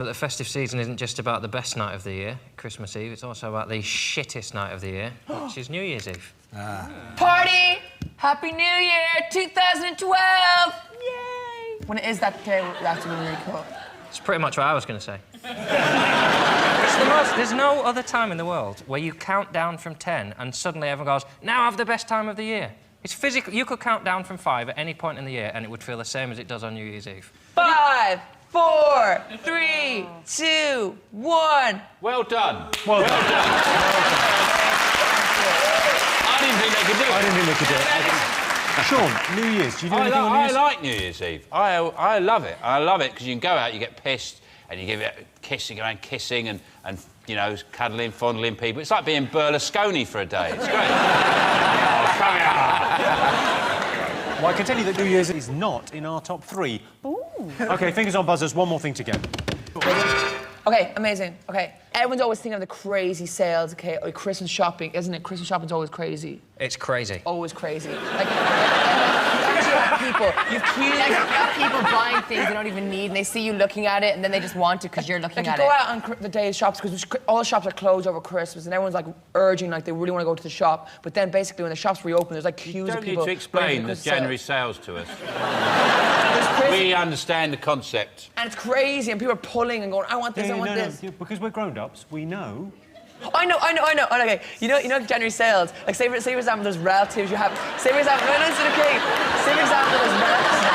But the festive season isn't just about the best night of the year, Christmas Eve, it's also about the shittest night of the year, which is New Year's Eve. Party! Happy New Year 2012! Yay! When it is that day, that's really cool. It's pretty much what I was going to say. There's no other time in the world where you count down from 10 and suddenly everyone goes, now have the best time of the year. It's physical. You could count down from 5 at any point in the year and it would feel the same as it does on New Year's Eve. 5, 4, 3, 2, 1. Well done. Well done. I didn't think they could do it. I didn't think they could do it. Sean, New Year's, do you do anything on New Year's? I like New Year's Eve. I love it. I love it because you can go out, you get pissed, and you give it a kiss, you go around kissing and you know, cuddling, fondling people. It's like being Berlusconi for a day. It's great. Oh, come here. Well, I can tell you that New Year's is not in our top 3. Ooh. OK, fingers on buzzers, one more thing to go. OK, amazing. OK, everyone's always thinking of the crazy sales, OK? Or Christmas shopping, isn't it? Christmas shopping's always crazy. It's crazy. Always crazy. Like, you actually have people, you have people buying things they don't even need, and they see you looking at it, and then they just want it because you're looking at it. You go out on the day of shops, because all shops are closed over Christmas, and everyone's, like, urging, like, they really want to go to the shop. But then, basically, when the shops reopen, there's, like, queues of people... You don't need to explain the January sales to us. We understand the concept. And it's crazy, and people are pulling and going, I want this, I want this. No, because we're grown-ups, we know. Oh, I know. Okay, you know January sales. Like, say for example, there's relatives you have. Say for example, no, it's okay. Say for example, there's relatives.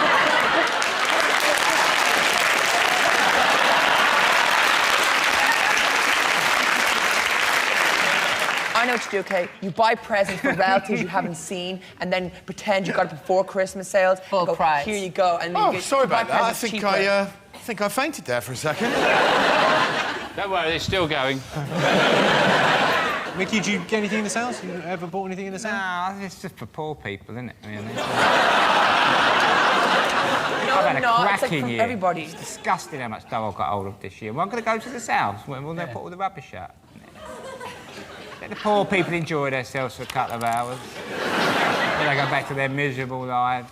I know what you do, okay? You buy presents for relatives you haven't seen, and then pretend you got it before Christmas sales. Full price. Here you go, and Oh, you get, sorry about that. I cheaper. think I fainted there for a second. Don't worry, it's still going. Mickey, did you get anything in the sales? You ever bought anything in the sales? No, it's just for poor people, isn't it? Really? No, I've had a it's like cracking from year. everybody. It's disgusting how much dough I got hold of this year. Well, I'm going to go to the south when they put all the rubbish out. Let the poor people enjoy themselves for a couple of hours. Then they go back to their miserable lives.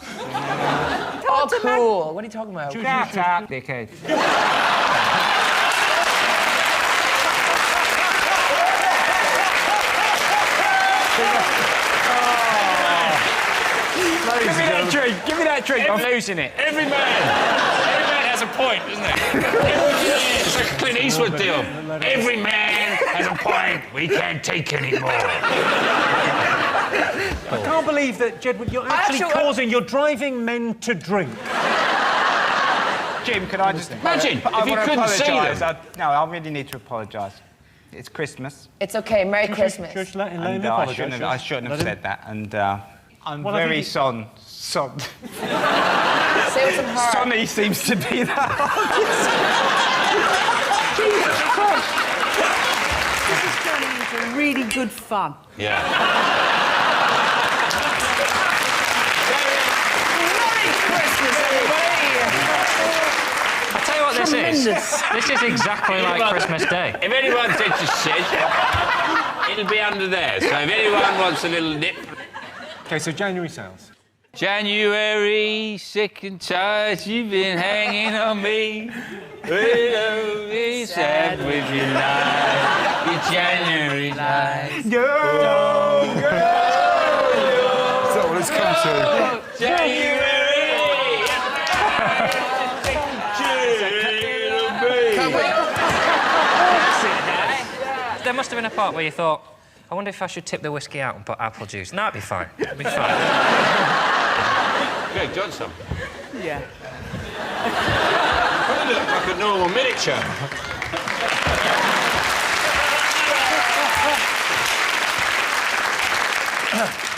Oh, cool. What are you talking about? Shut up, dickhead. Give me that drink. Give me that drink. I'm losing it. Every man has a point, isn't it? It's like a Clint Eastwood deal. Every man has a point. We can't take anymore. I can't believe that, Jedward, you're you're driving men to drink. Jim, can I just... Imagine if you couldn't see them. No, I really need to apologise. It's Christmas. It's okay. Merry Christmas. Just let him And apologise. I shouldn't have said that. And I'm Well, I very think son. Say with some heart. Sonny seems to be that. This is turning into really good fun. Yeah. Merry Christmas, everybody! I'll tell you what this is. This is exactly like Christmas Day. If anyone takes a shit, it'll be under there. So if anyone wants a little nip... OK, so January sales. January, sick and tired, you've been hanging on me. We'll be sad with your life, your January life. Go, go, Is that what it's come to? January! There must have been a part where you thought, I wonder if I should tip the whiskey out and put apple juice. No, it'd be fine. It'd be fine. Greg Johnson. Yeah. Probably look like a normal miniature.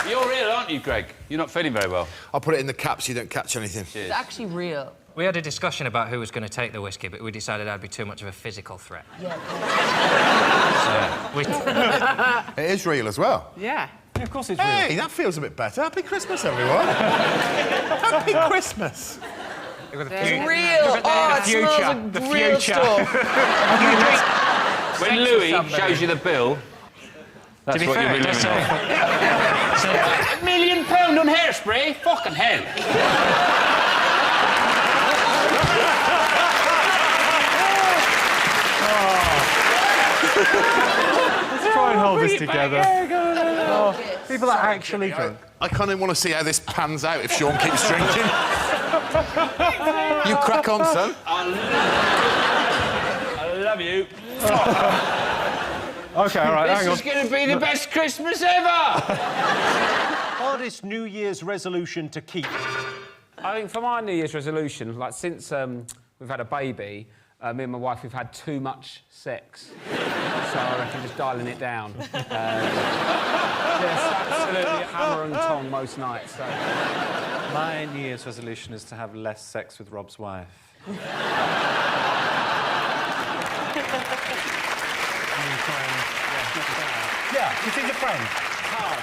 You're real, aren't you, Greg? You're not feeling very well. I'll put it in the cap so you don't catch anything. It's actually real. We had a discussion about who was going to take the whiskey, but we decided that'd be too much of a physical threat. Yeah. It is real as well. Yeah. Yeah, of course it's real. Hey, that feels a bit better. Happy Christmas, everyone. Happy Christmas. It's real. Oh, it smells like real stuff. When Louis shows you the bill, that's what you'll be living on. £1 million on hairspray? Fucking hell. Let's try and hold this together. Oh, people are actually drunk. I kind of want to see how this pans out if Sean keeps drinking. You crack on, son. I love you. OK, all right, hang on. This is going to be the best Christmas ever! Hardest New Year's resolution to keep? I think for my New Year's resolution, like since we've had a baby, me and my wife, we've had too much sex. So I reckon just dialing it down. Just absolutely hammer and tong most nights. So. My New Year's resolution is to have less sex with Rob's wife. Yeah, he's a friend.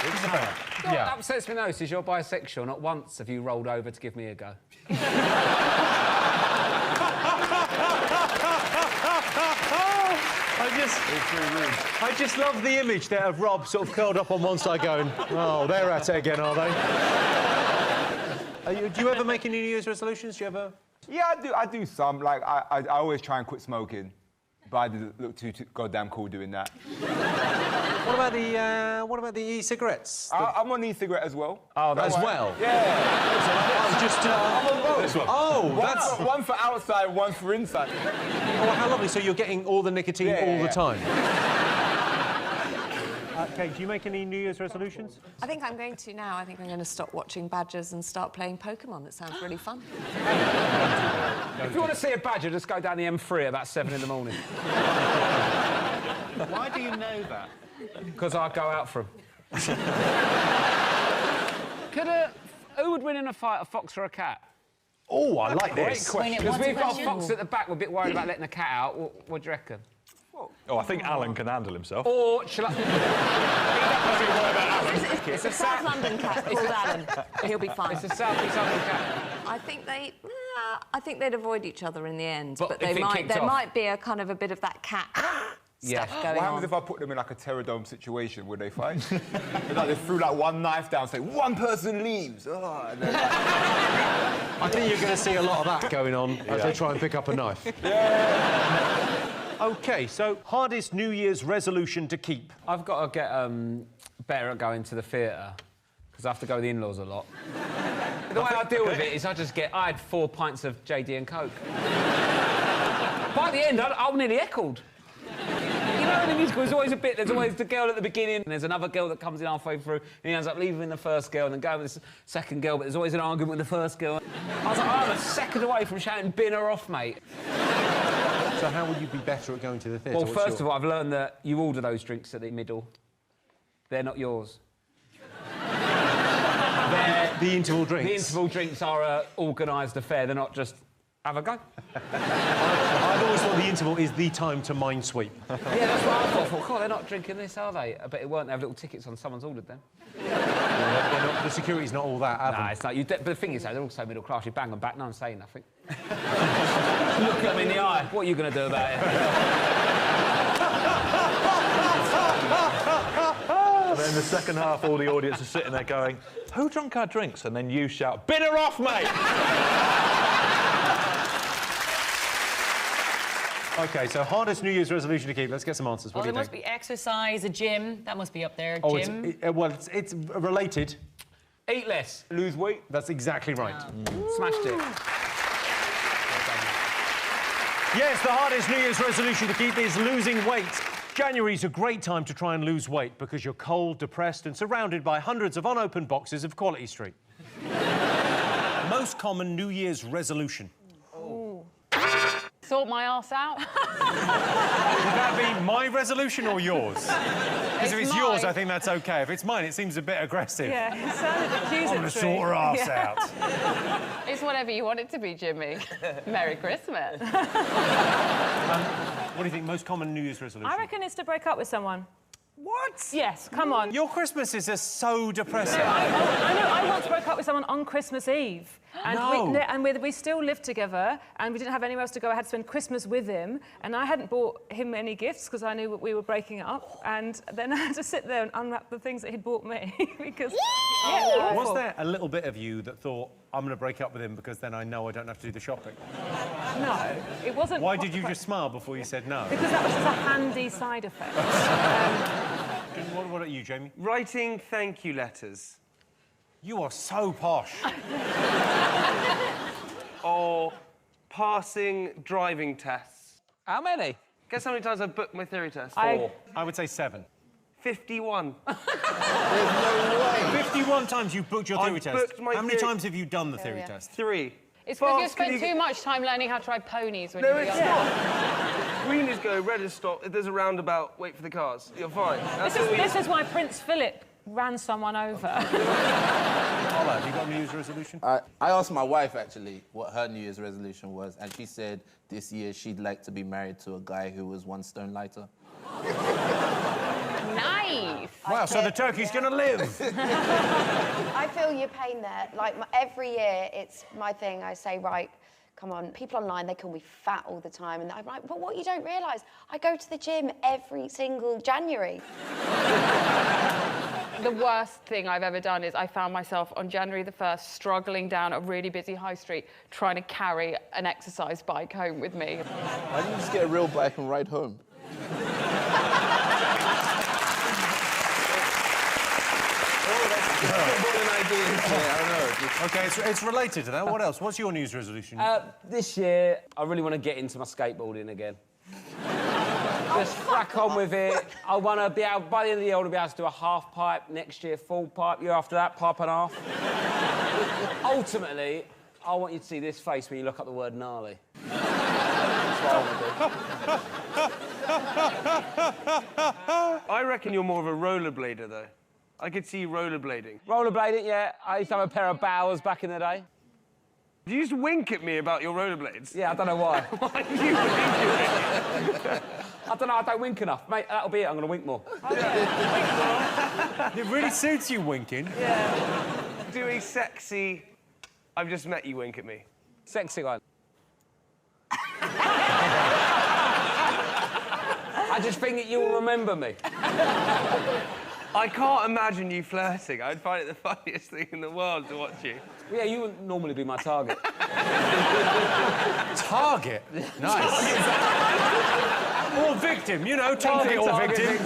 He's a friend. What upsets me most is you're bisexual. Not once have you rolled over to give me a go. I just love the image there of Rob sort of curled up on one side going, oh, they're at it again, are they? Do you ever make any New Year's resolutions? Do you ever? Yeah, I do some. Like, I always try and quit smoking, but I didn't look too goddamn cool doing that. What about the e-cigarettes? I'm on e-cigarette as well. Oh, as well? Yeah. I'm on both. This one. Oh, that's... One for outside, one for inside. Oh, how lovely. So you're getting all the nicotine all the time? Kate, do you make any New Year's resolutions? I think I'm going to now. I think I'm going to stop watching badgers and start playing Pokemon. That sounds really fun. If you want to see a badger, just go down the M3 at about 7 in the morning. Why do you know that? Because I go out for them. Who would win in a fight, a fox or a cat? Oh, I like this. Because we've got a fox at the back, we're a bit worried about letting the cat out. What do you reckon? Oh, I think Alan can handle himself. Or shall I... It's a South London cat called Alan. He'll be fine. It's a South East London cat. I think they'd avoid each other in the end, but there might be a kind of a bit of that cat stuff going What on. happens if I put them in like a pterodome situation? Would they fight? Like they threw like one knife down, say one person leaves. Oh, and then, like... I think you're going to see a lot of that going on as they try and pick up a knife. OK, so hardest New Year's resolution to keep? I've got to get better at going to the theatre, because I have to go with the in-laws a lot. The way I deal with it is I had 4 pints of JD and Coke. By the end, I'm nearly heckled. You know, in the musical, there's always the girl at the beginning, and there's another girl that comes in halfway through, and he ends up leaving the first girl and then going with the second girl, but there's always an argument with the first girl. I was like, I'm a second away from shouting, bin her off, mate. So how would you be better at going to the theatre? Well, first of all, I've learned that you order those drinks at the middle. They're not yours. The interval drinks? The interval drinks are an organised affair. They're not just, have a go. I've always thought the interval is the time to minesweep. Yeah, that's what I thought. I thought, God, they're not drinking this, are they? I bet it weren't. They have little tickets on. Someone's ordered them. The security's not all that, Nah, it's not. But the thing is, though, they're all so middle class. You bang them back, no one's saying nothing. Look at them in the eye. What are you going to do about it? And then in the second half, all the audience are sitting there going, who drunk our drinks? And then you shout, bin her off, mate! OK, so hardest New Year's resolution to keep. Let's get some answers. What do you there think? must be exercise, a gym. That must be up there. Oh, Gym. it's related. Eat less. Lose weight. That's exactly right. Smashed it. Yes, the hardest New Year's resolution to keep is losing weight. January's a great time to try and lose weight because you're cold, depressed and surrounded by hundreds of unopened boxes of Quality Street. Most common New Year's resolution. Sort my arse out. Would that be my resolution or yours? Because if it's yours, I think that's OK. If it's mine, it seems a bit aggressive. Yeah, it sounded accusatory. I'm going to sort her arse out. It's whatever you want it to be, Jimmy. Merry Christmas. What do you think? Most common New Year's resolution? I reckon it's to break up with someone. What? Yes, come on. Your Christmases are so depressing. I know, I once broke up with someone on Christmas Eve. And we still lived together, and we didn't have anywhere else to go. I had to spend Christmas with him, and I hadn't bought him any gifts because I knew we were breaking up. And then I had to sit there and unwrap the things that he'd bought me because... Was there a little bit of you that thought, I'm going to break up with him because then I know I don't have to do the shopping? No, it wasn't... Why did you just smile before you said no? Because that was just a handy side effect. What are you, Jamie? Writing thank you letters. You are so posh. Or passing driving tests. How many? Guess how many times I've booked my theory test? 4. I would say 7. 51. There's no way. 51 times you've booked your theory test. booked my How many theory- times have you done the theory test? 3. It's Boss, because you can spent you too get- much time learning how to ride ponies when No, you were it's younger. not. Green is go, red is stop. If there's a roundabout, wait for the cars. You're fine. That's all we... This is why Prince Philip ran someone over. Ola, have you got a New Year's resolution? I asked my wife, actually, what her New Year's resolution was, and she said this year she'd like to be married to a guy who was 1 stone lighter. Nice. Wow, so the turkey's going to live. I feel your pain there. Like, every year, it's my thing. I say, right, come on. People online, they call me fat all the time. And I'm like, but what you don't realise, I go to the gym every single January. The worst thing I've ever done is I found myself on January the 1st struggling down a really busy high street trying to carry an exercise bike home with me. Why don't you just get a real bike and ride home? OK, it's related to that. What else? What's your New Year's resolution? This year, I really want to get into my skateboarding again. Just crack on with it. I want to be able, by the end of the year, I want to be able to do a half pipe, next year full pipe, year after that, pipe and a half. Ultimately, I want you to see this face when you look up the word gnarly. That's what I want to do. I reckon you're more of a rollerblader, though. I could see you rollerblading. Rollerblading, yeah. I used to have a pair of Bowers back in the day. You used to wink at me about your rollerblades. Yeah, I don't know why. Why do you wink at me? I don't know, I don't wink enough. Mate, that'll be it, I'm going to wink more. It really suits you winking. Yeah. Do a sexy... I've just met you wink at me. Sexy one. I just think that you will remember me. I can't imagine you flirting. I'd find it the funniest thing in the world to watch you. Yeah, you would normally be my target. Target? Nice. Or victim, you know, target or victim.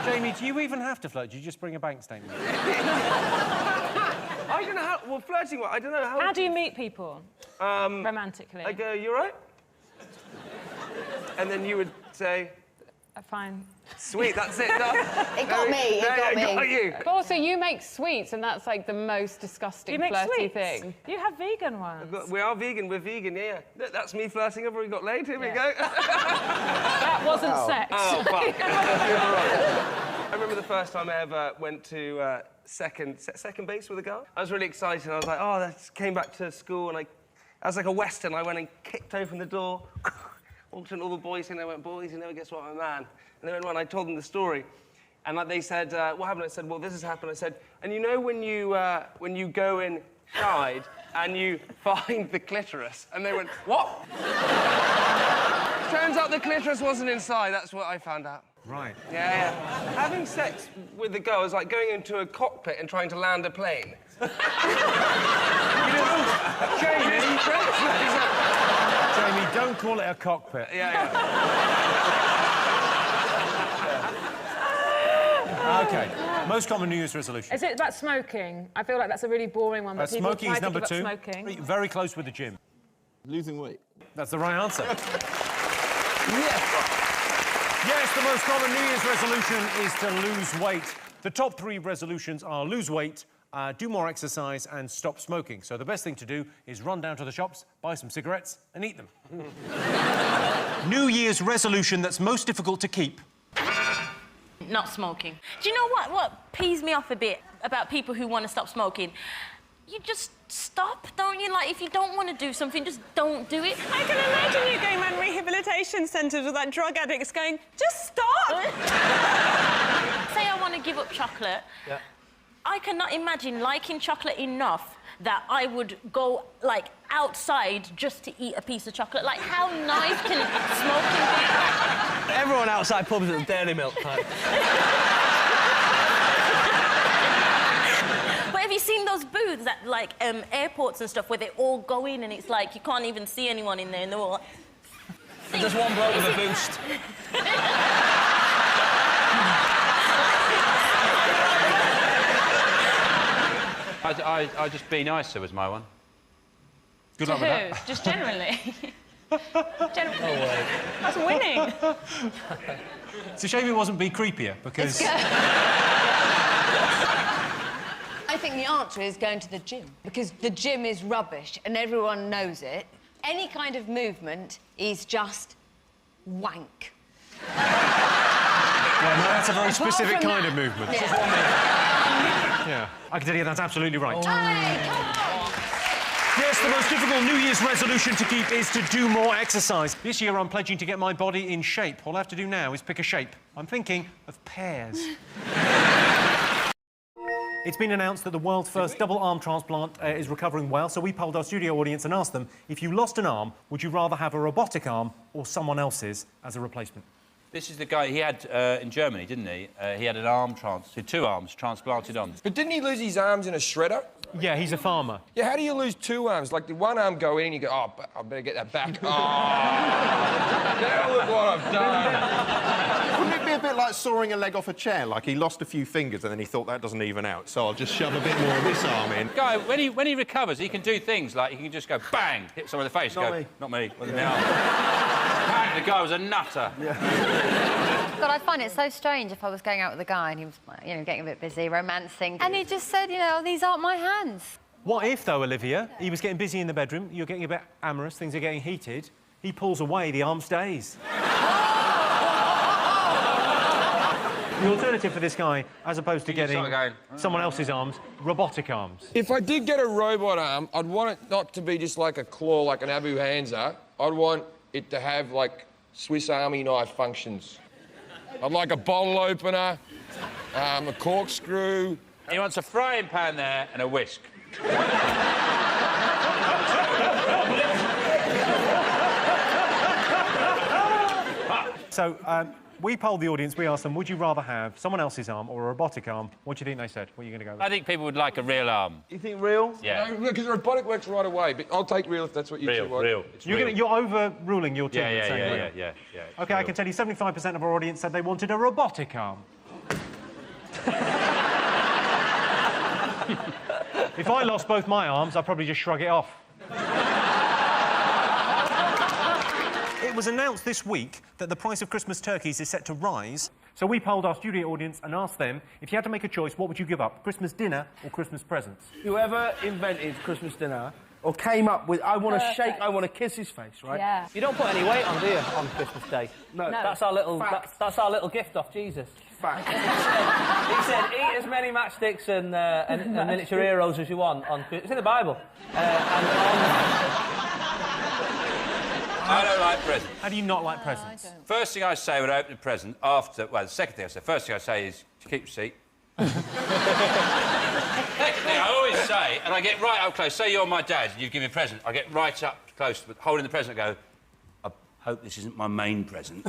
Jamie, do you even have to flirt? Do you just bring a bank statement? I don't know how... Well, flirting, I don't know how... How do you meet people? Romantically. I go, you all right? And then you would say... Fine. Sweet, that's it, done. It got me, it got me. Got you. But also, you make sweets, and that's, like, the most disgusting, You make flirty sweets? thing. You have vegan ones. We are vegan, we're vegan, yeah. That's me flirting, I've already got laid, here we go. That wasn't sex. Oh, fuck. I remember the first time I ever went to second base with a girl. I was really excited. I was like, oh, I came back to school, and I was like a Western. I went and kicked open the door, walked in, all the boys in there went, boys, you never guess what, I'm a man. And then when I told them the story, and like they said, what happened? I said, well, this has happened. I said, and you know when you go inside and you find the clitoris? And they went, what? Turns out the clitoris wasn't inside. That's what I found out. Right. Yeah. Having sex with the girl is like going into a cockpit and trying to land a plane. Jamie, don't call it a cockpit. Yeah. OK. Most common New Year's resolution. Is it about smoking? I feel like that's a really boring one. But people smoking try is to number give 2. up smoking. Very close with the gym. Losing weight. That's the right answer. Yes, the most common New Year's resolution is to lose weight. The top 3 resolutions are lose weight, do more exercise and stop smoking. So the best thing to do is run down to the shops, buy some cigarettes and eat them. New Year's resolution that's most difficult to keep. Not smoking. Do you know what pees me off a bit about people who want to stop smoking? You just stop, don't you? Like, if you don't want to do something, just don't do it. I can imagine you going around rehabilitation centres with like drug addicts going, just stop! Say I want to give up chocolate. Yeah. I cannot imagine liking chocolate enough that I would go, like, outside just to eat a piece of chocolate. Like, how nice can smoking be? Everyone outside pubs at the Dairy Milk time. But have you seen those booths booths at like airports and stuff where they all go in and it's like you can't even see anyone in there and they're all like... There's one bloke with a boost. I just be nicer was my one. Good luck with that. Just generally? Generally. That's winning. It's a shame it wasn't Be Creepier, because... I think the answer is going to the gym, because the gym is rubbish and everyone knows it. Any kind of movement is just wank. Yeah, no, that's a very specific kind of movement. Yeah. Yeah, I can tell you that's absolutely right. Oh. Hey, come on! Yes, the most difficult New Year's resolution to keep is to do more exercise. This year I'm pledging to get my body in shape. All I have to do now is pick a shape. I'm thinking of pears. It's been announced that the world's first double arm transplant is recovering well, so we polled our studio audience and asked them, if you lost an arm, would you rather have a robotic arm or someone else's as a replacement? This is the guy he had in Germany, didn't he? He had an arm two arms transplanted on. But didn't he lose his arms in a shredder? Yeah, he's a farmer. Yeah, how do you lose two arms? Like, did one arm go in and you go, oh, I better get that back. Oh, now look what I've done. Wouldn't it be a bit like sawing a leg off a chair? Like, he lost a few fingers and then he thought that doesn't even out, so I'll just shove a bit more of this arm in. Guy, when he recovers, he can do things like he can just go bang, hit someone in the face, Not go, me. not me, wasn't me. Bang, the guy was a nutter. God, I'd find it so strange if I was going out with a guy and he was, you know, getting a bit busy, romancing, and he just said, you know, these aren't my hands. What if, though, Olivia, he was getting busy in the bedroom, you're getting a bit amorous, things are getting heated, he pulls away, the arm stays. The alternative for this guy, as opposed to getting someone else's arms, robotic arms. If I did get a robot arm, I'd want it not to be just like a claw, like an Abu Hansa. I'd want it to have, like, Swiss Army knife functions. I'd like a bottle opener, a corkscrew. He wants a frying pan there and a whisk. So, we polled the audience, we asked them, would you rather have someone else's arm or a robotic arm? What do you think they said? What are you going to go with? I think people would like a real arm. You think real? Yeah. No, because the robotic works right away, but I'll take real if that's what you two want. Real. You're overruling your team. Yeah. OK, I can tell you 75% of our audience said they wanted a robotic arm. If I lost both my arms, I'd probably just shrug it off. It was announced this week that the price of Christmas turkeys is set to rise. So we polled our studio audience and asked them, if you had to make a choice, what would you give up? Christmas dinner or Christmas presents? Whoever invented Christmas dinner or came up with, I want to shake, I want to kiss his face, right? Yeah. You don't put any weight on, do you, on Christmas Day? No. That's our little, that's our little gift off Jesus. Fact. He said, eat as many matchsticks and miniature heroes as you want. It's in the Bible. I don't like presents. How do you not like presents? First thing I say when I open a present after... Well, the second thing I say... First thing I say is, keep your seat. Second thing I always say, and I get right up close, say you're my dad and you give me a present, I get right up close, holding the present and go, I hope this isn't my main present.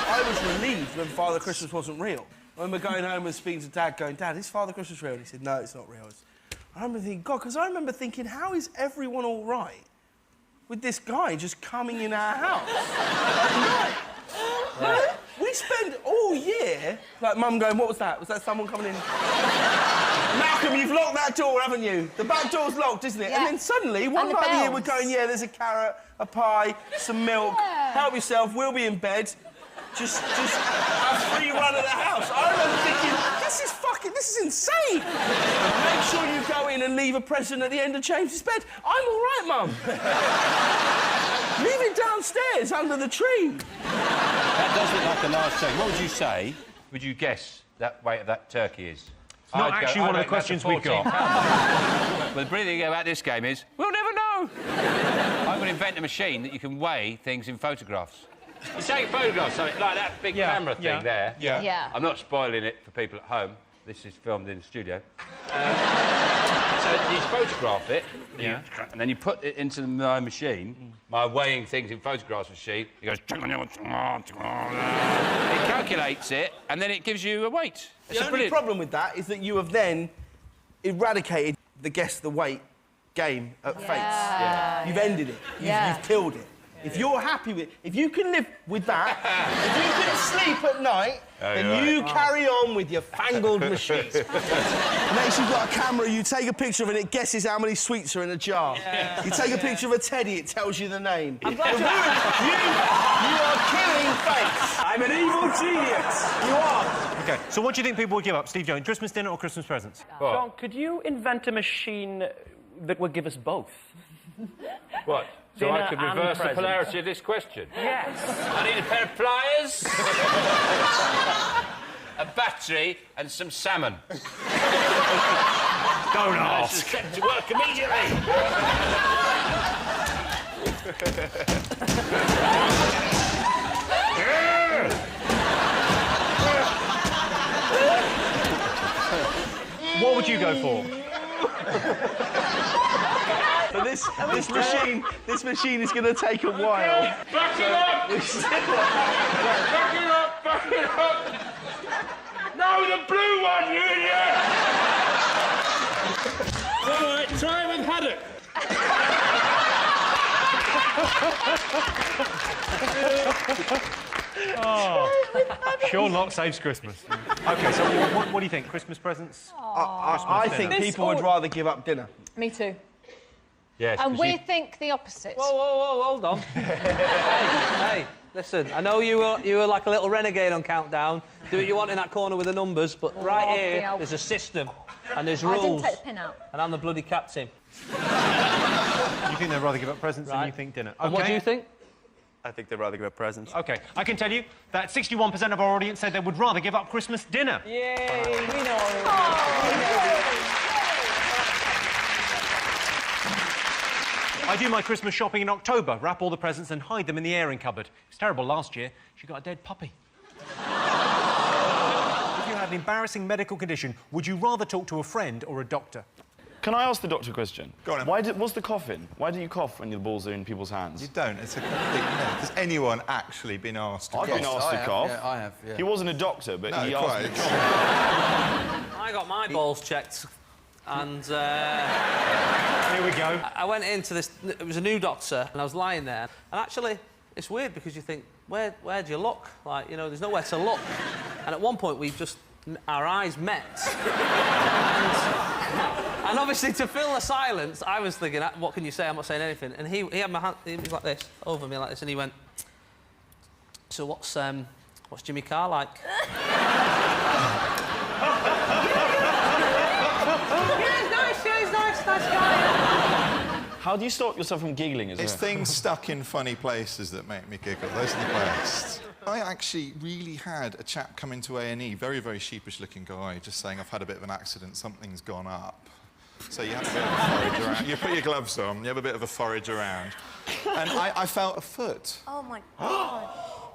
I was relieved when Father Christmas wasn't real. I remember going home and speaking to Dad, going, Dad, is Father Christmas real? And he said, no, it's not real. I remember thinking, God, because I remember thinking, how is everyone all right with this guy just coming in our house? Right. We spend all year, like, Mum going, what was that? Was that someone coming in? Malcolm, you've locked that door, haven't you? The back door's locked, isn't it? Yeah. And then suddenly, one night of the year, we're going, yeah, there's a carrot, a pie, some milk. Yeah. Help yourself, we'll be in bed. Just a free run of the house. I remember thinking, this is insane. Make sure you go in and leave a present at the end of James's bed. I'm all right, Mum. Leave it downstairs under the tree. That does look like a large turkey. What would you say? Would you guess that weight of that turkey is? It's not actually one of the questions we've got. Well, the brilliant thing about this game is, we'll never know. I'm going to invent a machine that you can weigh things in photographs. You take photographs, like that big camera thing there. Yeah. I'm not spoiling it for people at home. This is filmed in the studio. So you photograph it, and then you put it into my machine, my weighing things in photographs machine. It goes... It calculates it, and then it gives you a weight. It's The only problem with that is that you have then eradicated the guess the weight game at Fates. Yeah. You've ended it. You've killed it. If you're happy with... If you can live with that, if you can sleep at night, then you carry on with your fangled machine. Next, you've got a camera, you take a picture of it, and it guesses how many sweets are in a jar. Yeah. You take a picture of a teddy, it tells you the name. I'm glad you are killing Fates. I'm an evil genius. You are. OK, so what do you think people would give up? Steve Jones, Christmas dinner or Christmas presents? John, could you invent a machine that would give us both? What? So Dinner I could and reverse the presents. polarity of this question? Yes. I need a pair of pliers, a battery and some salmon. Don't ask. It's set to work immediately. What would you go for? But this machine is going to take a while. Back it up! Back it up! No, the blue one, you idiot! All right, try it with haddock. Sure, Locke saves Christmas. OK, so what do you think? Christmas presents? I think people would rather give up dinner. Me too. Yes. And we think the opposite. Whoa, hold on. hey, listen, I know you were like a little renegade on Countdown. Do what you want in that corner with the numbers, but right here, there's a system, and there's rules. I didn't take the pin out. And I'm the bloody captain. You think they'd rather give up presents than you think dinner? And what do you think? I think they'd rather give up presents. OK, I can tell you that 61% of our audience said they would rather give up Christmas dinner. Yay, we know. I do my Christmas shopping in October, wrap all the presents and hide them in the airing cupboard. It was terrible last year. She got a dead puppy. If you had an embarrassing medical condition, would you rather talk to a friend or a doctor? Can I ask the doctor a question? Go on, then. What's the coughing? Why do you cough when your balls are in people's hands? You don't. It's a complete myth. Has anyone actually been asked to I've cough? been asked to cough. Yeah, I have, yeah. He wasn't a doctor, but he asked me to cough. I got my balls checked, and here we go. I went into this. It was a new doctor, and I was lying there. And actually, it's weird because you think, where do you look? Like, you know, there's nowhere to look. And at one point, our eyes met. And obviously, to fill the silence, I was thinking, what can you say? I'm not saying anything. And he had my hand, he was like this, over me like this, and he went, so what's Jimmy Carr like? He's nice guy. How do you stop yourself from giggling as well? It's things stuck in funny places that make me giggle. Those are the best. I actually really had a chap come into A&E, very, very sheepish-looking guy, just saying, I've had a bit of an accident, something's gone up. So you have a bit of a forage around. You put your gloves on, you have a bit of a forage around. And I felt a foot. Oh, my God.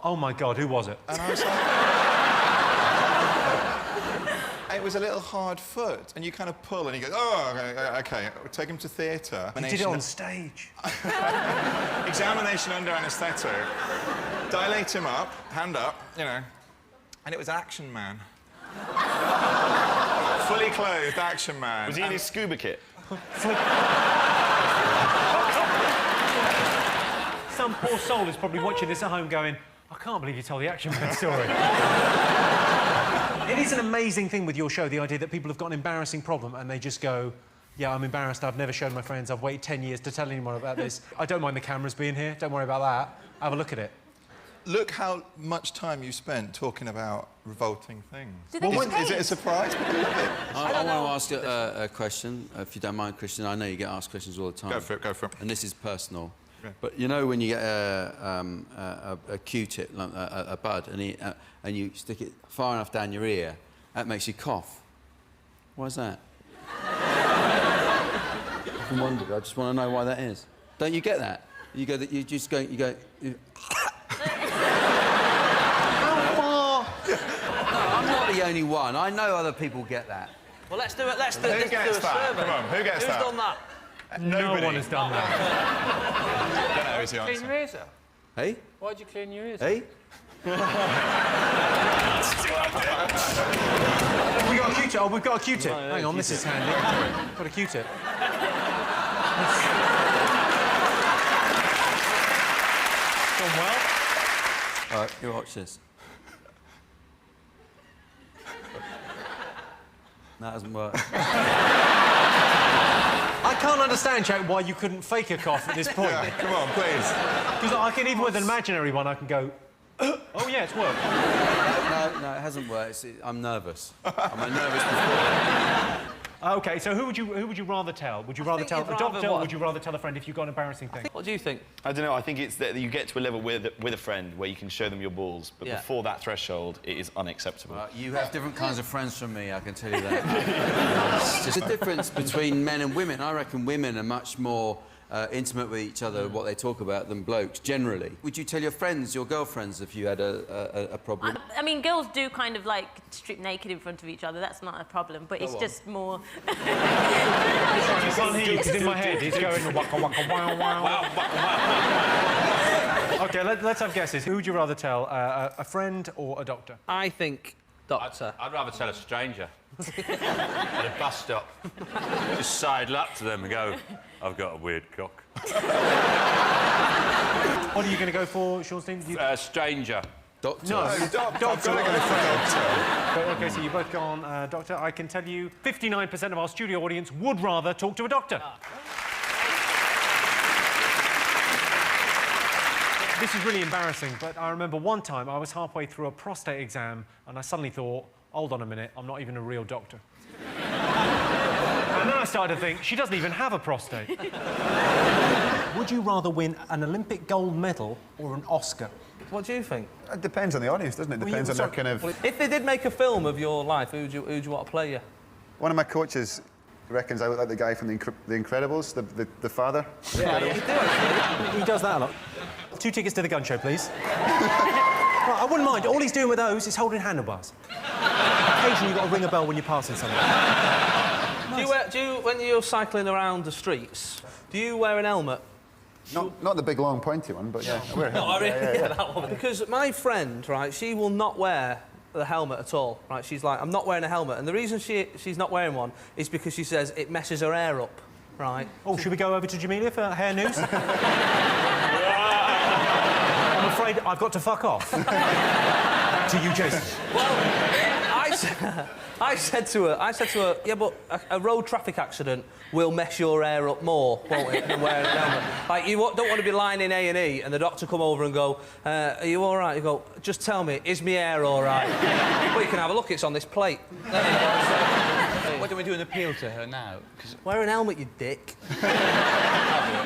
Oh, my God, who was it? And I was like... It was a little hard foot, and you kind of pull, and he goes, oh, OK, take him to theatre. You did it on stage. Examination under anaesthetic. Dilate him up, hand up, you know. And it was Action Man. Fully clothed Action Man. Was he in his scuba kit? Some poor soul is probably watching this at home going, I can't believe you told the Action Man story. It is an amazing thing with your show, the idea that people have got an embarrassing problem and they just go, yeah, I'm embarrassed, I've never shown my friends, I've waited 10 years to tell anyone about this. I don't mind the cameras being here, don't worry about that. Have a look at it. Look how much time you spent talking about revolting things. Is it a surprise? People love it. I want to ask a question, if you don't mind, Christian. I know you get asked questions all the time. Go for it, go for it. And this is personal. Okay. But you know when you get a Q-tip, like a bud, and you stick it far enough down your ear, that makes you cough. Why is that? I've wondered. I just want to know why that is. Don't you get that? You go. You just go. You go. How far? No, I'm not the only one. I know other people get that. Well, let's do it. Let's do Who a gets that? survey. Come on, who gets that? Who's done that? No one has done that. I don't know, is the Clean answer. your ears out. Hey? Why'd you clean your ears Hey? out? We got a Q-tip. Oh, we've got a Q-tip. Hang on, this is handy. Got a Q-tip. Gone well. All right, you watch this. That hasn't worked. I can't understand, Jack, why you couldn't fake a cough at this point. Yeah, come on, please. Because I can, even with an imaginary one, I can go, oh, yeah, it's worked. No, it hasn't worked. I'm nervous. I'm a nervous performer. OK, so who would you rather tell? Would you rather tell a doctor or would you rather tell a friend if you've got an embarrassing thing? What do you think? I don't know. I think it's that you get to a level with a friend where you can show them your balls, but before that threshold, it is unacceptable. You have different kinds of friends from me, I can tell you that. It's just the difference between men and women. I reckon women are much more intimate with each other, what they talk about, than blokes, generally. Would you tell your friends, your girlfriends, if you had a problem? I mean, girls do kind of, like, strip naked in front of each other. That's not a problem, but it's just more... You can't hear you, because in my head, he's going waka waka wow wow. OK, let's have guesses. Who would you rather tell, a friend or a doctor? I think doctor. I'd rather tell a stranger. At a bus stop. Just sidle up to them and go, I've got a weird cock. What are you going to go for, Sean? Stranger. Doctor? No, doctor. Doctor. OK, so you both gone doctor. I can tell you 59% of our studio audience would rather talk to a doctor. This is really embarrassing, but I remember one time I was halfway through a prostate exam and I suddenly thought, hold on a minute, I'm not even a real doctor. And then I started to think, she doesn't even have a prostate. Would you rather win an Olympic gold medal or an Oscar? What do you think? It depends on the audience, doesn't it? Depends on their kind of... If they did make a film of your life, who'd you want to play you? One of my coaches reckons I look like the guy from The Incredibles, the father. Yeah, you do, actually. He does that a lot. 2 tickets to the gun show, please. Right, I wouldn't mind. All he's doing with those is holding handlebars. Occasionally you've got to ring a bell when you're passing someone. Do you, when you're cycling around the streets, do you wear an helmet? Not the big, long, pointy one, but yeah, I wear a helmet. Yeah, that one. Because my friend, right, she will not wear the helmet at all, right? She's like, I'm not wearing a helmet. And the reason she's not wearing one is because she says it messes her hair up, right? Oh, should we go over to Jamelia for hair news? I'm afraid I've got to fuck off. Back to you, Jason. Well, I said to her, yeah, but a road traffic accident will mess your hair up more, won't it, than wearing a helmet? Like, you don't want to be lying in A&E and the doctor come over and go, are you all right? You go, just tell me, is my hair all right? Well, you can have a look, it's on this plate. Why don't we do an appeal to her now? Wear an helmet, you dick.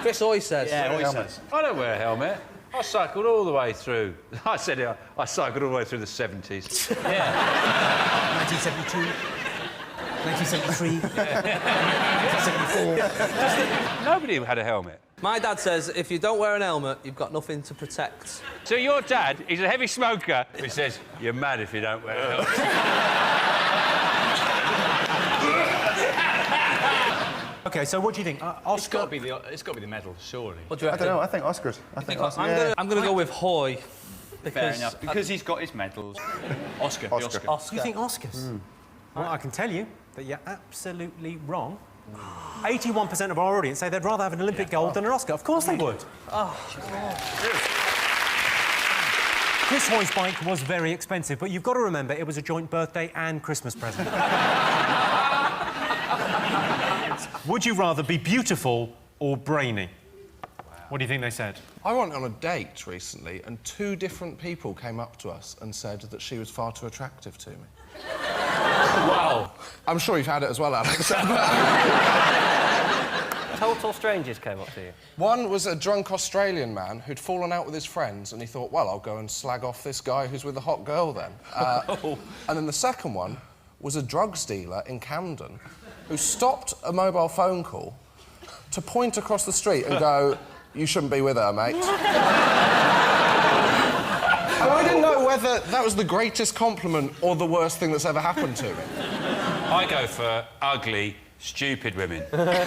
Chris always says. Yeah, always says. I don't wear a helmet. I cycled all the way through... I said it, I cycled all the way through the 70s. Yeah. 1972. 1973. 1974. Nobody had a helmet. My dad says if you don't wear an helmet, you've got nothing to protect. So your dad, he's a heavy smoker, who says, you're mad if you don't wear a helmet. OK, so what do you think? Oscar? It's got to be the medal, surely. What do you reckon? I don't know, I think Oscars. I'm going to go with Hoy. Fair enough. Because he's got his medals. Oscar. You think Oscars? Well, I can tell you that you're absolutely wrong. 81% of our audience say they'd rather have an Olympic gold than an Oscar. Of course they would. Oh, Chris Hoy's bike was very expensive, but you've got to remember it was a joint birthday and Christmas present. Would you rather be beautiful or brainy? What do you think they said? I went on a date recently and 2 different people came up to us and said that she was far too attractive to me. Wow. I'm sure you've had it as well, Alex. Total strangers came up to you? One was a drunk Australian man who'd fallen out with his friends and he thought, well, I'll go and slag off this guy who's with a hot girl then. And then the second one was a drugs dealer in Camden who stopped a mobile phone call to point across the street and go, you shouldn't be with her, mate. And I didn't know whether that was the greatest compliment or the worst thing that's ever happened to me. I go for ugly, stupid women. Really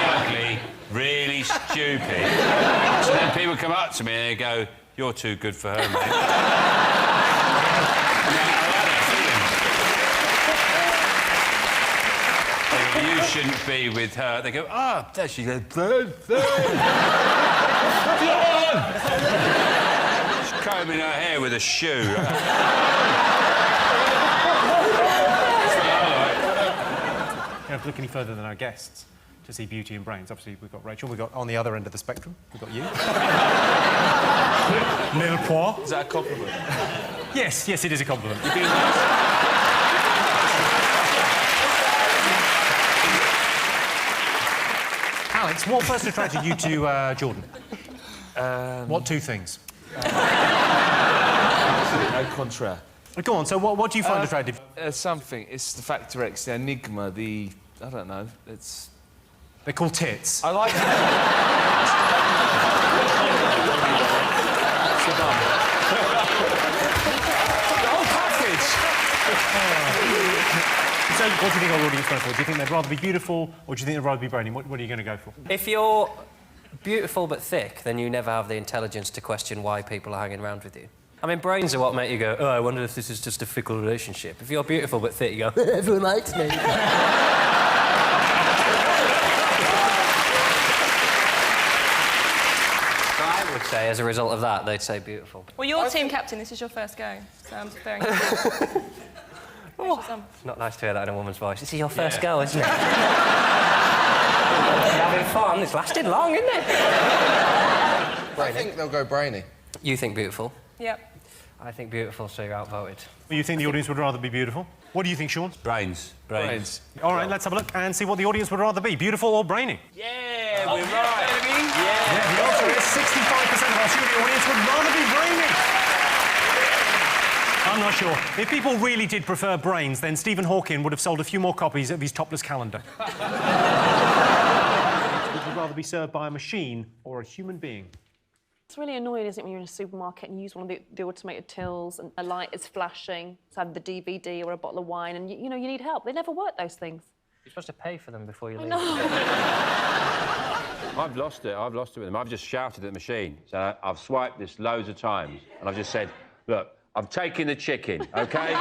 ugly, really stupid stupid. So then people come up to me and they go, "You're too good for her, mate." You shouldn't be with her. They go, "Ah, there she goes." She's combing her hair with a shoe. You don't have to look any further than our guests to see beauty and brains. Obviously, we've got Rachel. We've got, on the other end of the spectrum, we've got you. Mille point. Is that a compliment? Yes, yes, it is a compliment. Alex, what first attracted you to Jordan? What two things? Au contraire. Go on, so what do you find attractive? Something. It's the Factor X, the enigma, the... I don't know, it's... They're called tits. I like it. The whole package! So, what do you think our audience go for? Do you think they'd rather be beautiful, or do you think they'd rather be brainy? What are you going to go for? If you're beautiful but thick, then you never have the intelligence to question why people are hanging around with you. I mean, brains are what make you go, oh, I wonder if this is just a fickle relationship. If you're beautiful but thick, you go, everyone likes me. I would say, as a result of that, they'd say beautiful. Well, you're team captain. This is your first go, so I'm very excited. It's not nice to hear that in a woman's voice. This is your first go, isn't it? You're having fun. It's lasted long, isn't it? I think they'll go brainy. You think beautiful? Yep. I think beautiful, so you're outvoted. Well, you think the audience would rather be beautiful? What do you think, Sean? Brains. All right, let's have a look and see what the audience would rather be, beautiful or brainy. Yeah, we're right. Yeah, the answer is 65% of our studio audience would rather be brainy. I'm not sure. If people really did prefer brains, then Stephen Hawking would have sold a few more copies of his topless calendar. Would you rather be served by a machine or a human being? It's really annoying, isn't it, when you're in a supermarket and you use one of the automated tills and a light is flashing, so have the DVD or a bottle of wine, and you know you need help. They never work, those things. You're supposed to pay for them before you leave. I've lost it with them. I've just shouted at the machine. So I've swiped this loads of times, and I've just said, look, I'm taking the chicken, OK?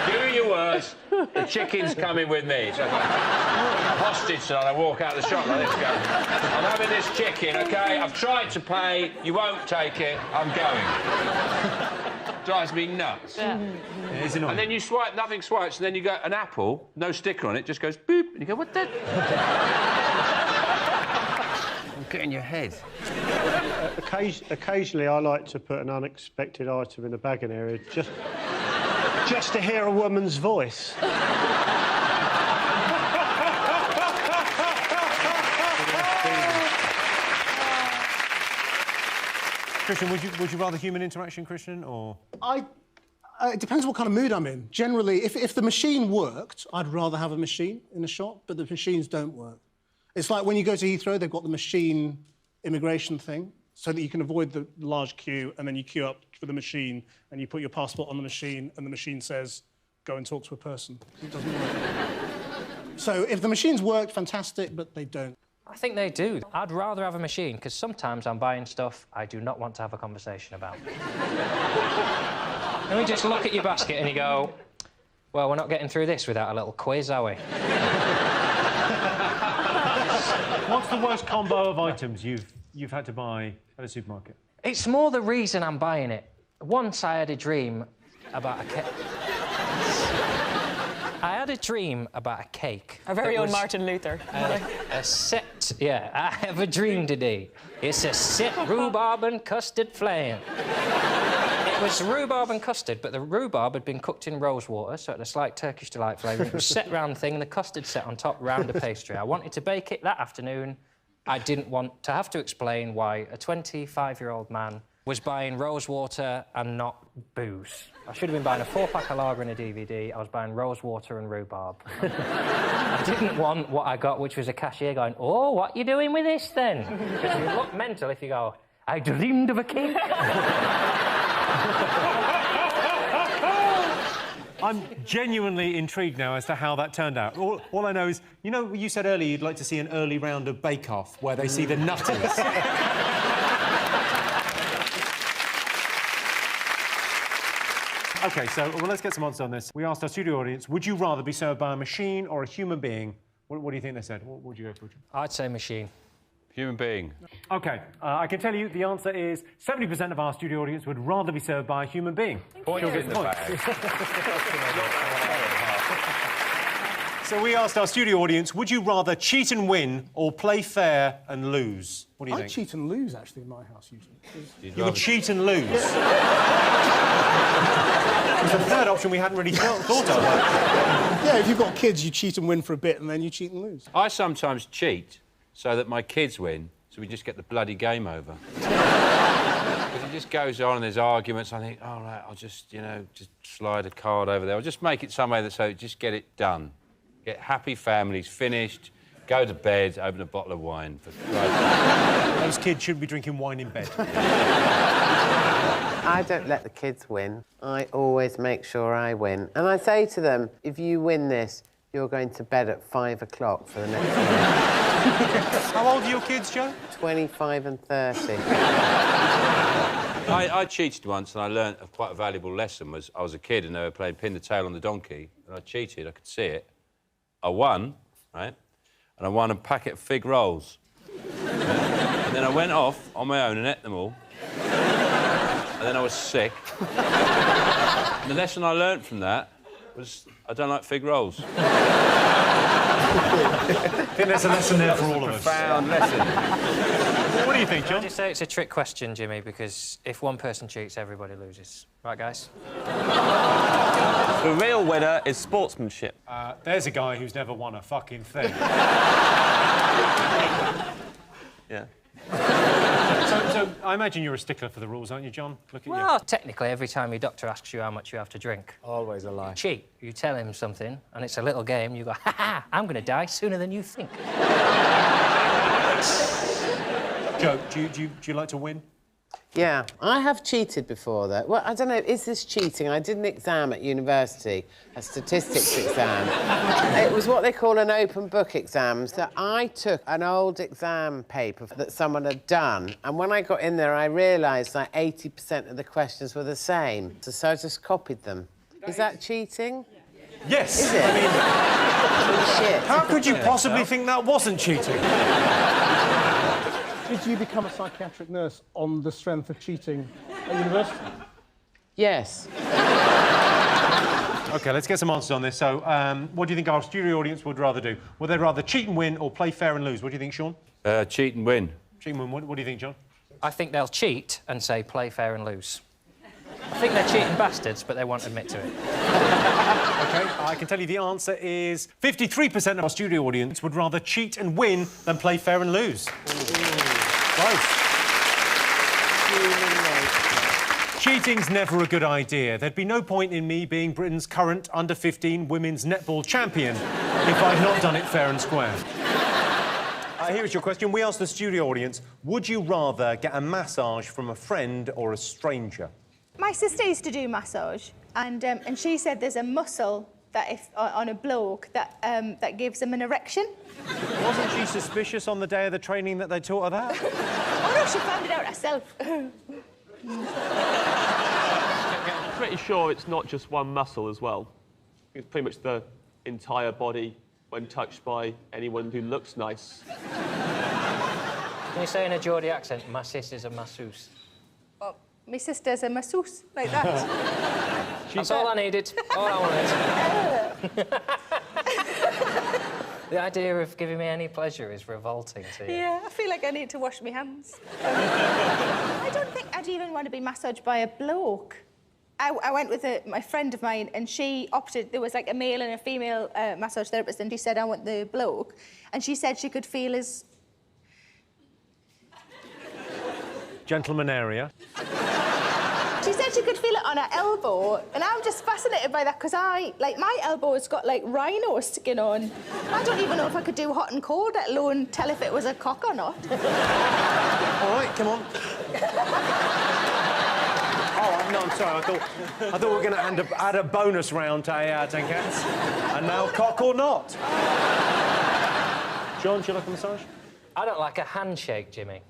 Do your worst. The chicken's coming with me. So I'm hostage, so I walk out of the shop like this, go, I'm having this chicken, OK? I've tried to pay, you won't take it, I'm going. Drives me nuts. Yeah. And then you swipe, nothing swipes, and then you go, an apple, no sticker on it, just goes boop, and you go, what the... Get in your head. Occasionally, I like to put an unexpected item in the bagging area, just to hear a woman's voice. Christian, would you rather human interaction, Christian, or...? It depends what kind of mood I'm in. Generally, if the machine worked, I'd rather have a machine in a shop, but the machines don't work. It's like when you go to Heathrow, they've got the machine immigration thing, so that you can avoid the large queue, and then you queue up for the machine, and you put your passport on the machine, and the machine says, go and talk to a person. It doesn't work. So if the machines worked, fantastic, but they don't. I think they do. I'd rather have a machine, because sometimes I'm buying stuff I do not want to have a conversation about. Let me just look at your basket and you go, well, we're not getting through this without a little quiz, are we? What's the worst combo of items you've had to buy at a supermarket? It's more the reason I'm buying it. Once I had a dream about a cake. I had a dream about a cake. Our very own Martin Luther. A set, yeah, I have a dream today. It's a set rhubarb and custard flan. It was rhubarb and custard, but the rhubarb had been cooked in rose water, so it had a slight Turkish delight flavour. It was set round the thing, and the custard set on top round a pastry. I wanted to bake it that afternoon. I didn't want to have to explain why a 25-year-old man was buying rose water and not booze. I should have been buying a 4-pack of lager and a DVD. I was buying rose water and rhubarb. I didn't want what I got, which was a cashier going, oh, what you doing with this, then? Because you look mental if you go, I dreamed of a cake. I'm genuinely intrigued now as to how that turned out. All I know is, you know, you said earlier you'd like to see an early round of Bake Off where they see the nutters. OK, so let's get some answers on this. We asked our studio audience, would you rather be served by a machine or a human being? What do you think they said? What would you go for? I'd say machine. Human being. OK, I can tell you the answer is 70% of our studio audience would rather be served by a human being. Point in the bag. So we asked our studio audience, would you rather cheat and win or play fair and lose? What do you think? I cheat and lose, actually, in my house, usually. You would cheat and lose? It's the third option we hadn't really thought of. Yeah, if you've got kids, you cheat and win for a bit, and then you cheat and lose. I sometimes cheat so that my kids win, so we just get the bloody game over. Because it just goes on and there's arguments. I think, all right, I'll just, you know, just slide a card over there. I'll just make it some way that so just get it done. Get happy families, finished, go to bed, open a bottle of wine. Those kids shouldn't be drinking wine in bed. I don't let the kids win. I always make sure I win. And I say to them, if you win this, you're going to bed at 5 o'clock for the next day. How old are your kids, Joe? 25 and 30. I cheated once and I learnt quite a valuable lesson. I was a kid and they were playing pin the tail on the donkey and I cheated, I could see it. I won, right? And I won a packet of fig rolls. And then I went off on my own and ate them all. And then I was sick. And the lesson I learnt from that was I don't like fig rolls. I think there's a lesson there for all of us. Profound lesson. What do you think, John? I'd just say it's a trick question, Jimmy, because if one person cheats, everybody loses. Right, guys? The real winner is sportsmanship. There's a guy who's never won a fucking thing. Yeah. So I imagine you're a stickler for the rules, aren't you, John? Look at Well, technically, every time your doctor asks you how much you have to drink... Always a lie. You cheat. You tell him something, and it's a little game. You go, ha-ha, I'm going to die sooner than you think. Joe, do you like to win? Yeah, I have cheated before, though. Well, I don't know, is this cheating? I did an exam at university, a statistics exam. It was what they call an open book exam. So I took an old exam paper that someone had done, and when I got in there, I realised that 80% of the questions were the same. So I just copied them. Is that cheating? Yes. Is it? I mean, shit. How could you possibly think that wasn't cheating? Did you become a psychiatric nurse on the strength of cheating at university? Yes. OK, let's get some answers on this. So, what do you think our studio audience would rather do? Would they rather cheat and win or play fair and lose? What do you think, Sean? Cheat and win. Cheat and win. What do you think, John? I think they'll cheat and say play fair and lose. I think they're cheating bastards, but they won't admit to it. OK, I can tell you the answer is 53% of our studio audience would rather cheat and win than play fair and lose. Close. Cheating's never a good idea. There'd be no point in me being Britain's current under-15 women's netball champion if I'd not done it fair and square. Here is your question. We asked the studio audience, would you rather get a massage from a friend or a stranger? My sister used to do massage, and she said there's a muscle that if on a bloke that that gives them an erection. Wasn't she suspicious on the day of the training that they taught her that? Oh no, she found it out herself. I'm pretty sure it's not just one muscle as well. It's pretty much the entire body when touched by anyone who looks nice. Can you say in a Geordie accent, my sister's a masseuse? Well, my sister's a masseuse, like that. That's all I needed. All I wanted. The idea of giving me any pleasure is revolting to you. Yeah, I feel like I need to wash my hands. I don't think I'd even want to be massaged by a bloke. I went with my friend of mine, and she opted. There was like a male and a female massage therapist, and he said, I want the bloke. And she said she could feel his... Gentleman area. She said she could feel it on her elbow, and I'm just fascinated by that, because my elbow has got, like, rhino skin on. I don't even know if I could do hot and cold, let alone tell if it was a cock or not. All right, come on. Oh, No, I'm sorry. I thought we were going to add a bonus round to 8 out of 10 cats. And now cock or not. John, do you like a massage? I don't like a handshake, Jimmy.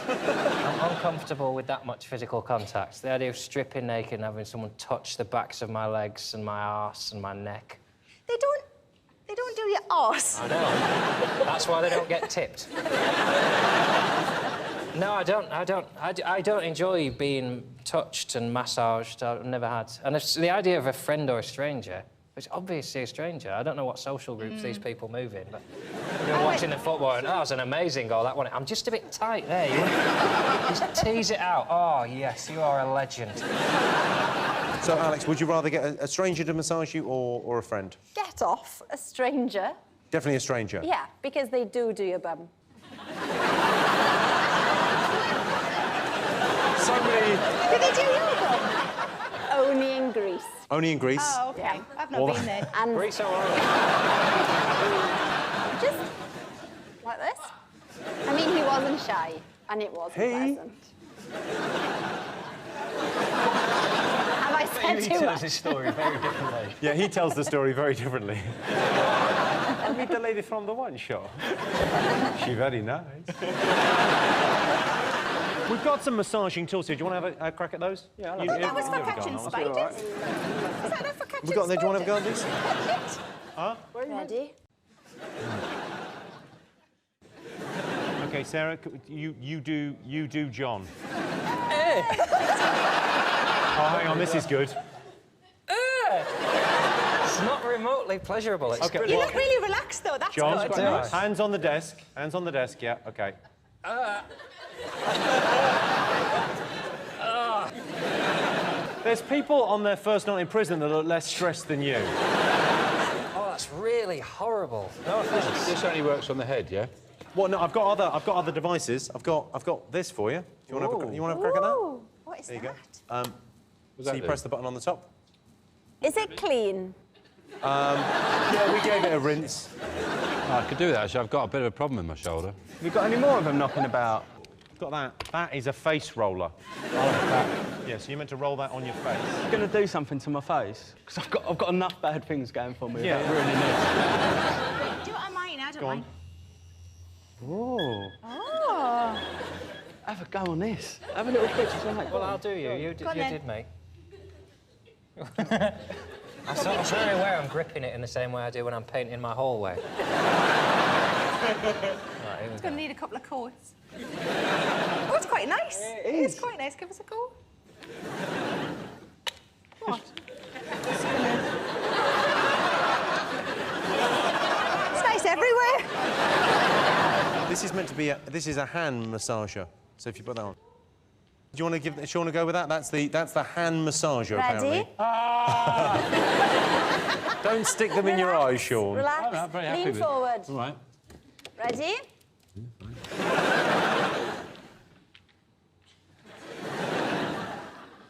I'm uncomfortable with that much physical contact. The idea of stripping naked and having someone touch the backs of my legs and my arse and my neck. They don't do your arse. I know. That's why they don't get tipped. No, I don't enjoy being touched and massaged. I've never had. And it's the idea of a friend or a stranger, which obviously a stranger. I don't know what social groups these people move in, but you're watching the football and, oh, that was an amazing goal, that one. I'm just a bit tight there. Just tease it out. Oh, yes, you are a legend. So, Alex, would you rather get a stranger to massage you or a friend? Get off a stranger. Definitely a stranger. Yeah, because they do your bum. So many... Do they do your bum? Only in Greece. Only in Greece? Oh, OK. Yeah. I've not been there. And Greece, all right. just like this. I mean, he wasn't shy, and it wasn't pleasant. Have I said He too tells much? his story very differently. Yeah, he tells the story very differently. I meet the lady from the wine shop. She's very nice. We've got some massaging tools here. Do you want to have a crack at those? Yeah, Oh, that was for catching spiders. Is that not for catching We got there. Do you want to have a go at spiders? this? Huh? Ready? OK, Sarah, you do John. Oh, hang on, this is good. It's not remotely pleasurable. It's Okay, You look really relaxed, though. That's John, good. hands on the desk. Hands on the desk, yeah, OK. There's people on their first night in prison that look less stressed than you. Oh, that's really horrible. No offence. This only works on the head, yeah? Well, no, I've got other devices. I've got this for you. Do you want to have a crack at that? Ooh, what is There you that? go. So you press the button on the top. Is it clean? Yeah, we gave it a rinse. I could do that, actually. I've got a bit of a problem in my shoulder. Have you got any more of them knocking about? Got that. That is a face roller. I like that. Yeah, so you're meant to roll that on your face. I'm going to do something to my face because I've got enough bad things going for me. Yeah, really nice. Do it on mine. I don't Go on. mind. Oh. Oh. Have a go on this. Have a little picture tonight. Well, I'll do you. You Go on then. did me. I'm very aware I'm gripping it in the same way I do when I'm painting my hallway. Right, here we It's go. going to need a couple of coats. Oh, it's quite nice. It It is. is quite nice. Give us a go. What? It's nice everywhere. This is meant to be this is a hand massager. So if you put that on. Do you want to give Sean a go with that? That's the hand massager, Ready? apparently. Don't stick them in your eyes, Sean. Relax. I'm very happy Lean with it. forward. All right. Ready?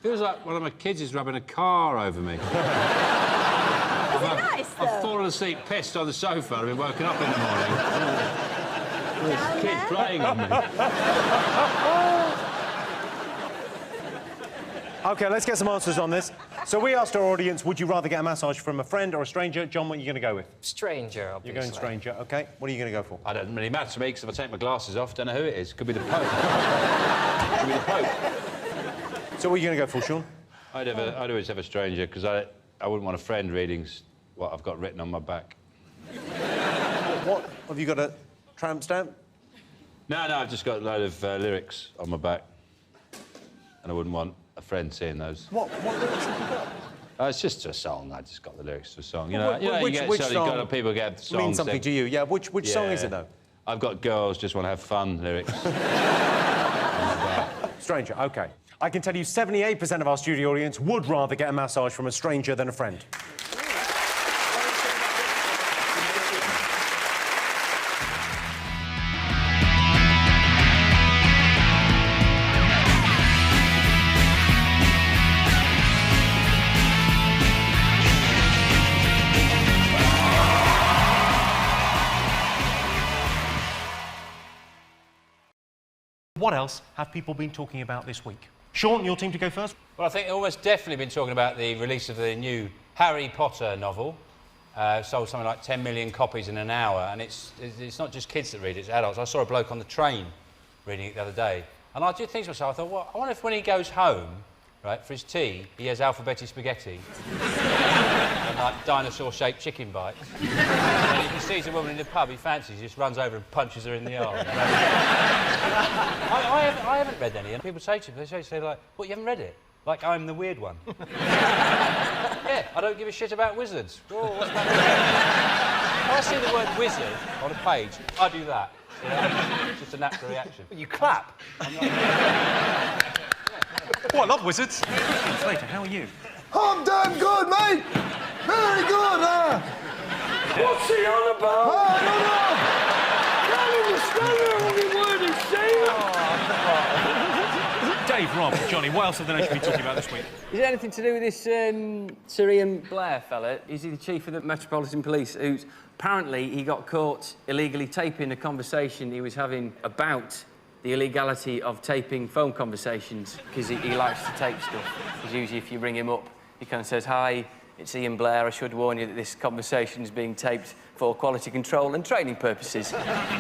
Feels like one of my kids is rubbing a car over me. Is it nice, though? I've fallen asleep pissed on the sofa. I've been woken up in the morning. There's a kid playing on me. OK, let's get some answers on this. So we asked our audience, would you rather get a massage from a friend or a stranger? John, what are you going to go with? Stranger, obviously. You're going stranger, OK. What are you going to go for? I don't really matter to me, because if I take my glasses off, don't know who it is. Could be the Pope. Could be the Pope. So what are you going to go for, Sean? I'd always have a stranger, because I wouldn't want a friend reading what I've got written on my back. What? Have you got a tramp stamp? No, I've just got a load of lyrics on my back. And I wouldn't want a friend seeing those. What lyrics have you got? It's just a song. I just got the lyrics to a song. Which song People get songs. means something to you? Yeah, which song is it, though? I've got girls just want to have fun lyrics. Stranger, OK. I can tell you 78% of our studio audience would rather get a massage from a stranger than a friend. What else have people been talking about this week? Sean, your team to go first. Well, I think almost definitely been talking about the release of the new Harry Potter novel. Sold something like 10 million copies in an hour, and it's not just kids that read it, it's adults. I saw a bloke on the train reading it the other day, and I did think to myself, I thought, well, I wonder if when he goes home, right, for his tea, he has alphabetic spaghetti and like dinosaur-shaped chicken bites. And if he sees a woman in the pub he fancies, he just runs over and punches her in the arm. I haven't read any, and people say to me, they say like, what, you haven't read it? Like I'm the weird one. Yeah, I don't give a shit about wizards. Oh, what's that? If I see the word wizard on a page, I do that. You know? It's just a natural reaction. You clap. Oh, I love wizards. Slater, how are you? I'm damn good, mate. Very good, What's he on about? I don't know. Can't understand every word he's saying. Dave, Rob, Johnny, what else have the nation been talking about this week? Is it anything to do with this Sir Ian Blair fella? Is he the chief of the Metropolitan Police who's apparently he got caught illegally taping a conversation he was having about the illegality of taping phone conversations because he likes to tape stuff. Because usually if you ring him up, he kind of says, hi, it's Ian Blair, I should warn you that this conversation is being taped for quality control and training purposes.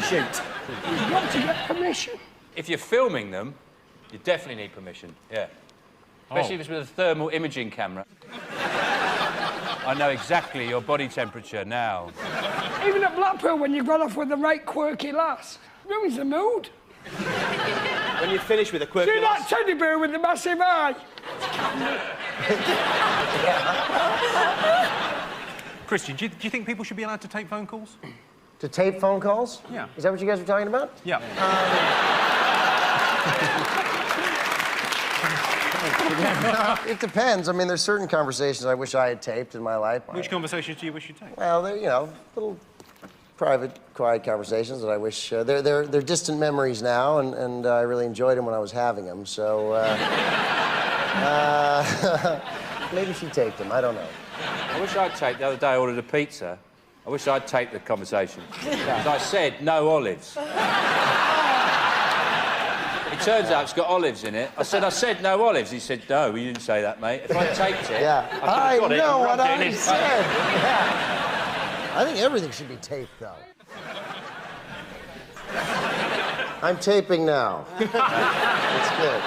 Shoot. You want to get permission? If you're filming them, you definitely need permission, yeah. Especially if it's with a thermal imaging camera. I know exactly your body temperature now. Even at Blackpool, when you've gone off with the right quirky lass, ruins the mood. When you finish with a quirky See that teddy bear with the massive eye? Christian, do you think people should be allowed to tape phone calls? To tape phone calls? Yeah. Is that what you guys were talking about? Yeah. It depends. I mean, there's certain conversations I wish I had taped in my life. Which conversations do you wish you taped? Well, they're, you know, little private, quiet conversations that I wish... they're distant memories now, and I really enjoyed them when I was having them, so... maybe she taped them, I don't know. I wish I'd taped, the other day I ordered a pizza. I wish I'd taped the conversation. Because I said, no olives. It turns out it's got olives in it. I said no olives. He said, no, you didn't say that, mate. If I taped it, yeah. I could have got it know and what rubbed it in I his said. face. Yeah. I think everything should be taped, though. I'm taping now. It's good.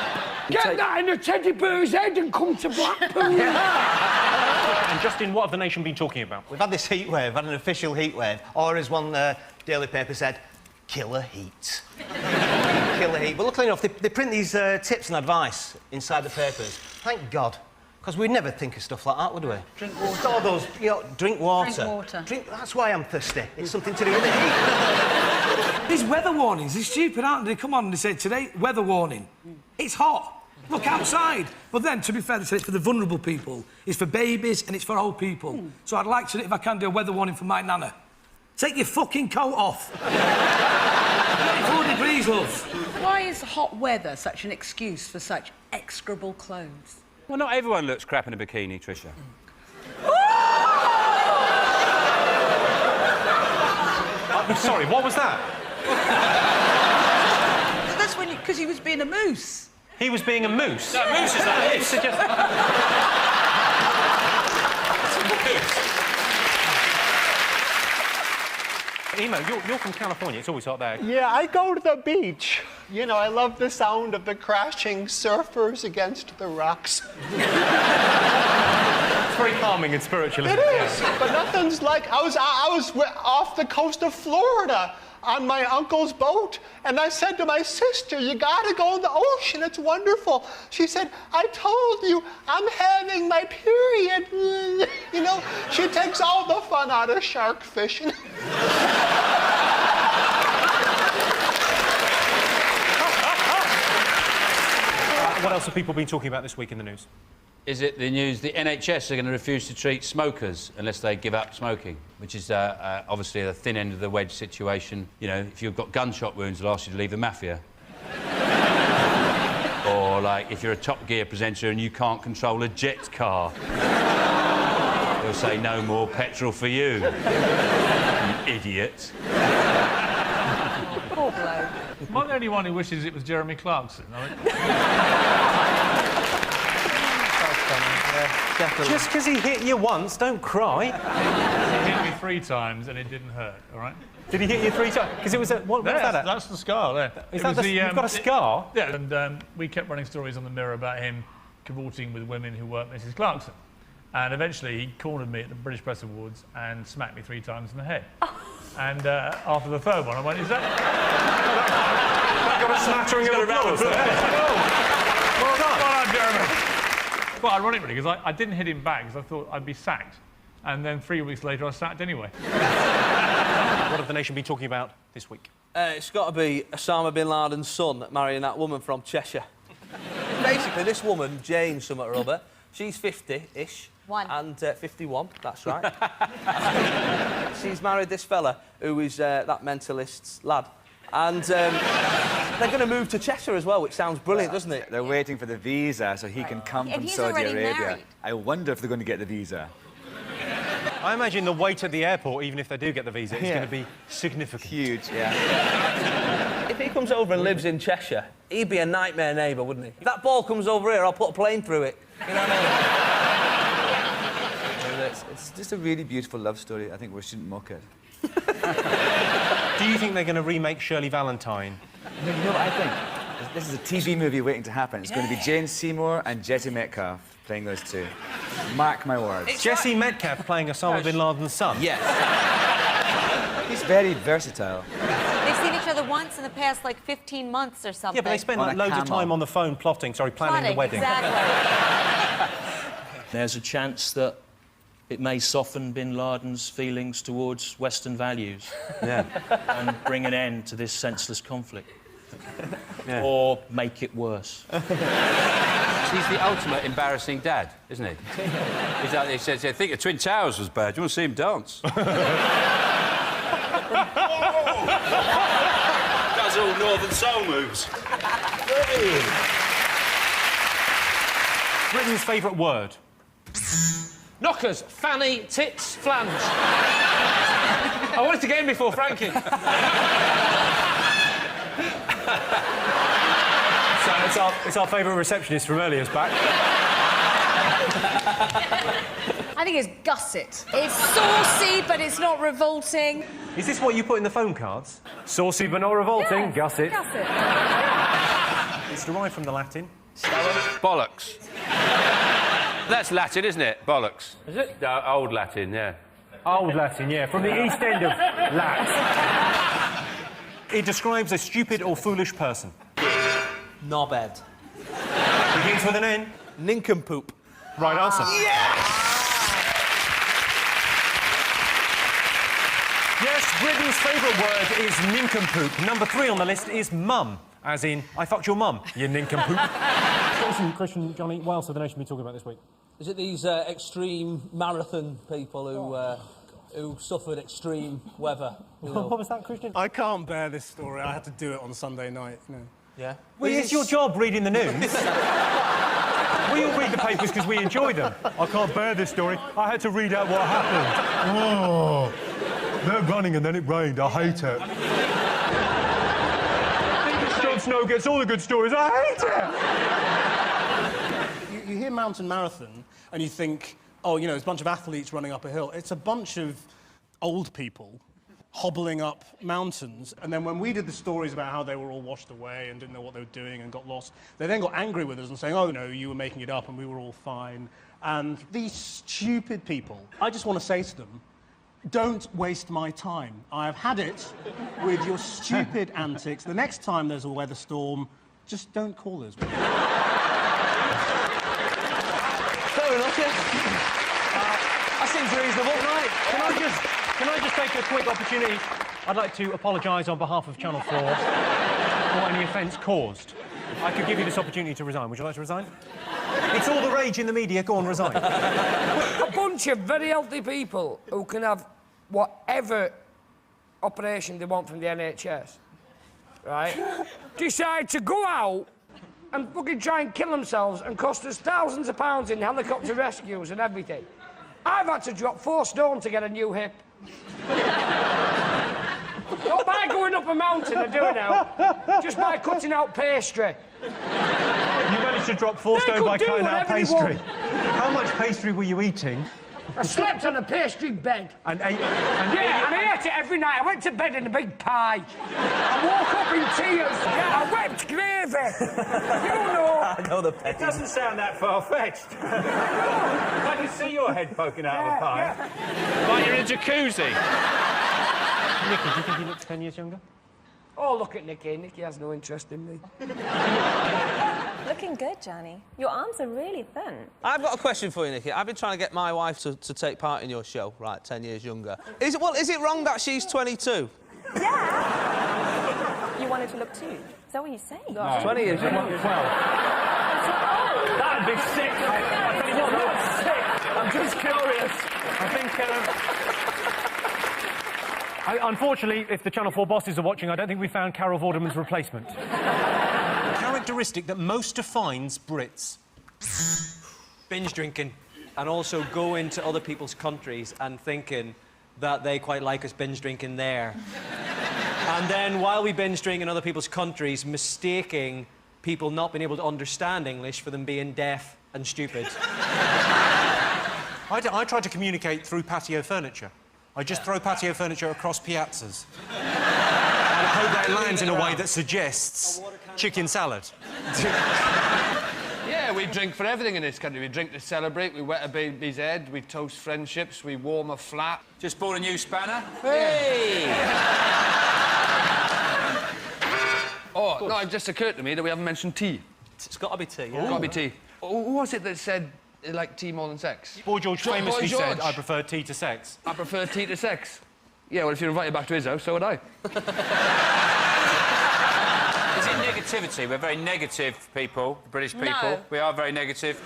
Get that in a teddy bear's head and come to Blackpool. And Justin, what have the nation been talking about? We've had this heat wave, had an official heat wave, or as one daily paper said, killer heat. Killer heat. But luckily enough, they print these tips and advice inside the papers. Thank God. Because we'd never think of stuff like that, would we? Drink water. Just all those, you know, drink water. Drink water. That's why I'm thirsty. It's something to do with the heat. These weather warnings, they're stupid, aren't they? Come on, they say today, weather warning. It's hot. Look outside. But then, to be fair, they say it's for the vulnerable people. It's for babies and it's for old people. So I'd like to, if I can, do a weather warning for my nana. Take your fucking coat off. 34 degrees, love. Why is hot weather such an excuse for such execrable clothes? Well, not everyone looks crap in a bikini, Tricia. Sorry, what was that? That's when because he was being a moose. He was being a moose? No, moose is that it? Emo, you're from California. It's always hot there. Yeah, I go to the beach. You know, I love the sound of the crashing surfers against the rocks. It's very calming and spiritual, isn't it? It is, but nothing's like... I was off the coast of Florida on my uncle's boat, and I said to my sister, you gotta go in the ocean, it's wonderful. She said, I told you, I'm having my period. You know, she takes all the fun out of shark fishing. What else have people been talking about this week in the news? Is it the news the NHS are going to refuse to treat smokers unless they give up smoking, which is obviously the thin end of the wedge situation. You know, if you've got gunshot wounds, they'll ask you to leave the mafia. Or, like, if you're a Top Gear presenter and you can't control a jet car, they'll say, no more petrol for you, you idiot. Poor bloke. Am I the only one who wishes it was Jeremy Clarkson? Yeah, definitely. Just because he hit you once, don't cry. He hit me 3 times and it didn't hurt, all right? Did he hit you 3 times? Because it was a... What was that? That's the scar there. Is that you've got a scar? Yeah, and we kept running stories on the Mirror about him cavorting with women who weren't Mrs. Clarkson. And eventually he cornered me at the British Press Awards and smacked me 3 times in the head. And after the 3rd one, I went, is that... got a smattering of applause there. Well done, Jeremy. Quite ironic, really, because I didn't hit him back because I thought I'd be sacked. And then 3 weeks later, I was sacked anyway. What have the nation been talking about this week? It's got to be Osama bin Laden's son marrying that woman from Cheshire. Basically, this woman, Jane something or other, she's 50-ish. And 51, that's right. She's married this fella who is that mentalist's lad. And they're going to move to Cheshire as well, which sounds brilliant, doesn't it? They're waiting for the visa so he can come from Saudi Arabia. Married. I wonder if they're going to get the visa. I imagine the wait at the airport, even if they do get the visa, is going to be significant. Huge, yeah. If he comes over and lives in Cheshire, he'd be a nightmare neighbour, wouldn't he? If that ball comes over here, I'll put a plane through it. You know what I mean? It's just a really beautiful love story. I think we shouldn't mock it. Do you think they're going to remake Shirley Valentine? No, you know what I think? This is a TV movie waiting to happen. It's going to be Jane Seymour and Jessie Metcalfe playing those two. Mark my words. It's Jessie Metcalfe playing Osama bin Laden's son? Yes. He's very versatile. They've seen each other once in the past, like, 15 months or something. Yeah, but they spend like, loads of time on the phone planning the wedding. Exactly. There's a chance that it may soften bin Laden's feelings towards Western values. Yeah. And bring an end to this senseless conflict. Yeah. Or make it worse. He's the ultimate embarrassing dad, isn't he? He's out there, he says, I think the Twin Towers was bad. Do you want to see him dance? Does all Northern Soul moves. Britain's favourite word? Knockers, fanny, tits, flange. I wanted to get in before Frankie. So it's our favourite receptionist from earlier's back. I think it's gusset. It's saucy, but it's not revolting. Is this what you put in the phone cards? Saucy but not revolting, Yeah, gusset. Gusset. It's derived from the Latin. Bollocks. That's Latin, isn't it? Bollocks. Is it? No, Old Latin, yeah. Old Latin, yeah, from the East End of Lat. It describes a stupid or foolish person. Knobhead. Begins with an N. Nincompoop. Right answer. Yes, Britain's favourite word is nincompoop. Number 3 on the list is mum, as in, I fucked your mum, you nincompoop. Christian, Johnny, what else have the nation been talking about this week? Is it these extreme marathon people who suffered extreme weather? You know? What was that, Christian? I can't bear this story. I had to do it on Sunday night, you know. Yeah? Well, it's your job reading the news. We all read the papers because we enjoy them. I can't bear this story. I had to read out what happened. Oh, they're running and then it rained. I hate it. Jon Snow gets all the good stories. I hate it. You hear mountain marathon and you think, oh, you know, it's a bunch of athletes running up a hill. It's a bunch of old people hobbling up mountains. And then when we did the stories about how they were all washed away and didn't know what they were doing and got lost, they then got angry with us and saying, oh, no, you were making it up and we were all fine. And these stupid people, I just want to say to them, don't waste my time. I have had it with your stupid antics. The next time there's a weather storm, just don't call us. Fair enough, yeah. That seems reasonable. Can I just take a quick opportunity? I'd like to apologise on behalf of Channel 4 for any offence caused. I could give you this opportunity to resign. Would you like to resign? It's all the rage in the media. Go on, resign. A bunch of very healthy people who can have whatever operation they want from the NHS, right, decide to go out and fucking try and kill themselves and cost us thousands of pounds in helicopter rescues and everything. I've had to drop 4 stone to get a new hip. Not by going up a mountain, I do it now. Just by cutting out pastry. You managed managed to drop 4 stone by cutting out pastry. How much pastry were you eating? I slept on a pastry bed. And ate... Yeah, and I ate it every night. I went to bed in a big pie. I woke up in tears. Yeah, I wept gravy. You know. I know the petty. It doesn't sound that far-fetched. I can see your head poking out of a pie. Like you're in a jacuzzi. Nicky, do you think he looks 10 years younger? Oh, look at Nicky. Nicky has no interest in me. Looking good, Johnny. Your arms are really thin. I've got a question for you, Nicky. I've been trying to get my wife to take part in your show, right, 10 years younger. Is it wrong that she's 22? Yeah. You wanted to look too. Is that what you say? No. 20 years younger. 12. That'd be sick. I tell you what, that's sick. I'm just curious. I think... unfortunately, if the Channel 4 bosses are watching, I don't think we found Carol Vorderman's replacement. Characteristic that most defines Brits. Binge drinking. And also go into other people's countries and thinking that they quite like us binge drinking there. And then, while we binge drink in other people's countries, mistaking people not being able to understand English for them being deaf and stupid. I tried to communicate through patio furniture. I just throw patio furniture across piazzas. And I hope that it lands in a way that suggests chicken salad. Yeah, we drink for everything in this country. We drink to celebrate, we wet a baby's head, we toast friendships, we warm a flat. Just bought a new spanner. Hey! Oh, no, it just occurred to me that we haven't mentioned tea. It's got to be tea, yeah. It's got to be tea. Who was it that said they like tea more than sex? Boy George famously said, I prefer tea to sex. I prefer tea to sex. Yeah, well, if you're invited back to his house, so would I. Is it negativity? We're very negative people, British people. No. We are very negative.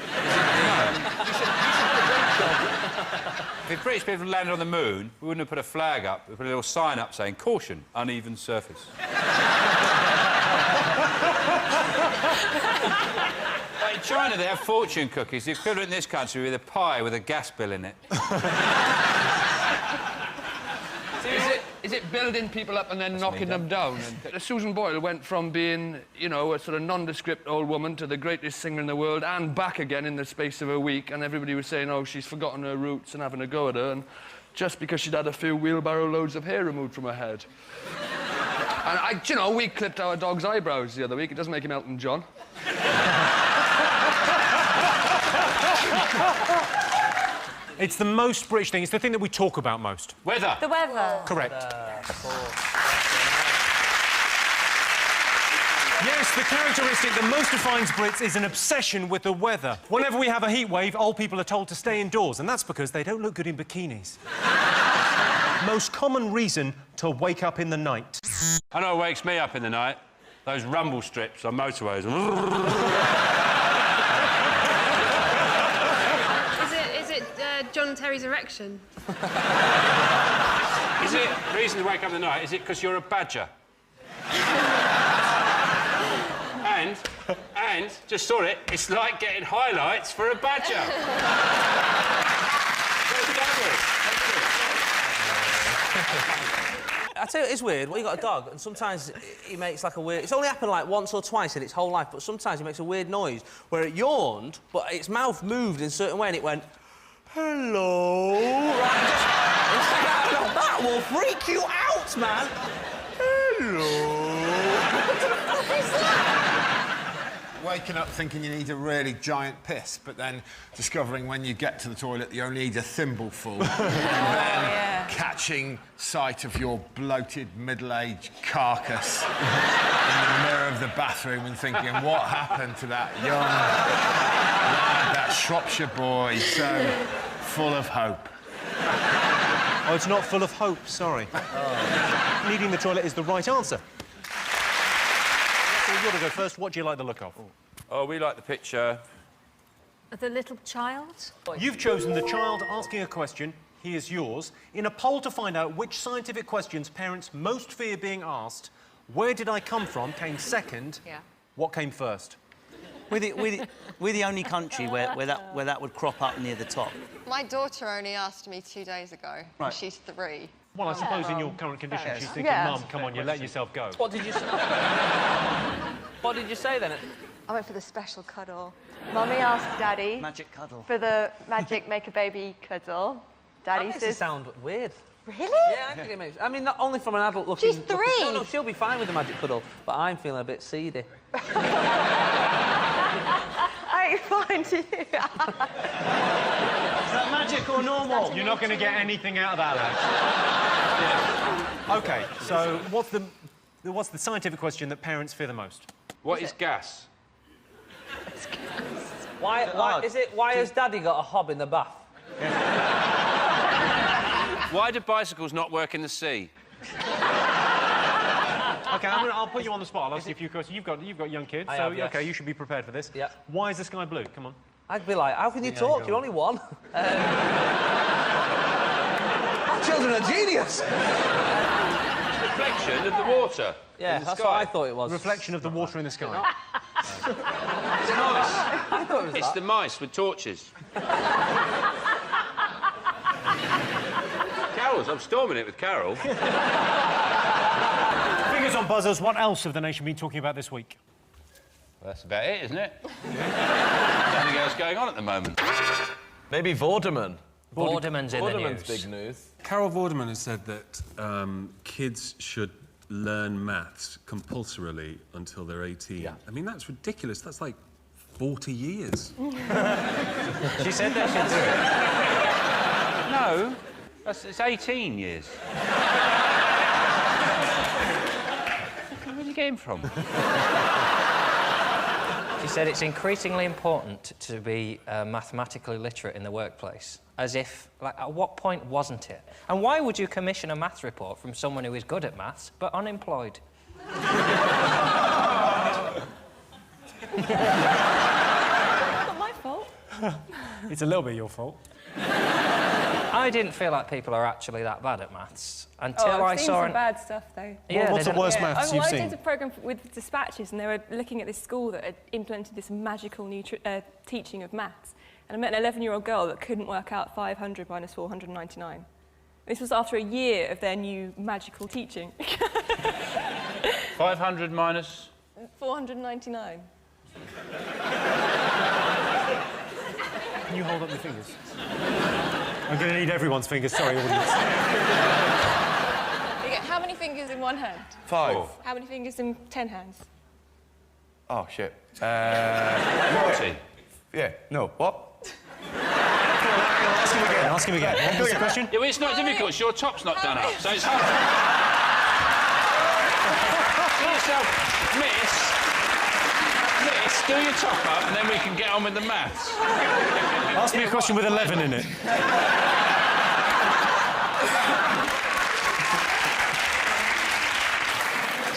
If British people landed on the moon, we wouldn't have put a flag up. We put a little sign up saying, caution, uneven surface. Like in China, they have fortune cookies. The equivalent in this country with a pie with a gas bill in it. Is it building people up and then knocking them down? Susan Boyle went from being, you know, a sort of nondescript old woman to the greatest singer in the world and back again in the space of a week, and everybody was saying, oh, she's forgotten her roots and having a go at her, and just because she'd had a few wheelbarrow loads of hair removed from her head. And, you know, we clipped our dog's eyebrows the other week. It doesn't make him Elton John. It's the most British thing. It's the thing that we talk about most. Weather. The weather. Correct. Yes, the characteristic that most defines Brits is an obsession with the weather. Whenever we have a heat wave, old people are told to stay indoors, and that's because they don't look good in bikinis. Most common reason to wake up in the night. I know what wakes me up in the night. Those rumble strips on motorways. Is it John Terry's erection? Is it the reason to wake up in the night? Is it because you're a badger? and just saw it. It's like getting highlights for a badger. I tell you, it's weird. Well, you got a dog, and sometimes he makes like a weird... It's only happened like once or twice in its whole life, but sometimes he makes a weird noise where it yawned, but its mouth moved in a certain way, and it went, hello. Right, that will freak you out, man. Hello. What the fuck is that? Waking up thinking you need a really giant piss, but then discovering when you get to the toilet you only need a thimbleful, and then catching sight of your bloated middle-aged carcass in the mirror of the bathroom and thinking, what happened to that young lad, that Shropshire boy, so full of hope? Oh, it's not full of hope, sorry. Oh. Needing the toilet is the right answer. So you've got to go first. What do you like the look of? Oh, we like the picture. The little child? You've chosen the child asking a question. Here's yours. In a poll to find out which scientific questions parents most fear being asked, where did I come from came second. Yeah. What came first? We're the only country where that would crop up near the top. My daughter only asked me 2 days ago. Right. She's 3. Well, I suppose in your current condition she's thinking, Mum, come on, you let yourself go. What did you say? What did you say then? I went for the special cuddle. Mummy asked Daddy... Magic cuddle. ...for the magic make-a-baby cuddle. Daddy that makes says... it sound weird. Really? Yeah, I think it makes... I mean, not only from an adult looking... She's 3! No, she'll be fine with the magic cuddle, but I'm feeling a bit seedy. I ain't fine to you. Is that magic or normal? You're not going to get anything out of that, Alex. OK, so what's the scientific question that parents fear the most? What is gas? Why has Daddy got a hob in the bath? Why do bicycles not work in the sea? OK, I'll put you on the spot. I'll ask you a few questions. You've got young kids, so yes. OK, you should be prepared for this. Yeah. Why is the sky blue? Come on. I'd be like, how can you talk? You're only one. Our children are genius. Reflection of the water. Yeah, that's what I thought it was. Reflection of the water in the sky. It's mice. I thought it was It's the mice with torches. Carol's. I'm storming it with Carol. Fingers on buzzers. What else have the nation been talking about this week? Well, that's about it, isn't it? Nothing else going on at the moment. Maybe Vorderman. Vorderman's in the Vorderman's news. big news. Carol Vorderman has said that kids should learn maths compulsorily until they're 18. Yeah. I mean, that's ridiculous. That's like 40 years. She said that she'd do No, it's 18 years. Where did you get him from? She said it's increasingly important to be mathematically literate in the workplace. As if, like, at what point wasn't it? And why would you commission a maths report from someone who is good at maths but unemployed? Not my fault. It's a little bit your fault. I didn't feel like people are actually that bad at maths until I've seen saw some bad stuff, though. Yeah, what's the worst maths you've I seen? did a programme with dispatches, and they were looking at this school that had implemented this magical new teaching of maths. And I met an 11-year-old girl that couldn't work out 500 minus 499. This was after a year of their new magical teaching. 500 minus... 499. Can you hold up your fingers? I'm going to need everyone's fingers. Sorry, audience. Okay, how many fingers in one hand? 5. How many fingers in 10 hands? Oh, shit. 40. Yeah, no, what? Ask him again. Ask him again. What was the question? Yeah, well, it's not difficult. It's your top's not done up, so it's hard. Do yourself, miss, do your top up, and then we can get on with the maths. Ask me a question with 11 in it.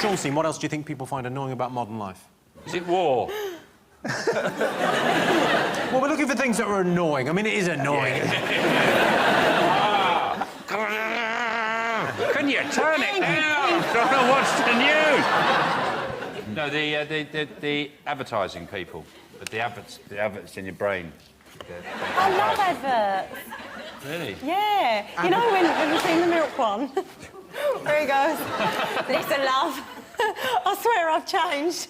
Sean, what else do you think people find annoying about modern life? Is it war? Well, we're looking for things that are annoying. I mean, it is annoying. Can you turn it down? I don't know what's the news. No, the advertising people. The adverts in your brain. I love adverts. Really? Yeah. You know when have you seen the milk one? Where he goes, listen, love, I swear I've changed.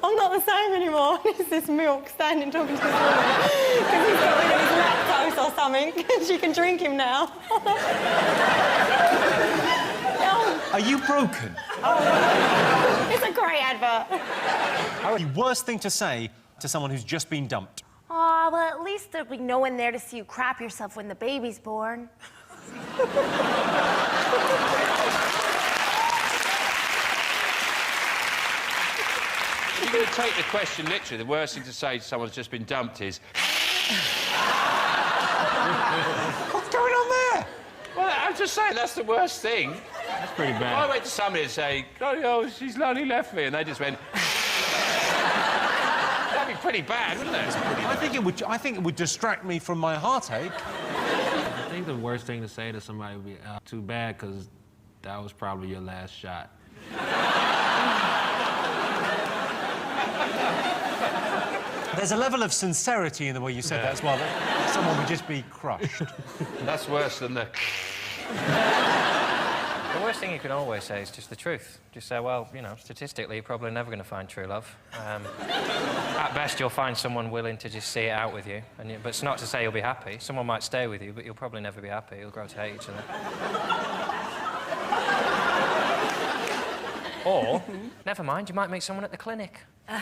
I'm not the same anymore. It's this milk standing talking to this woman because he's got rid of his lactose or something. She can drink him now. Are you broken? Oh, it's a great advert. The worst thing to say to someone who's just been dumped? Oh, well, at least there'll be no one there to see you crap yourself when the baby's born. If you're going to take the question literally, the worst thing to say to someone who's just been dumped is... What's going on there? Well, I'm just saying, that's the worst thing. That's pretty bad. I went to somebody and say, oh, she's lonely left me, and they just went... That'd be pretty bad, wouldn't it? I think it would distract me from my heartache. I think the worst thing to say to somebody would be, too bad, because that was probably your last shot. There's a level of sincerity in the way you said that as well, that someone would just be crushed. That's worse than the... The worst thing you can always say is just the truth. Just say, well, you know, statistically, you're probably never going to find true love. At best, you'll find someone willing to just see it out with you. But it's not to say you'll be happy. Someone might stay with you, but you'll probably never be happy. You'll grow to hate each other. Or, never mind, you might meet someone at the clinic. So,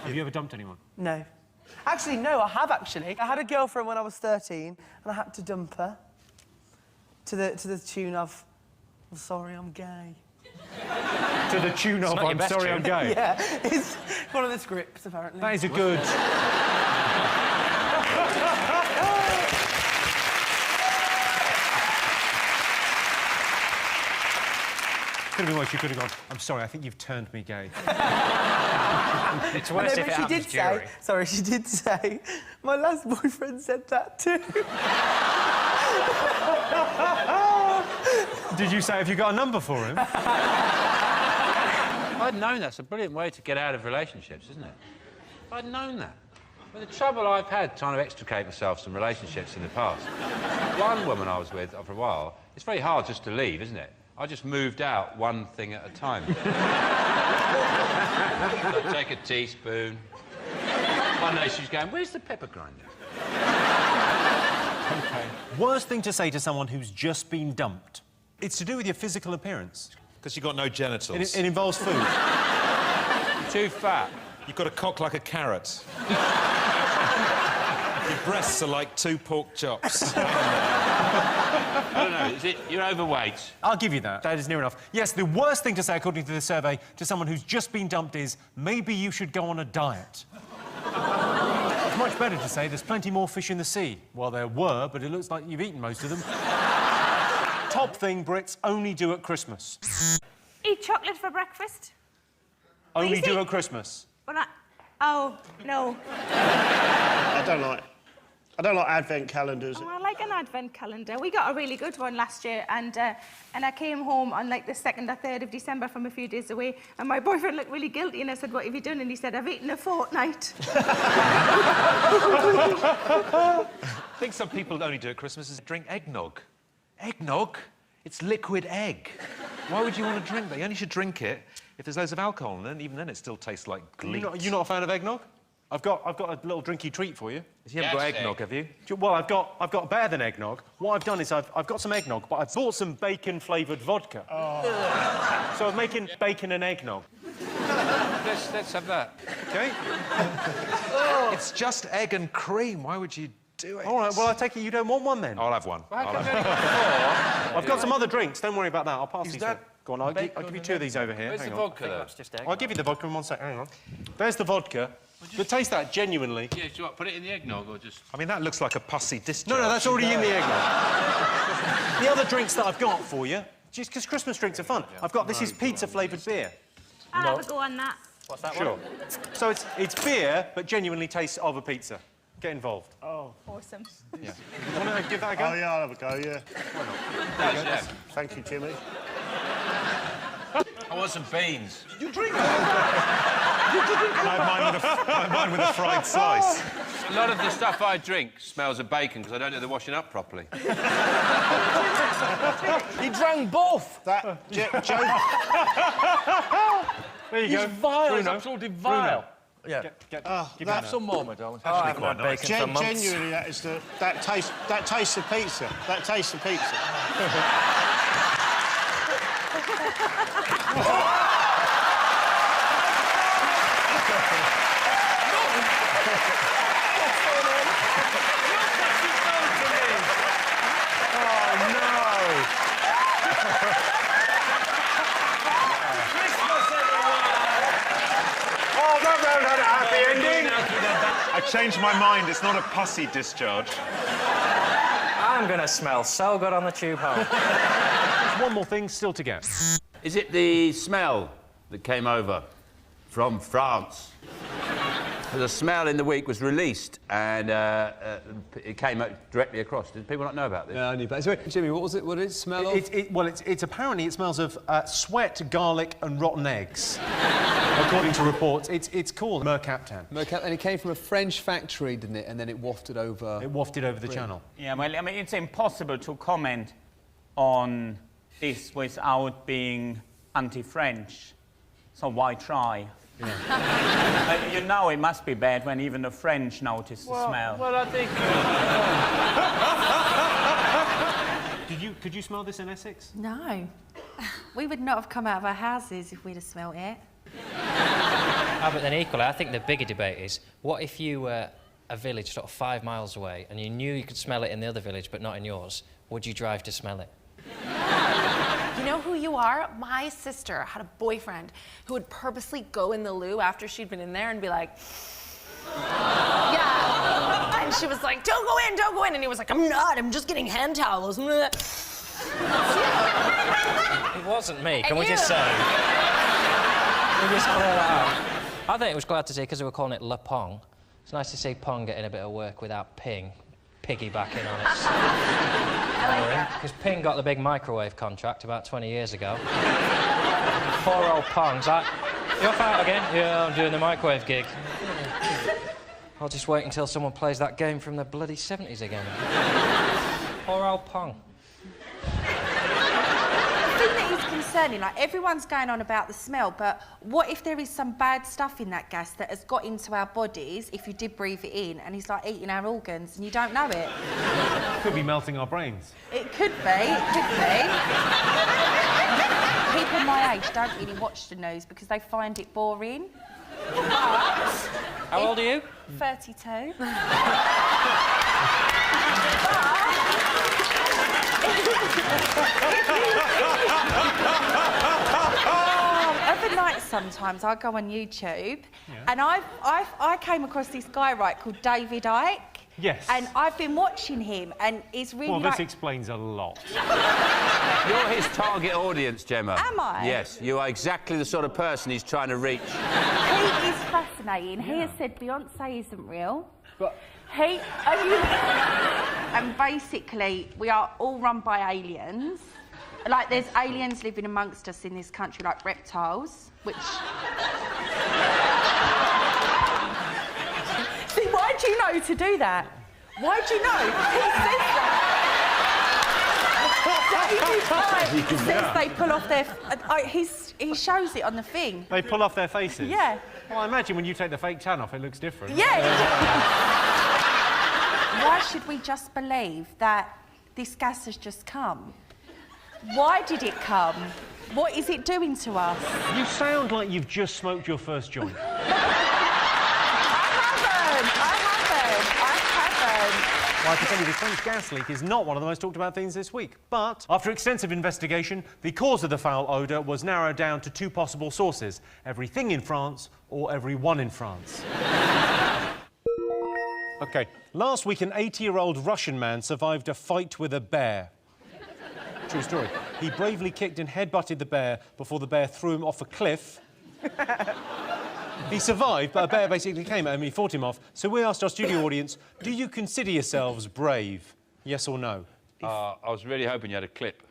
have you ever dumped anyone? No. Actually, no, I have, actually. I had a girlfriend when I was 13, and I had to dump her to the tune of, I'm sorry, I'm gay. To the tune of, I'm sorry, I'm gay? Yeah, it's one of the scripts, apparently. That is a good... Could have been worse. You could have gone, I'm sorry, I think you've turned me gay. It's worse if it happens to Jury. Sorry, she did say, my last boyfriend said that too. Did you say, have you got a number for him? If I'd known that's a brilliant way to get out of relationships, isn't it? If I'd known that. But the trouble I've had trying to extricate myself from relationships in the past. One woman I was with for a while, it's very hard just to leave, isn't it? I just moved out one thing at a time. I'd take a teaspoon. One day she was going, where's the pepper grinder? OK. Worst thing to say to someone who's just been dumped? It's to do with your physical appearance. Because you've got no genitals. It involves food. You're too fat. You've got a cock like a carrot. Your breasts are like 2 pork chops. I don't know, is it you're overweight? I'll give you that. That is near enough. Yes, the worst thing to say, according to the survey, to someone who's just been dumped is, maybe you should go on a diet. It's much better to say there's plenty more fish in the sea. Well, there were, but it looks like you've eaten most of them. Top thing Brits only do at Christmas. Eat chocolate for breakfast. Only do at Christmas. But oh, no. I don't like advent calendars. Oh, I like an advent calendar. We got a really good one last year, and I came home on like the 2nd or 3rd of December from a few days away, and my boyfriend looked really guilty, and I said, what have you done? And he said, I've eaten a fortnight. I think some people only do at Christmas is drink eggnog. Eggnog? It's liquid egg. Why would you want to drink that? You only should drink it if there's loads of alcohol in it, and even then it still tastes like gleek. You're not a fan of eggnog? I've got a little drinky treat for you. You haven't got eggnog, have you? Well, I've got better than eggnog. What I've done is I've got some eggnog, but I've bought some bacon-flavoured vodka. Oh. So I'm making bacon and eggnog. Let's have that. OK? It's just egg and cream. Why would you do it? All right, well, I take it you don't want one, then? I'll have one. I've got some other drinks. Don't worry about that. I'll pass these. Go on, I'll give you 2 of these over here. Where's Hang the on. vodka, though? I'll give you the vodka in 1 sec. Hang on. There's the vodka. But taste that, genuinely. Yeah, do you want to put it in the eggnog or just... I mean, that looks like a pussy discharge. No, that's already in the eggnog. The other drinks that I've got for you, just because Christmas drinks are fun, I've got, this is pizza-flavoured beer. I'll have a go on that. What's that one? So it's beer, but genuinely tastes of a pizza. Get involved. Oh. Awesome. Yeah. You want to give that a go? Oh, yeah, I'll have a go, yeah. Why not? Thank you, Jimmy. I want some beans. You drink it? I have mine with a fried slice. A lot of the stuff I drink smells of bacon because I don't do the washing up properly. He drank both. That Joe. There you go. He's vile. He's Bruno. absolutely vile. Yeah. Have some more, my darling. Actually quite nice. Genuinely, that tastes of pizza. That tastes of pizza. I changed my mind. It's not a pussy discharge. I'm going to smell so good on the tube home. One more thing still to get. Is it the smell that came over from France? The smell in the week was released and it came directly across. Did people not know about this? Yeah, I knew about it. Jimmy, what was it? What did it smell of? It's apparently it smells of sweat, garlic and rotten eggs. According to reports, it's called mercaptan. Mercaptan, and it came from a French factory, didn't it? And then it wafted over... It wafted over the channel. Yeah, well, I mean, it's impossible to comment on this without being anti-French. So why try? You know it must be bad when even the French notice the smell. Well, I think... Could you smell this in Essex? No. We would not have come out of our houses if we'd have smelt it. But then equally, I think the bigger debate is, what if you were a village sort of 5 miles away and you knew you could smell it in the other village but not in yours? Would you drive to smell it? You know who you are? My sister had a boyfriend who would purposely go in the loo after she'd been in there and be like, yeah. And she was like, don't go in, don't go in. And he was like, I'm not, I'm just getting hand towels. It wasn't me, can we just say? We just clear that out. I think it was glad to see, because they were calling it Le Pong. It's nice to see Pong getting a bit of work without Ping piggybacking on it. Because Ping got the big microwave contract about 20 years ago. Poor old Pong's like, you off out again? Yeah, I'm doing the microwave gig. I'll just wait until someone plays that game from the bloody 70s again. Poor old Pong. The thing that is concerning, like, everyone's going on about the smell, but what if there is some bad stuff in that gas that has got into our bodies if you did breathe it in, and it's like eating our organs and you don't know it? Could be melting our brains. It could be, it could be. People my age don't really watch the news because they find it boring. How old are you? 32. Every night sometimes I go on YouTube and I came across this guy, right, called David Icke. Yes. And I've been watching him and he's really Well, this explains a lot. You're his target audience, Gemma. Am I? Yes, you are exactly the sort of person he's trying to reach. He is fascinating. He has said Beyonce isn't real. But... And basically, we are all run by aliens. Like, there's aliens living amongst us in this country, like reptiles, which... See, why do you know to do that? Why do you know? He says that. David says they pull off their... he shows it on the thing. They pull off their faces? Yeah. Well, I imagine when you take the fake tan off, it looks different. Yeah. Why should we just believe that this gas has just come? Why did it come? What is it doing to us? You sound like you've just smoked your first joint. I haven't. Well, I can tell you the French gas leak is not one of the most talked about things this week. But after extensive investigation, the cause of the foul odour was narrowed down to 2 possible sources: everything in France or everyone in France. OK, last week an 80-year-old Russian man survived a fight with a bear. True story. He bravely kicked and headbutted the bear before the bear threw him off a cliff. He survived, but a bear basically came at him and he fought him off. So we asked our studio audience, do you consider yourselves brave? Yes or no? I was really hoping you had a clip.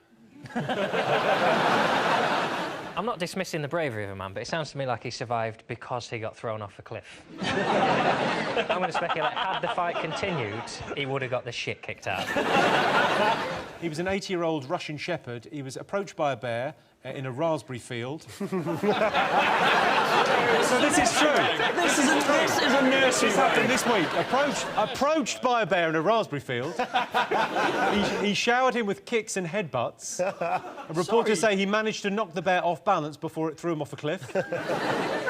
I'm not dismissing the bravery of a man, but it sounds to me like he survived because he got thrown off a cliff. I'm going to speculate, had the fight continued, he would have got the shit kicked out. He was an 80-year-old Russian shepherd. He was approached by a bear in a raspberry field. So this is true. This is a nursery. This happened this week. Approached by a bear in a raspberry field. He showered him with kicks and headbutts. Reporters say he managed to knock the bear off balance before it threw him off a cliff.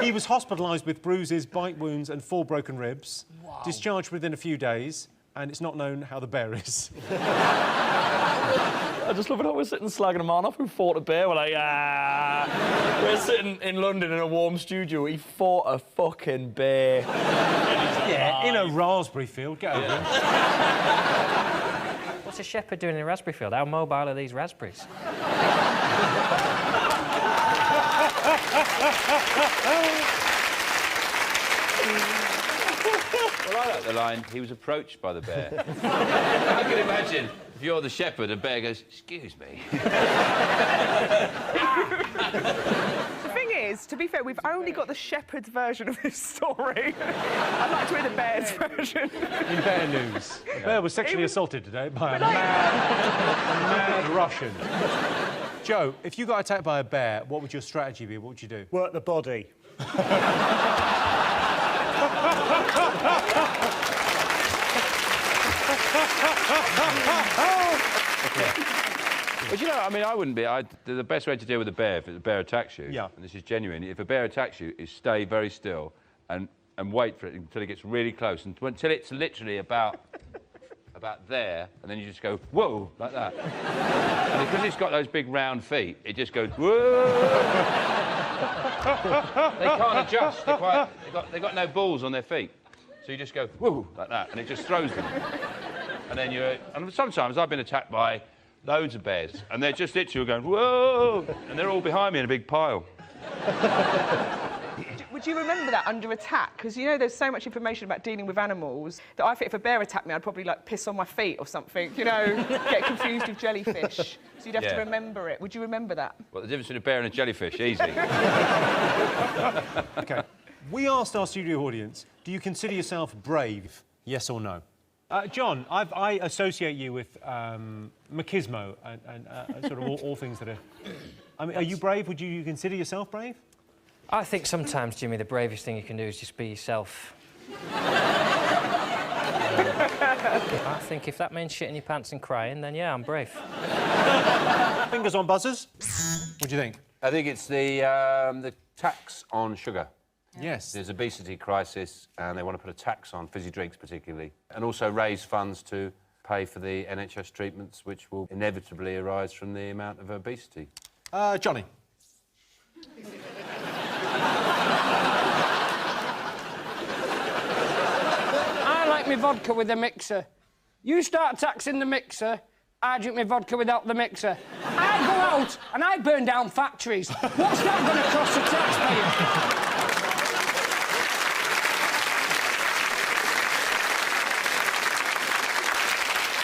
He was hospitalised with bruises, bite wounds and 4 broken ribs. Wow. Discharged within a few days, and it's not known how the bear is. I just love it how we're sitting slagging a man off who fought a bear. We're like, ah. We're sitting in London in a warm studio. He fought a fucking bear. Yeah, in a raspberry field. Get over it. What's a shepherd doing in a raspberry field? How mobile are these raspberries? Well, I like the line, he was approached by the bear. I can imagine, if you're the shepherd, a bear goes, excuse me. The thing is, to be fair, we've only got the shepherd's version of this story. I'd like to hear the bear's version. In bear news, the bear was sexually assaulted today by a mad Russian. Joe, if you got attacked by a bear, what would your strategy be? What would you do? Work the body. But you know, I mean, I wouldn't be. The best way to deal with a bear, if a bear attacks you, and this is genuine, if a bear attacks you, is stay very still and wait for it until it gets really close, until it's literally about there, and then you just go, whoa, like that. And because it's got those big round feet, it just goes, whoa. They can't adjust. They've got no balls on their feet. So you just go, whoa, like that, and it just throws them. And then and sometimes I've been attacked by loads of bears, and they're just literally going, whoa, and they're all behind me in a big pile. Would you remember that under attack? Because you know there's so much information about dealing with animals that I think if a bear attacked me, I'd probably like piss on my feet or something, you know, get confused with jellyfish. So you'd have to remember it. Would you remember that? Well, the difference between a bear and a jellyfish, easy. OK. We asked our studio audience, do you consider yourself brave? Yes or no? John, I associate you with machismo and sort of all things that are... I mean, are you brave? Would you consider yourself brave? I think sometimes, Jimmy, the bravest thing you can do is just be yourself. I think if that means shitting your pants and crying, then yeah, I'm brave. Fingers on buzzers. What do you think? I think it's the tax on sugar. Yes. There's obesity crisis, and they want to put a tax on fizzy drinks particularly, and also raise funds to pay for the NHS treatments, which will inevitably arise from the amount of obesity. Johnny. I like my vodka with a mixer. You start taxing the mixer, I drink my vodka without the mixer. I go out and I burn down factories. What's that going to cost the taxpayer?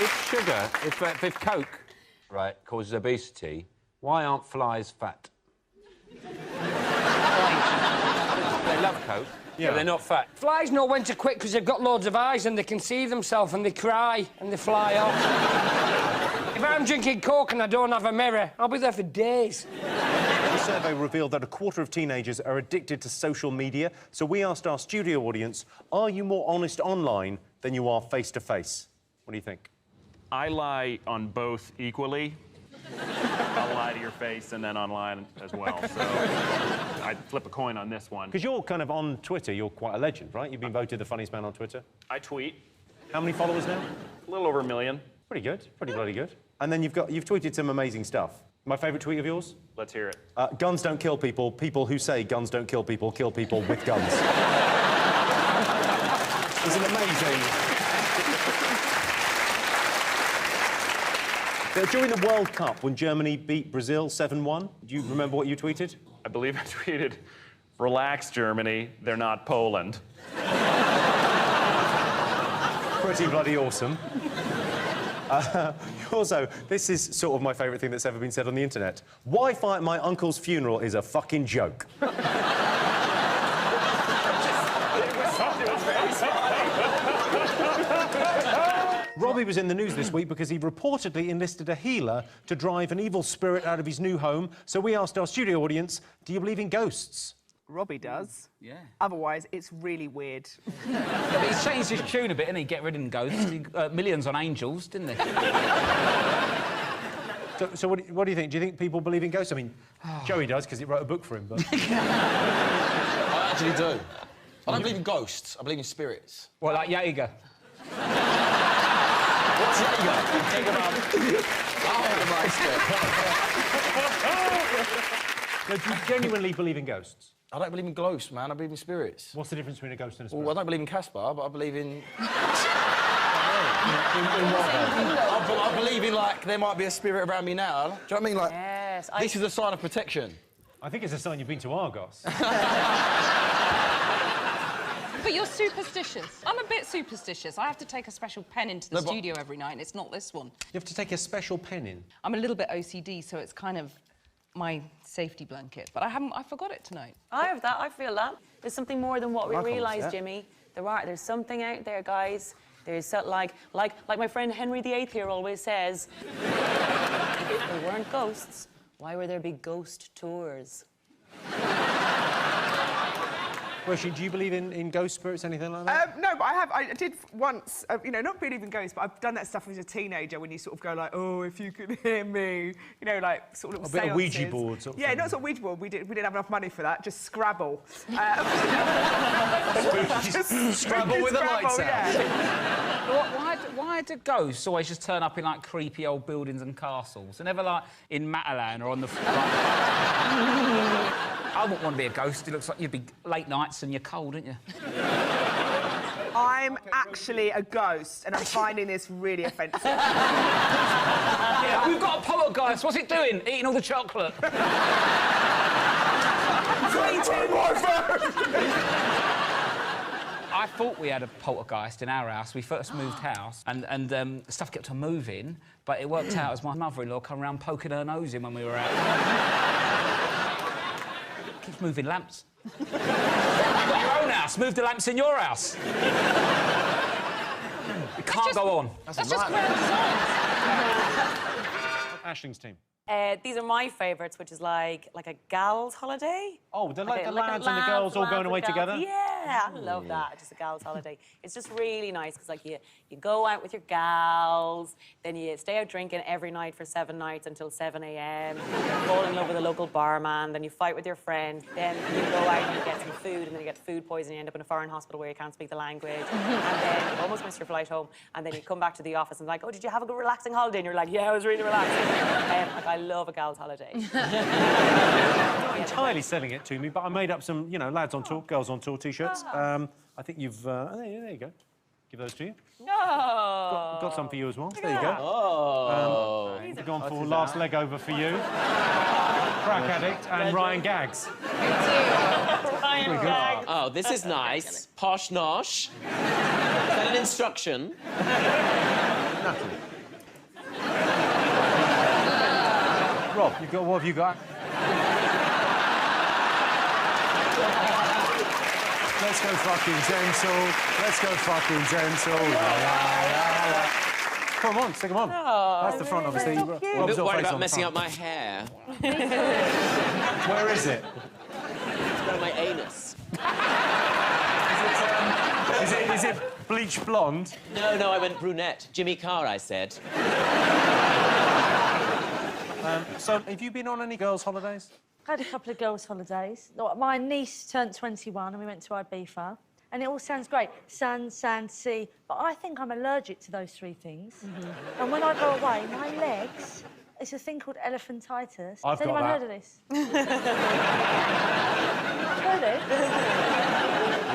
If sugar, if Coke, right, causes obesity, why aren't flies fat? They love Coke, but they're not fat. Flies know when to quit because they've got loads of eyes and they can see themselves and they cry and they fly off. If I'm drinking Coke and I don't have a mirror, I'll be there for days. The survey revealed that a quarter of teenagers are addicted to social media, so we asked our studio audience, are you more honest online than you are face-to-face? What do you think? I lie on both equally. I'll lie to your face and then online as well. So I'd flip a coin on this one. Because you're kind of on Twitter, you're quite a legend, right? You've been voted the funniest man on Twitter. I tweet. How many followers now? A little over 1 million. Pretty good, pretty bloody good. And then you've tweeted some amazing stuff. My favourite tweet of yours? Let's hear it. Guns don't kill people. People who say guns don't kill people with guns. Isn't amazing? During the World Cup, when Germany beat Brazil 7-1, do you remember what you tweeted? I believe I tweeted, relax, Germany, they're not Poland. Pretty bloody awesome. Also, this is sort of my favourite thing that's ever been said on the internet. Wi-Fi at my uncle's funeral is a fucking joke. Robbie was in the news this week because he reportedly enlisted a healer to drive an evil spirit out of his new home. So we asked our studio audience, do you believe in ghosts? Robbie does. Yeah. Otherwise, it's really weird. But he's changed his tune a bit, and he get rid of ghosts. Millions on angels, didn't he? So what do you think? Do you think people believe in ghosts? I mean, Joey does because he wrote a book for him, but... I actually do. I don't believe in ghosts. I believe in spirits. Well, like Jaeger. What's Jaeger? No, do you genuinely believe in ghosts? I don't believe in ghosts, man. I believe in spirits. What's the difference between a ghost and a spirit? Well, I don't believe in Caspar, but I believe in... I believe in, like, there might be a spirit around me now. Do you know what I mean? Like, yes, this is a sign of protection. I think it's a sign you've been to Argos. But you're superstitious. I'm a bit superstitious. I have to take a special pen into the studio every night, and it's not this one. You have to take a special pen in? I'm a little bit OCD, so it's kind of my safety blanket. But I forgot it tonight. I have that, I feel that. There's something more than what we realise, Jimmy. There's something out there, guys. There's like my friend Henry VIII here always says, if there weren't ghosts, why would there be ghost tours? Roisin, do you believe in ghost spirits, anything like that? No, but I did once, you know, not believe in ghosts, but I've done that stuff as a teenager when you sort of go like, oh, if you could hear me, you know, like sort of A bit of Ouija seances. board sort of Yeah, thing. not sort of Ouija board. We didn't have enough money for that. Just Scrabble. Scrabble with the lights out. Yeah. Why do ghosts always just turn up in, like, creepy old buildings and castles? They're never, like, in Matalan or on the... I wouldn't want to be a ghost. It looks like you'd be late nights and you're cold, aren't you? I'm actually a ghost, and I'm finding this really offensive. Yeah, we've got a poltergeist. What's it doing? Eating all the chocolate. I thought we had a poltergeist in our house. We first moved house, and stuff kept on moving, but it worked out as my mother-in-law come around poking her nose in when we were out. Keeps moving lamps. You've got your own house. Move the lamps in your house. It can't go on. That's just grand design. Ashling's team. These are my favourites, which is like a gal's holiday. Oh, they're like Okay, the lads and the girls all going away and gals. together? Yeah, I love that. Just a gal's holiday. It's just really nice because, like, you go out with your gals, then you stay out drinking every night for 7 nights until 7 a.m. Fall in love with a local barman, then you fight with your friend, then you go out and you get some food, and then you get food poisoning, you end up in a foreign hospital where you can't speak the language, and then you almost miss your flight home, and then you come back to the office and like, oh, did you have a good relaxing holiday? And you're like, yeah, it was really relaxing. Like, I love a gal's holiday. Not entirely selling it to me, but I made up some, you know, lads on tour, girls on tour T-shirts. I think you've... there you go. Give those to you. No. Got some for you as well. There you go. Oh. We've gone for last leg over for you. Crack Addict and Ryan Gaggs. Ryan Gaggs. Oh, this is nice. Posh nosh. Is that an instruction? Natalie. Rob, what have you got? Let's go fucking gentle. Let's go fucking gentle. Come on, stick them on. Oh, that's the front, obviously. I'm a bit worried about messing up my hair. Where is it? It's around my anus. Is it bleach blonde? No, I went brunette. Jimmy Carr, I said. So, have you been on any girls' holidays? I had a couple of girls' holidays. My niece turned 21 and we went to Ibiza. And it all sounds great. Sun, sand, sea. But I think I'm allergic to those 3 things. And when I go away, my legs, it's a thing called elephantitis. I've Has anyone got heard of this? Heard it?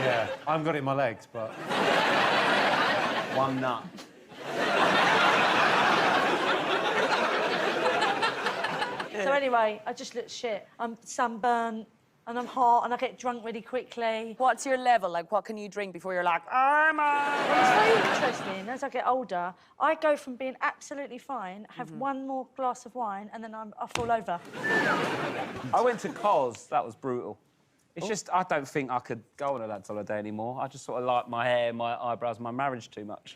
Yeah, I haven't got it in my legs, but... One nut. So anyway, I just look shit. I'm sunburnt and I'm hot and I get drunk really quickly. What's your level? Like, what can you drink before you're like, I'm Well, it's very interesting. As I get older, I go from being absolutely fine, have one more glass of wine, and then I fall over. I went to Cos. That was brutal. It's just, I don't think I could go on a lad's holiday anymore. I just sort of like my hair, my eyebrows, my marriage too much.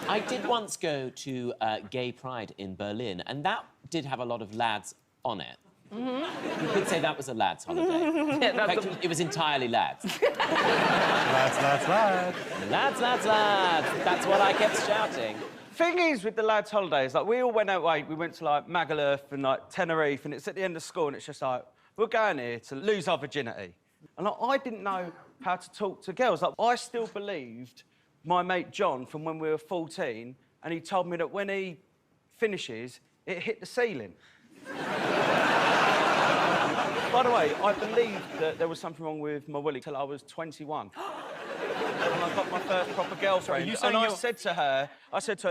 I did once go to Gay Pride in Berlin, and that did have a lot of lads on it. You could say that was a lads' holiday. In fact, it was entirely lads. Lads. Lads. That's what I kept shouting. Thing is, with the lads' holidays, like, we all went out, we went to, like, Magaluf and, like, Tenerife, and it's at the end of school, and it's just like, we're going here to lose our virginity. And, like, I didn't know how to talk to girls. Like, I still believed my mate John from when we were 14, and he told me that when he finishes, it hit the ceiling. By the way, I believed that there was something wrong with my willy till I was 21. And I got my first proper girlfriend. Sorry, and I said to her,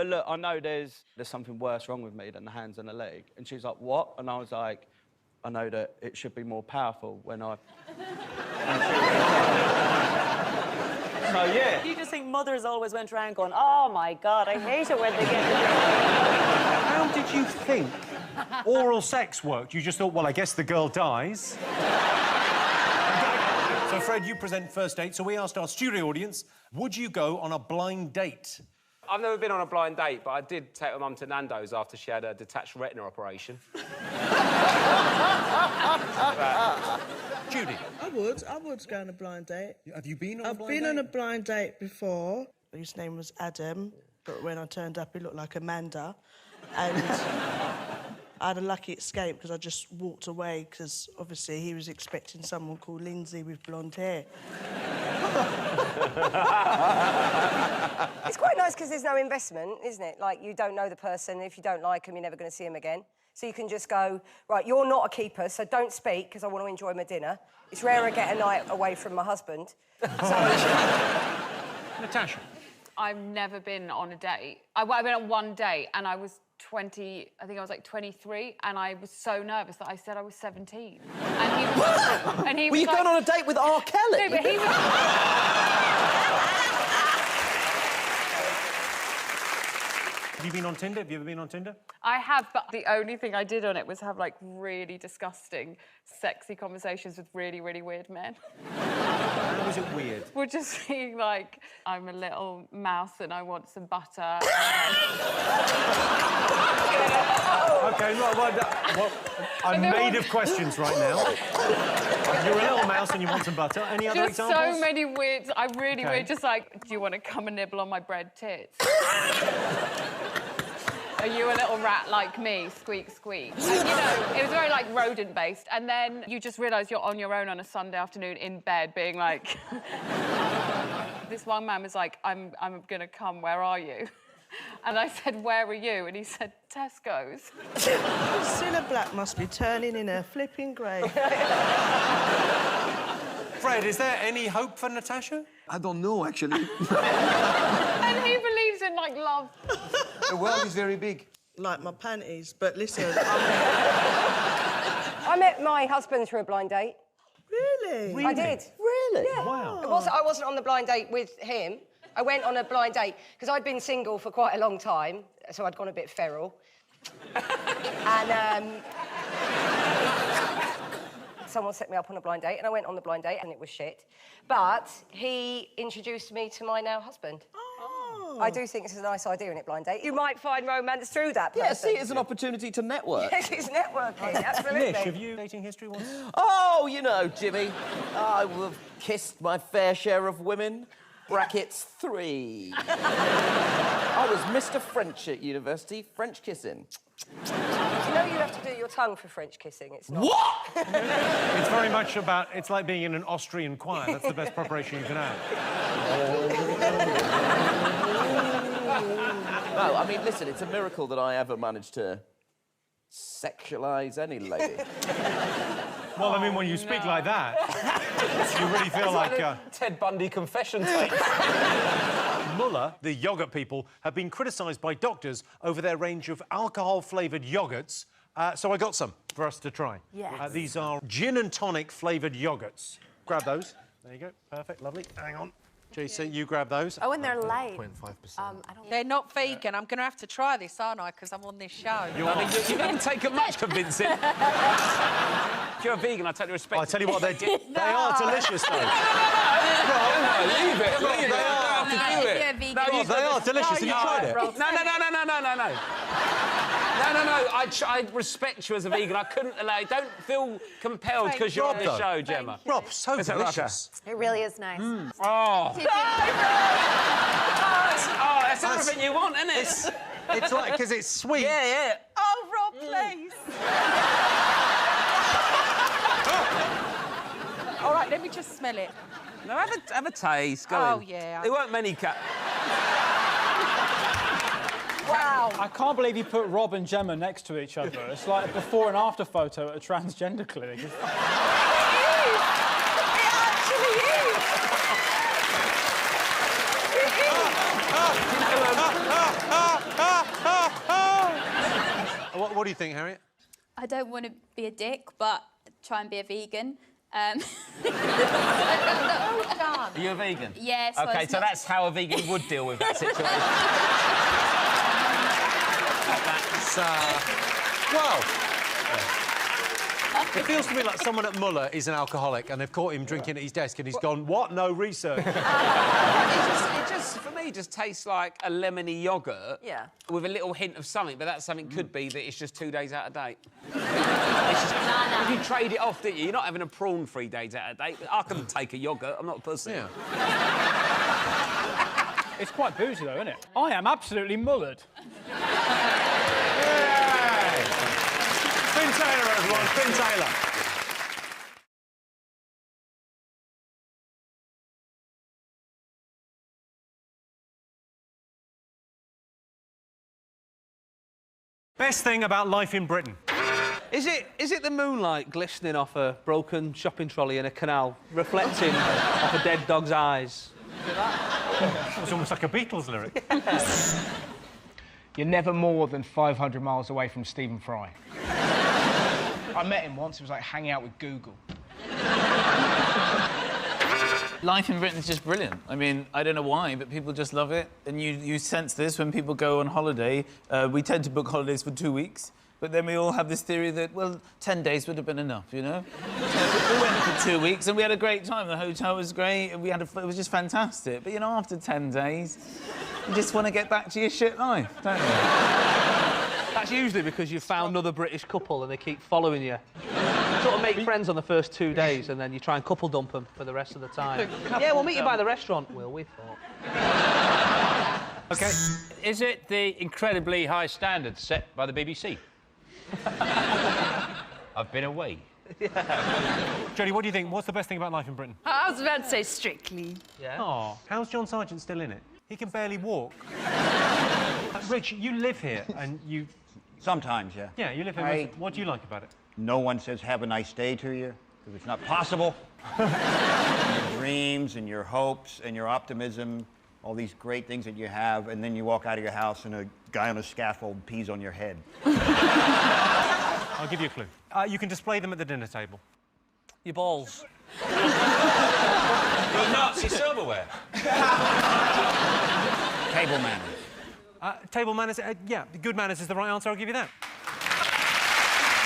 look, I know there's something worse wrong with me than the hands and the leg. And she was like, what? And I was like, I know that it should be more powerful when I... So, yeah. You just think mothers always went around going, oh, my God, I hate it when they get... How did you think oral sex worked? You just thought, well, I guess the girl dies. So, Fred, you present First Date, so we asked our studio audience, would you go on a blind date? I've never been on a blind date, but I did take my mum to Nando's after she had a detached retina operation. Judy. I would go on a blind date. Have you been on a blind I've been date? on a blind date before. His name was Adam, but when I turned up, he looked like Amanda. And I had a lucky escape because I just walked away because obviously he was expecting someone called Lindsay with blonde hair. It's quite nice because there's no investment, isn't it? Like, you don't know the person. If you don't like them, you're never going to see them again. So you can just go, right, you're not a keeper, so don't speak because I want to enjoy my dinner. It's rare I get a night away from my husband. Natasha. I've never been on a date. I've been on one date and I was 20, I think I was like 23, and I was so nervous that I said I was 17. And he was, and he Were you was going like, on a date with R. Kelly? No, but he was... Have you been on Tinder? Have you ever been on Tinder? I have, but the only thing I did on it was have, like, really disgusting, sexy conversations with really, really weird men. How was it weird? We're just being like, I'm a little mouse and I want some butter. OK, well, I'm made of questions right now. You're a little mouse and you want some butter. Any other Just examples? so many weird... I'm really Okay. weird, just like, do you want to come and nibble on my bread tits? Are you a little rat like me? Squeak, squeak. And, you know, it was very, like, rodent-based. And then you just realise you're on your own on a Sunday afternoon in bed being like... This one man was like, I'm going to come, where are you? And I said, where are you? And he said, Tesco's. Cilla Black must be turning in her flipping grave. Fred, is there any hope for Natasha? I don't know, actually. And he believes in, like, love. The world is very big. Like my panties, but listen... I met my husband through a blind date. Really? I did. Really? Yeah. Wow. I wasn't on the blind date with him. I went on a blind date because I'd been single for quite a long time, so I'd gone a bit feral. And someone set me up on a blind date, and I went on the blind date, and it was shit. But he introduced me to my now husband. Oh. I do think it's a nice idea in a blind date. You might find romance through that person. Yeah, see it as an opportunity to network. Yes, it's networking, absolutely. Nish, have you dating history once? Oh, you know, Jimmy, I will have kissed my fair share of women. Brackets 3. I was Mr. French at university, French kissing. Do you know you have to do your tongue for French kissing? It's not. What? It's very much about... It's like being in an Austrian choir. That's the best preparation you can have. No, I mean, listen, it's a miracle that I ever managed to sexualise any lady. Well, I mean, when you speak like that, you really feel like... Ted Bundy confession tape. Muller, the yoghurt people, have been criticised by doctors over their range of alcohol-flavoured yoghurts. So I got some for us to try. Yes. These are gin and tonic flavoured yoghurts. Grab those. There you go. Perfect. Lovely. Hang on. JC, you grab those. Oh, and they're late. 0.5%. They're not vegan. I'm going to have to try this, aren't I? Because I'm on this show. You haven't taken much convincing. If you're a vegan, I totally respect I tell you what, they are delicious, though. Leave it. Leave it. They are delicious. Have you tried it? No. I respect you as a vegan. I couldn't allow... Don't feel compelled because you're on the show, Gemma. Rob, so Is that delicious. It really is nice. Oh. That's everything you want, isn't it? It's like, because it's sweet. Yeah. Oh, Rob, please. All right, let me just smell it. No, have a taste. Go Oh, in. yeah. There weren't many cat. Wow. I can't believe you put Rob and Gemma next to each other. It's like a before and after photo at a transgender clinic. It actually is. What do you think, Harriet? I don't want to be a dick, but try and be a vegan. Well done. Are you a vegan? Yes. Yeah, OK, so that's how a vegan would deal with that situation. That's, well... It feels to me like someone at Muller is an alcoholic and they've caught him drinking at his desk and he's gone, what? No research. It just, for me, just tastes like a lemony yoghurt with a little hint of something, but that something could be that it's just 2 days out of date. If you trade it off, didn't you? You're not having a prawn 3 days out of date. I can take a yoghurt. I'm not a pussy. Yeah. It's quite boozy, though, isn't it? I am absolutely mullered. Finn Taylor, everyone. Finn Taylor. Best thing about life in Britain? Is it the moonlight glistening off a broken shopping trolley in a canal, reflecting off a dead dog's eyes? That was almost like a Beatles lyric. You're never more than 500 miles away from Stephen Fry. I met him once. It was like hanging out with Google. Life in Britain's just brilliant. I mean, I don't know why, but people just love it. And you sense this when people go on holiday. We tend to book holidays for 2 weeks, but then we all have this theory that, well, 10 days would have been enough, you know? So we went for 2 weeks and we had a great time. The hotel was great and it was just fantastic. But, you know, after 10 days, you just want to get back to your shit life, don't you? That's usually because you've found another British couple and they keep following you. You sort of make friends on the first 2 days and then you try and couple dump them for the rest of the time. Yeah, we'll meet you by the restaurant. Will we? Thought. OK. Is it the incredibly high standards set by the BBC? I've been away. Jodie, what do you think? What's the best thing about life in Britain? I was about to say Strictly. Yeah. Oh, how's John Sargent still in it? He can barely walk. Rich, you live here and you... Sometimes, yeah. Yeah, you live here. What do you like about it? No one says have a nice day to you, because it's not possible. Your dreams and your hopes and your optimism, all these great things that you have, and then you walk out of your house and a guy on a scaffold pees on your head. I'll give you a clue. You can display them at the dinner table. Your balls. Your Nazi silverware. Table manners. Table manners, yeah, good manners is the right answer, I'll give you that.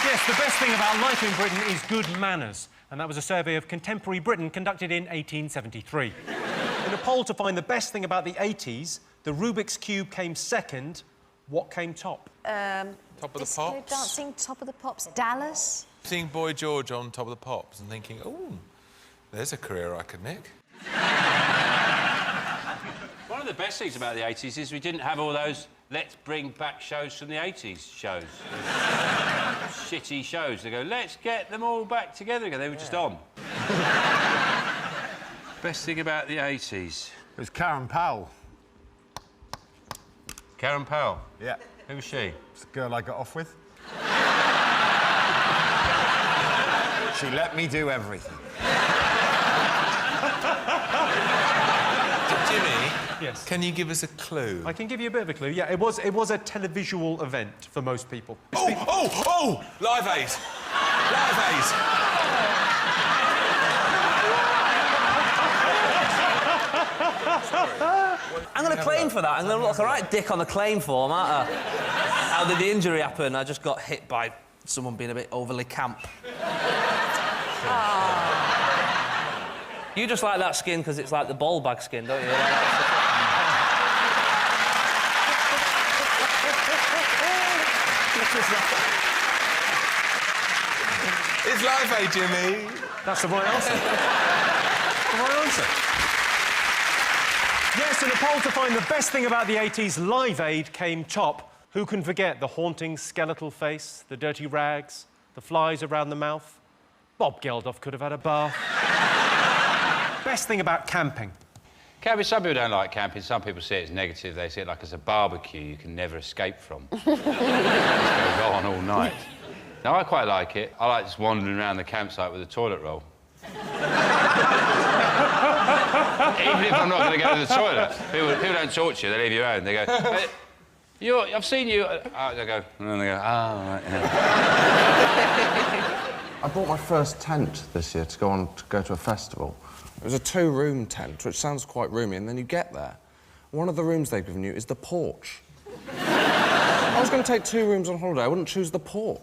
Yes, the best thing about life in Britain is good manners, and that was a survey of contemporary Britain conducted in 1873. In a poll to find the best thing about the 80s, the Rubik's Cube came second. What came top? Top of the Pops. Dancing, Top of the Pops, Dallas. Seeing Boy George on Top of the Pops and thinking, oh, there's a career I could nick. One of the best things about the 80s is we didn't have all those let's bring back shows from the 80s shows. Shitty shows. They go, let's get them all back together again. They were just on. Best thing about the 80s? It was Karen Powell. Karen Powell? Yeah. Who was she? It's the girl I got off with. She let me do everything. Jimmy? Yes? Can you give us a clue? I can give you a bit of a clue. Yeah, it was a televisual event for most people. Oh! Live Aid! Live Aid! I'm going to claim for that. I'm going to look a right dick on the claim form, aren't I? How did the injury happen? I just got hit by someone being a bit overly camp. You just like that skin because it's like the ball bag skin, don't you? It's Live Aid, Jimmy. That's the right answer. The right answer. Yes, in a poll to find the best thing about the 80s, Live Aid came top. Who can forget the haunting skeletal face, the dirty rags, the flies around the mouth? Bob Geldof could have had a bath. Best thing about camping? Camping, some people don't like camping. Some people see it as negative. They see it like it's a barbecue you can never escape from. It just goes on all night. Now, I quite like it. I like just wandering around the campsite with a toilet roll. Even if I'm not going to go to the toilet. People don't talk to you, they leave you alone. They go, hey, I've seen you... they go, and then they go, right, yeah. I bought my first tent this year to go to a festival. It was a 2-room tent, which sounds quite roomy, and then you get there. One of the rooms they've given you is the porch. I was going to take 2 rooms on holiday. I wouldn't choose the porch.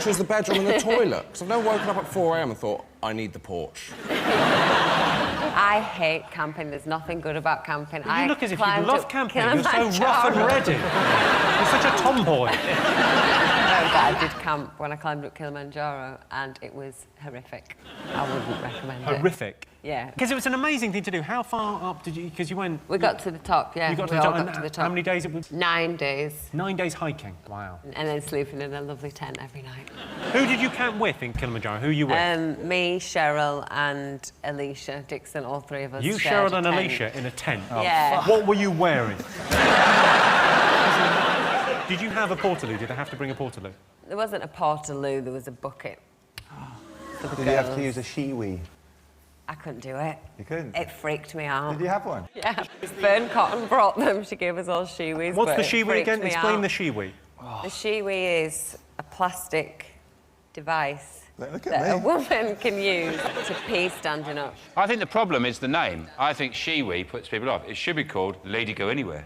which was the bedroom and the toilet. Because I've never woken up at 4 a.m. and thought, I need the porch. I hate camping. There's nothing good about camping. You look as if you climbed love up camping. You're so rough and ready. You're such a tomboy. No, but I did camp when I climbed up Kilimanjaro, and it was horrific. I wouldn't recommend it. Horrific? Yeah. Because it was an amazing thing to do. How far up did you... Because you went... We got to the top, yeah. You got to we the all top. got to the top. How many days it was? 9 days. 9 days hiking. Wow. And then sleeping in a lovely tent every night. Who did you camp with in Kilimanjaro? Who are you with? Me, Cheryl and Alicia Dixon, all three of us. You, shared Cheryl and a tent. Alicia in a tent? Yeah. What were you wearing? Did you have a portaloo? Did I have to bring a portaloo? There wasn't a portaloo, there was a bucket. For the Did you have to girls. use a shiwi? I couldn't do it. You couldn't? It freaked me out. Did you have one? Yeah. Fern Cotton brought them. She gave us all shiwis. What's but the it shiwi freaked again? me Explain out. the shiwi. The shiwi is a plastic device Look at that a me. woman can use to pee standing up. I think the problem is the name. I think shiwi puts people off. It should be called Lady Go Anywhere.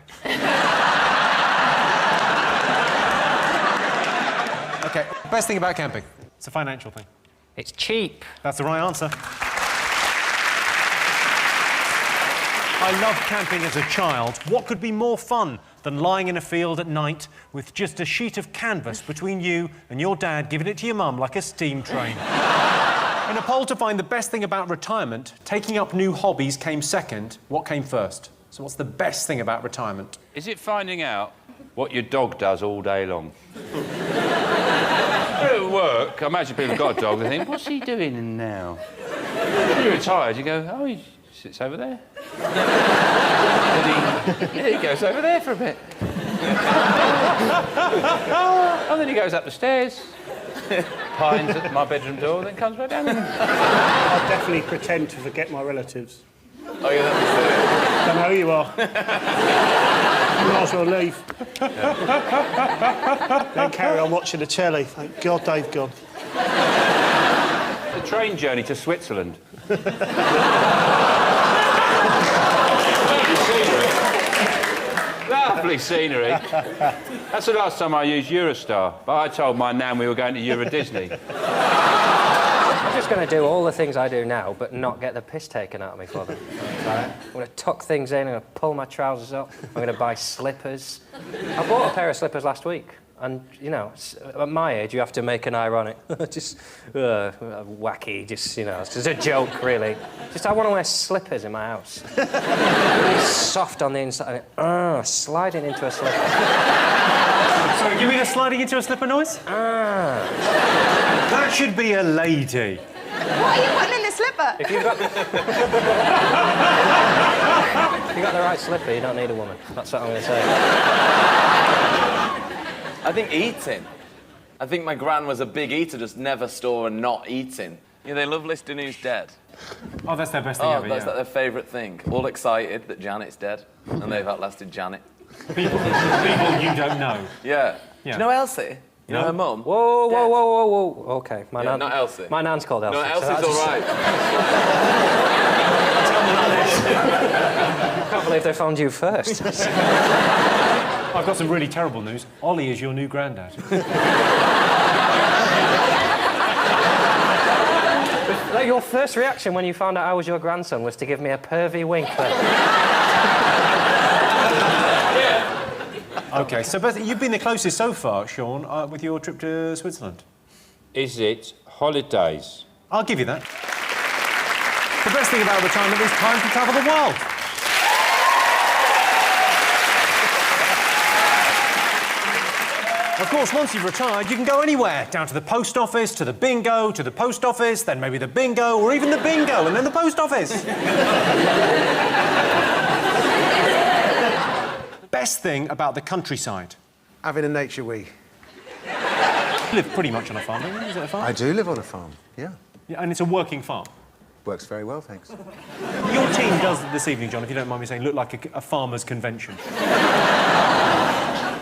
OK, best thing about camping? It's a financial thing. It's cheap. That's the right answer. I loved camping as a child. What could be more fun than lying in a field at night with just a sheet of canvas between you and your dad giving it to your mum like a steam train? In a poll to find the best thing about retirement, taking up new hobbies came second. What came first? So what's the best thing about retirement? Is it finding out what your dog does all day long? At work, I imagine people have got a dog, they think, what's he doing now? When you're retired, you go, oh, he sits over there. And he goes over there for a bit. And then he goes up the stairs, pines at my bedroom door, then comes back down. I'll definitely pretend to forget my relatives. Oh, yeah, that's Don't know who you are. You might as well leave. Then carry on watching the telly. Thank God they've gone. The train journey to Switzerland. Lovely scenery. That's the last time I used Eurostar, but I told my nan we were going to Euro Disney. I'm just going to do all the things I do now, but not get the piss taken out of me for them. Right? I'm going to tuck things in, I'm going to pull my trousers up, I'm going to buy slippers. I bought a pair of slippers last week, and, you know, at my age, you have to make an ironic, just wacky, just, you know, it's just a joke, really. Just, I want to wear slippers in my house. Really soft on the inside, and sliding into a slipper. Sorry, give me the sliding into a slipper noise. That should be a lady. What are you putting in the slipper? If you've got... if you got the right slipper, you don't need a woman. That's what I'm going to say. I think eating. I think my gran was a big eater, just never store and not eating. You know, they love listing who's dead. Oh, that's their best thing ever, that's yeah. like their favourite thing. All excited that Janet's dead, and they've outlasted Janet. People you don't know. Yeah. Do you know Elsie? You know her mum? Whoa, whoa, whoa, whoa, whoa. OK, my nan... Not Elsie. My nan's called Elsie. No, Elsie's all right. I can't believe they found you first. I've got some really terrible news. Ollie is your new granddad. Your first reaction when you found out I was your grandson was to give me a pervy wink. OK, so Beth, you've been the closest so far, Sean, with your trip to Switzerland. Is it holidays? I'll give you that. The best thing about retirement is time to travel the world. Of course, once you've retired, you can go anywhere. Down to the post office, to the bingo, to the post office, then maybe the bingo, or even the bingo, and then the post office. Best thing about the countryside? Having a nature week. You live pretty much on a farm, don't you? Is it a farm? I do live on a farm, yeah. Yeah, and it's a working farm? Works very well, thanks. Your team does this evening, John, if you don't mind me saying, look like a farmer's convention.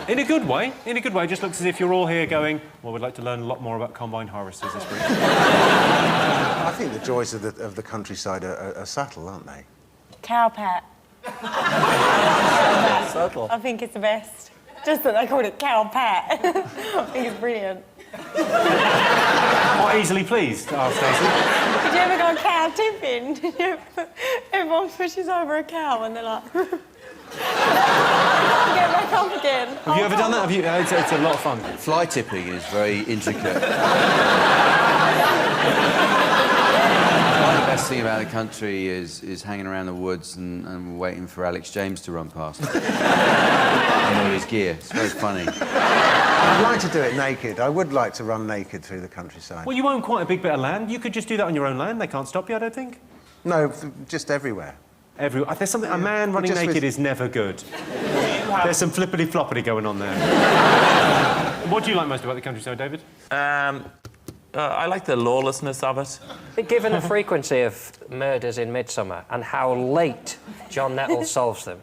In a good way. In a good way. It just looks as if you're all here going, well, we'd like to learn a lot more about combine harvesters this week. I think the joys of the countryside are subtle, aren't they? Cow pat. Subtle. I think it's the best. Just that they called it cow pat. I think it's brilliant. Not easily pleased, Stacey. Did you ever go cow tipping? Everyone pushes over a cow and they're like... Can't get back up again. Have you ever done that? It's a lot of fun. Fly tipping is very intricate. The best thing about the country is hanging around the woods and waiting for Alex James to run past. In all his gear. It's very funny. I'd like to do it naked. I would like to run naked through the countryside. Well, you own quite a big bit of land. You could just do that on your own land. They can't stop you, I don't think. No, just everywhere. There's something... A man running Just naked with- is never good. There's some flippity-floppity going on there. What do you like most about the countryside, David? I like the lawlessness of it. Given the frequency of murders in Midsummer and how late John Nettle solves them,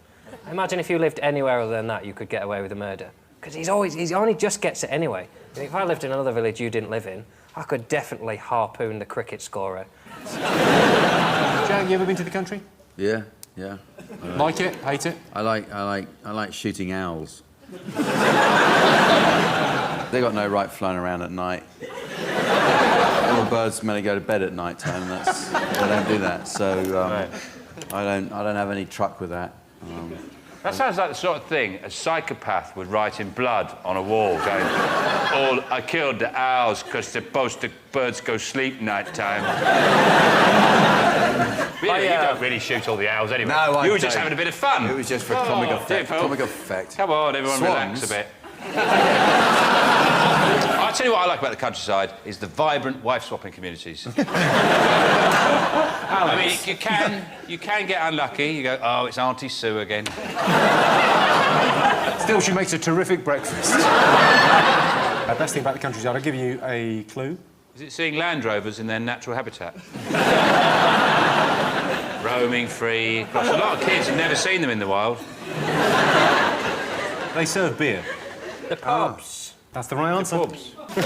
imagine if you lived anywhere other than that, you could get away with a murder. Because he only just gets it anyway. If I lived in another village you didn't live in, I could definitely harpoon the cricket scorer. Jack, you ever been to the country? Yeah. Like it? Hate it? I like shooting owls. They got no right flying around at night. All birds merely go to bed at night time. They don't do that. So I don't have any truck with that. That sounds like the sort of thing a psychopath would write in blood on a wall, going, I killed the owls because the birds go sleep night time. You don't really shoot all the owls anyway. No, you were just having a bit of fun. It was just for comic effect. Come on, everyone, relax a bit. I'll tell you what I like about the countryside is the vibrant wife-swapping communities. I mean, you can get unlucky. You go, oh, it's Auntie Sue again. Still, she makes a terrific breakfast. Best thing about the countryside, I'll give you a clue. Is it seeing Land Rovers in their natural habitat? Roaming free. Gosh, a lot of kids have never seen them in the wild. They serve beer. The pubs. That's the right answer. The pubs. Yes,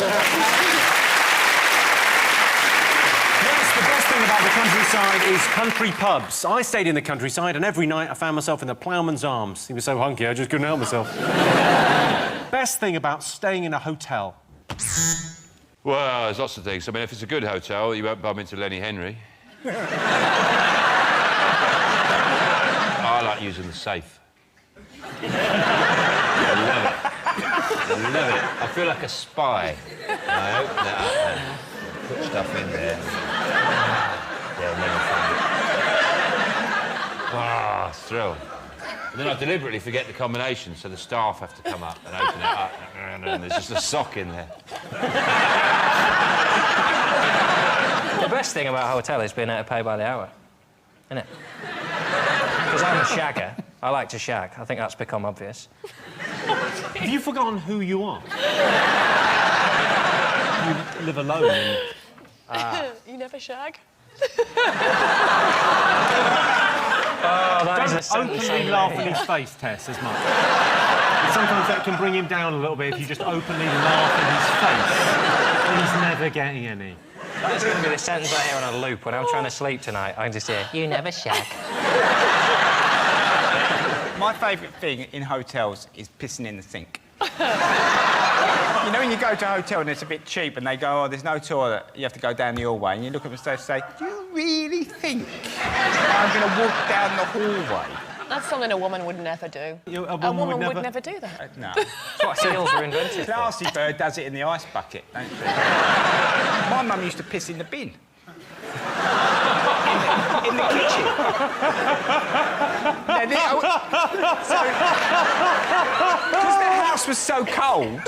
the best thing about the countryside is country pubs. I stayed in the countryside and every night I found myself in the ploughman's arms. He was so hunky I just couldn't help myself. Best thing about staying in a hotel. Well, there's lots of things. I mean, if it's a good hotel, you won't bump into Lenny Henry. I like using the safe. I love it. I love it. I feel like a spy. I open it up and put stuff in there. They'll never find it. Ah, thrill. And then I deliberately forget the combination, so the staff have to come up and open it up, and there's just a sock in there. The best thing about a hotel is being able to pay by the hour, isn't it? Because I'm a shagger. I like to shag. I think that's become obvious. Have you forgotten who you are? You live alone and... You never shag? Don't openly laugh in his face, Tess, as much. Sometimes that can bring him down a little bit if you just openly laugh in his face. He's never getting any. That's going to be the sentence I hear on a loop when I'm trying to sleep tonight. I can just hear, you never shag. My favourite thing in hotels is pissing in the sink. You know when you go to a hotel and it's a bit cheap and they go, oh, there's no toilet, you have to go down the hallway, and you look at them and say, do you really think I'm going to walk down the hallway? That's something a woman would never do. A woman would never do that. No. That's what seals were invented for. Classy bird does it in the ice bucket, don't she? My mum used to piss in the bin. in the kitchen. Because the house was so cold,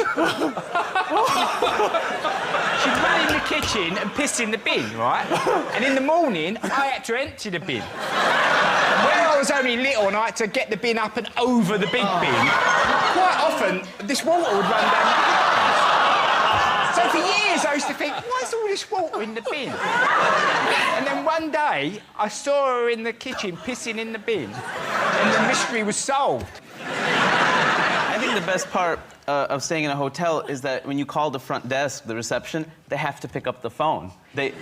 she'd run in the kitchen and piss in the bin, right? And in the morning, I had to empty the bin. Where I was only little and I had to get the bin up and over the big bin, quite often this water would run down the house. So for years I used to think, why is all this water in the bin? And then one day I saw her in the kitchen pissing in the bin and the mystery was solved. I think the best part of staying in a hotel is that when you call the front desk, the reception, they have to pick up the phone. They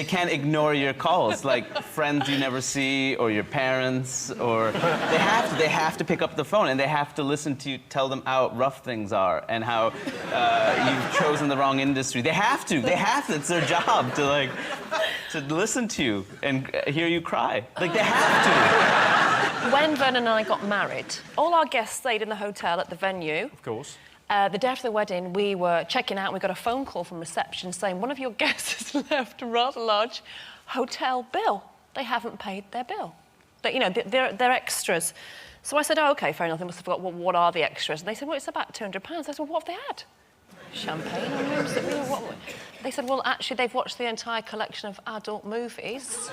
can't ignore your calls, like friends you never see, or your parents, or they have to pick up the phone, and they have to listen to you tell them how rough things are and how you've chosen the wrong industry. They have to. It's their job to listen to you and hear you cry. Like, they have to. When Vernon and I got married, all our guests stayed in the hotel at the venue. Of course. The day after the wedding, we were checking out and we got a phone call from reception saying one of your guests has left a rather large hotel bill. They haven't paid their bill. They're extras. So I said, oh, OK, fair enough, they must have forgot, well, what are the extras? And they said, well, it's about £200. I said, well, what have they had? Champagne on rooms that we were... What? They said, well, actually, they've watched the entire collection of adult movies.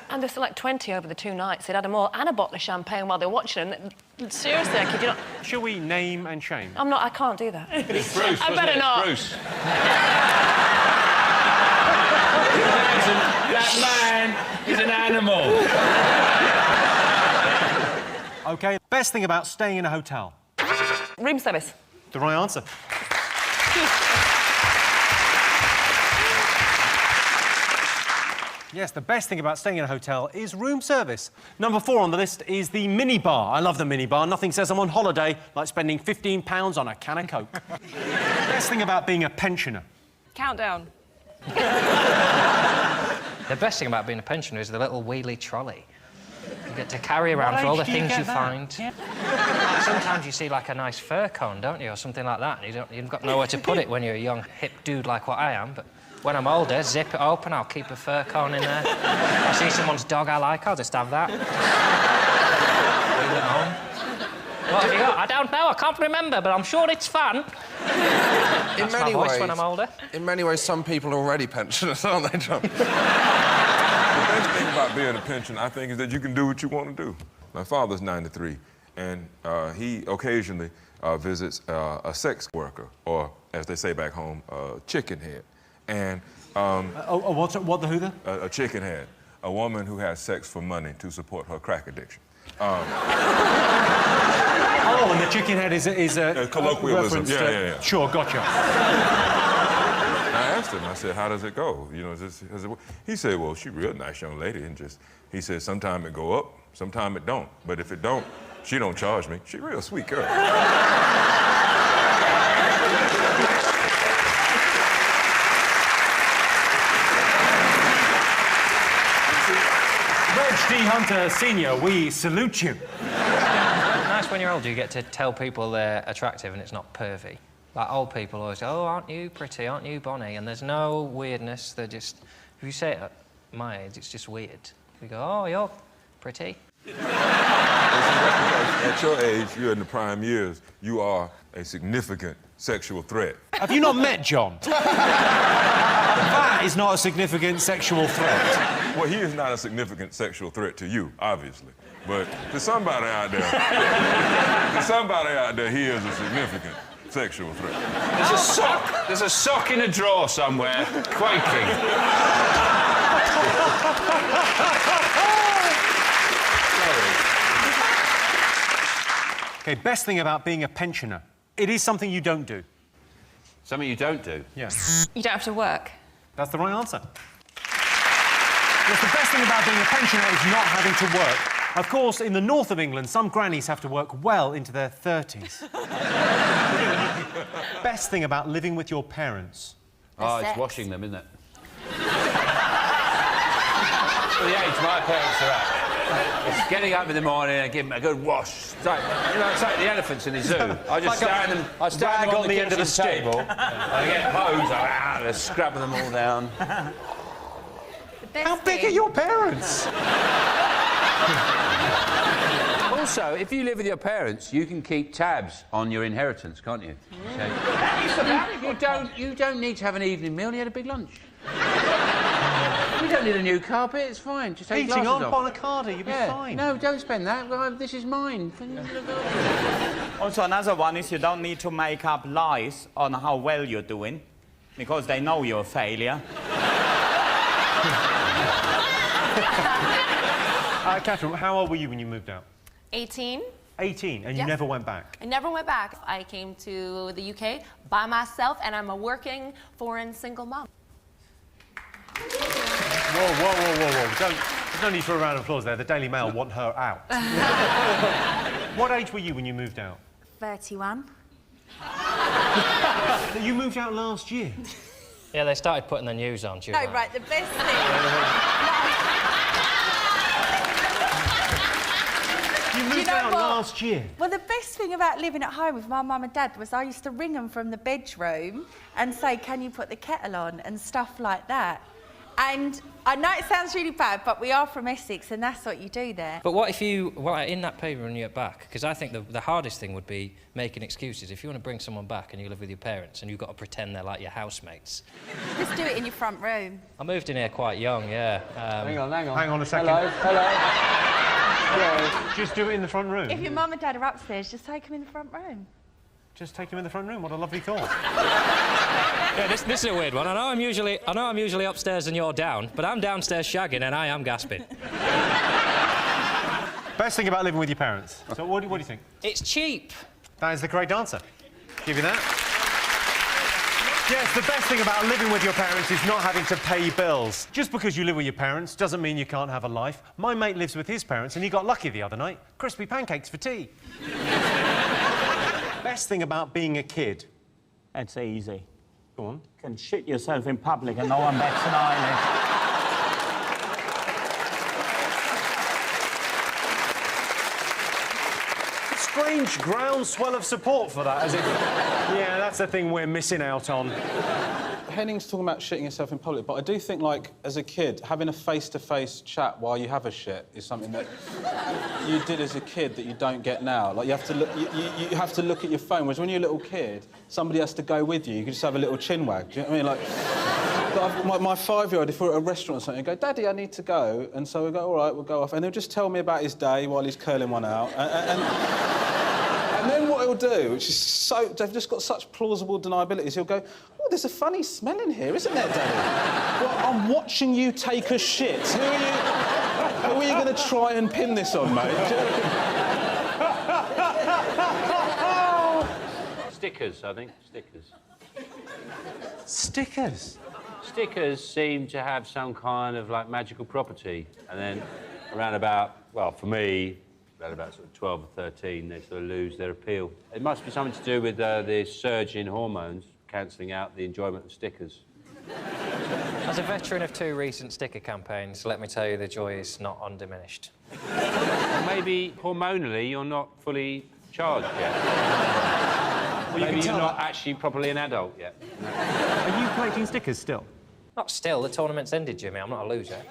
And there's like 20 over the 2 nights. They'd had them all and a bottle of champagne while they were watching them. Seriously, I kid you not. Shall we name and shame? I can't do that. It's Bruce, I better not. Bruce. That man is an animal. OK, best thing about staying in a hotel? Room service. The right answer. Yes, the best thing about staying in a hotel is room service. Number 4 on the list is the minibar. I love the minibar. Nothing says I'm on holiday like spending £15 on a can of Coke. Best thing about being a pensioner? Countdown. The best thing about being a pensioner is the little wheelie trolley. You get to carry around for all the things you find. Yeah. Sometimes you see like a nice fur cone, don't you, or something like that, and you've got nowhere to put it when you're a young, hip dude like what I am, but when I'm older, zip it open, I'll keep a fur cone in there. I see someone's dog I like, I'll just have that. Leave it home. What have you got? I don't know, I can't remember, but I'm sure it's fun. That's my voice when I'm older. In many ways, some people are already pensioners, aren't they, John? The best thing about being a pensioner, I think, is that you can do what you want to do. My father's 93, and he occasionally visits a sex worker, or, as they say back home, a chicken head. And... what the who the? A chicken head. A woman who has sex for money to support her crack addiction. Oh, and the chicken head is a colloquialism. reference Yeah. Sure, gotcha. I asked him, I said, how does it go? You know, he said, well, she's a real nice young lady, and he said, sometime it go up, sometime it don't. But if it don't, she don't charge me. She a real sweet girl. Reg D. Hunter Sr., we salute you. Nice when you're older, you get to tell people they're attractive and it's not pervy. Like, old people always go, oh, aren't you pretty, aren't you bonny? And there's no weirdness, they're just... If you say it at my age, it's just weird. You go, oh, you're pretty. At your age, you're in the prime years, you are a significant sexual threat. Have you not met John? That is not a significant sexual threat. Well, he is not a significant sexual threat to you, obviously. But to somebody out there, he is a significant sexual threat. There's a sock in a drawer somewhere, quaking. OK, best thing about being a pensioner. It is something you don't do. Something you don't do? Yes. You don't have to work. That's the right answer. Yes, the best thing about being a pensioner is not having to work. Of course, in the north of England, some grannies have to work well into their 30s. Best thing about living with your parents? Oh, it's washing them, isn't it? For the age my parents are at. It's getting up in the morning and giving them a good wash. It's like, it's like the elephants in the zoo. I just stand them on the end of the table. I get hose, I scrub them all down. How big are your parents? Also, if you live with your parents, you can keep tabs on your inheritance, can't you? So, you don't need to have an evening meal. You had a big lunch. You don't need a new carpet. It's fine. Just take Eating glasses on off. Bonacardi, you'll be fine. No, don't spend that. Well, this is mine. Also, another one is you don't need to make up lies on how well you're doing, because they know you're a failure. Catherine, how old were you when you moved out? 18. 18, and you Yes. never went back? I never went back. I came to the UK by myself, and I'm a working foreign single mom. Whoa. There's no need for a round of applause there. The Daily Mail want her out. What age were you when you moved out? 31. You moved out last year? Yeah, they started putting the news on. No, right, the best thing... You moved out last year? Well, the best thing about living at home with my mum and dad was I used to ring them from the bedroom and say, can you put the kettle on, and stuff like that. And I know it sounds really bad, but we are from Essex, and that's what you do there. But what if you, in that period when you're back, because I think the hardest thing would be making excuses. If you want to bring someone back and you live with your parents and you've got to pretend they're like your housemates. Just do it in your front room. I moved in here quite young, yeah. Hang on a second. Hello. Just do it in the front room? If your mum and dad are upstairs, just take them in the front room. Just take him in the front room. What a lovely thought. Yeah, this is a weird one. I know I'm usually upstairs and you're down, but I'm downstairs shagging and I am gasping. Best thing about living with your parents. So what do you think? It's cheap. That is the correct answer. Give you that. Yes, the best thing about living with your parents is not having to pay bills. Just because you live with your parents doesn't mean you can't have a life. My mate lives with his parents and he got lucky the other night. Crispy pancakes for tea. Best thing about being a kid? It's easy. Go on. You can shit yourself in public and no one bats an eyelid. Strange groundswell of support for that, as if... Yeah, that's the thing we're missing out on. Henning's talking about shitting yourself in public, but I do think, like, as a kid, having a face-to-face chat while you have a shit is something that you did as a kid that you don't get now. Like, you have to look, you have to look at your phone, whereas when you're a little kid, somebody has to go with you. You can just have a little chin wag. Do you know what I mean? Like, my 5-year-old, if we're at a restaurant or something, he'll go, Daddy, I need to go. And so we go, all right, we'll go off. And he'll just tell me about his day while he's curling one out. And then what he'll do, which is so... They've just got such plausible deniabilities, he'll go, oh, there's a funny smell in here, isn't there, Daddy? Well, I'm watching you take a shit. Who are you going to try and pin this on, mate? Stickers, I think. Stickers. Stickers? Stickers seem to have some kind of, like, magical property. And then around about, well, for me, around about sort of 12 or 13, they sort of lose their appeal. It must be something to do with the surge in hormones, cancelling out the enjoyment of stickers. As a veteran of 2 recent sticker campaigns, let me tell you the joy is not undiminished. Well, maybe hormonally you're not fully charged yet. Well, maybe you're not actually properly an adult yet. Are you collecting stickers still? Not still. The tournament's ended, Jimmy. I'm not a loser.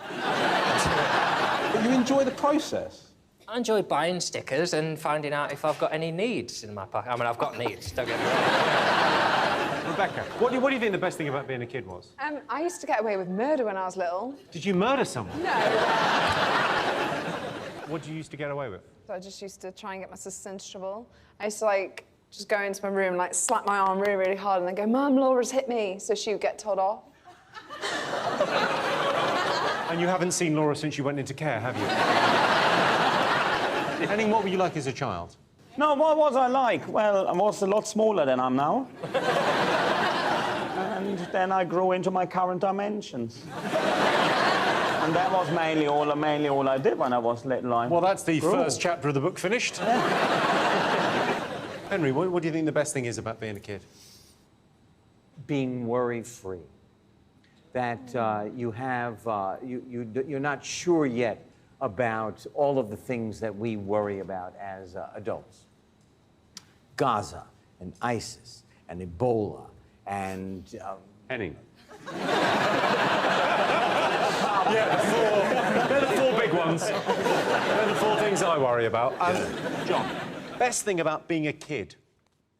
But you enjoy the process? I enjoy buying stickers and finding out if I've got any needs in my pocket. I mean, I've got needs, don't get me wrong. Rebecca, what do you think the best thing about being a kid was? I used to get away with murder when I was little. Did you murder someone? No. What did you used to get away with? So I just used to try and get my sister into trouble. I used to, like, just go into my room and, like, slap my arm really, really hard and then go, Mum, Laura's hit me, so she would get told off. And you haven't seen Laura since you went into care, have you? Henning, what were you like as a child? No, what was I like? Well, I was a lot smaller than I'm now. And then I grew into my current dimensions. And that was mainly all I did when I was little. Well, that's the first chapter of the book finished. Henry, what do you think the best thing is about being a kid? Being worry-free. That you have, you're not sure yet about all of the things that we worry about as adults. Gaza and ISIS and Ebola and... Henning. Yeah, they're the 4 big ones. They're the 4 things I worry about. John, best thing about being a kid?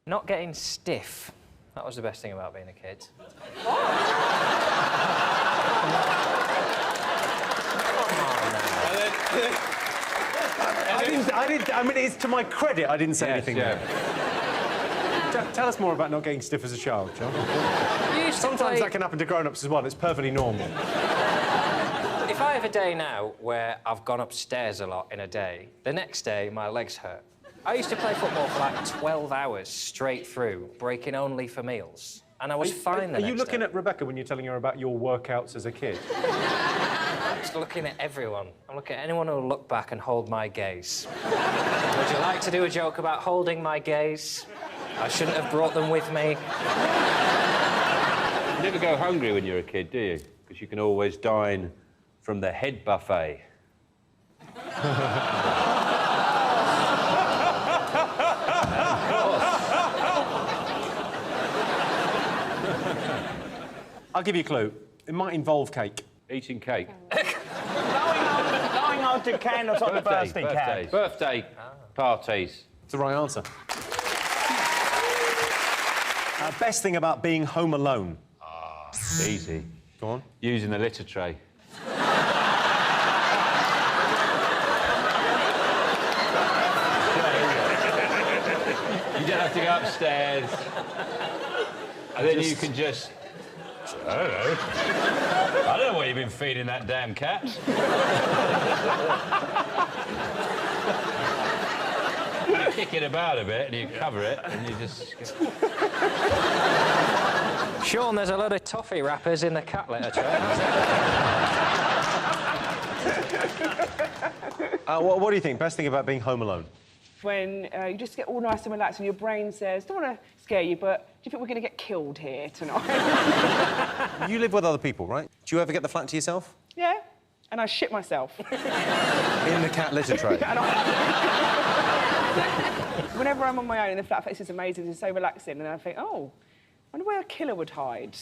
Not getting stiff. That was the best thing about being a kid. I mean, it's to my credit I didn't say anything there. Tell us more about not getting stiff as a child, John. Sometimes that can happen to grown-ups as well. It's perfectly normal. If I have a day now where I've gone upstairs a lot in a day, the next day my legs hurt. I used to play football for like 12 hours straight through, breaking only for meals. And I was fine the Are you next looking day. at Rebecca when you're telling her about your workouts as a kid? I'm just looking at everyone. I'm looking at anyone who'll look back and hold my gaze. Would you like to do a joke about holding my gaze? I shouldn't have brought them with me. You never go hungry when you're a kid, do you? Because you can always dine from the head buffet. I'll give you a clue. It might involve cake. Eating cake. Going out to candles on the birthday cake. Birthday parties. It's the right answer. Best thing about being home alone? Easy. Go on. Using the litter tray. You don't have to go upstairs. And then you can just... I don't know. I don't know what you've been feeding that damn cat. You kick it about a bit and you cover it and you just... Sean, there's a load of toffee wrappers in the cat litter tray. What do you think? Best thing about being home alone? When you just get all nice and relaxed and your brain says, don't want to scare you, but do you think we're going to get killed here tonight? You live with other people, right? Do you ever get the flat to yourself? Yeah, and I shit myself. In the cat litter tray? Whenever I'm on my own in the flat, this is amazing, it's so relaxing, and then I think, oh, I wonder where a killer would hide.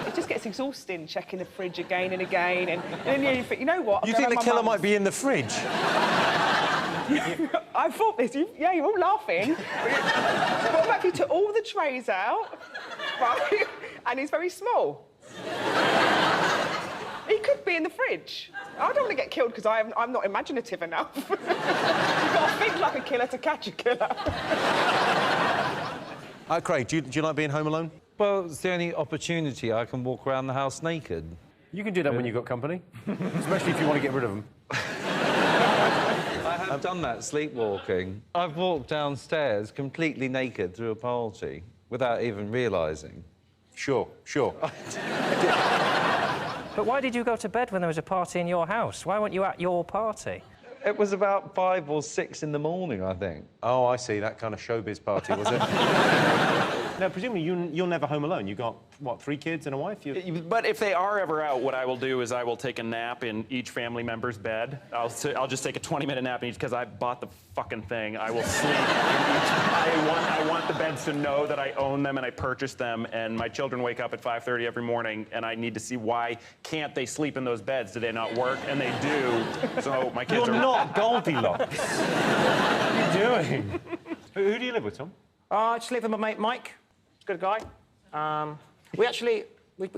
It just gets exhausting, checking the fridge again and again, and then you think, you know what? You think the killer might be in the fridge? I thought this, yeah, you're all laughing. What about if you took all the trays out, right, and he's very small? He could be in the fridge. I don't want to get killed because I'm not imaginative enough. You've got to think like a killer to catch a killer. Craig, do you like being home alone? Well, it's the only opportunity I can walk around the house naked. You can do that when you've got company, especially if you want to get rid of them. I have done that sleepwalking. I've walked downstairs completely naked through a party without even realising. Sure. But why did you go to bed when there was a party in your house? Why weren't you at your party? It was about 5 or 6 in the morning, I think. Oh, I see. That kind of showbiz party, was it? No, presumably you're never home alone. You got, what, 3 kids and a wife? But if they are ever out, what I will do is I will take a nap in each family member's bed. I'll just take a 20-minute nap in each, because I bought the fucking thing. I will sleep in each. I want the beds to know that I own them and I purchased them, and my children wake up at 5:30 every morning, and I need to see why can't they sleep in those beds? Do they not work? And they do. So my kids You're not Goldilocks. What are you doing? Who do you live with, Tom? I just live with my mate Mike. Good guy. We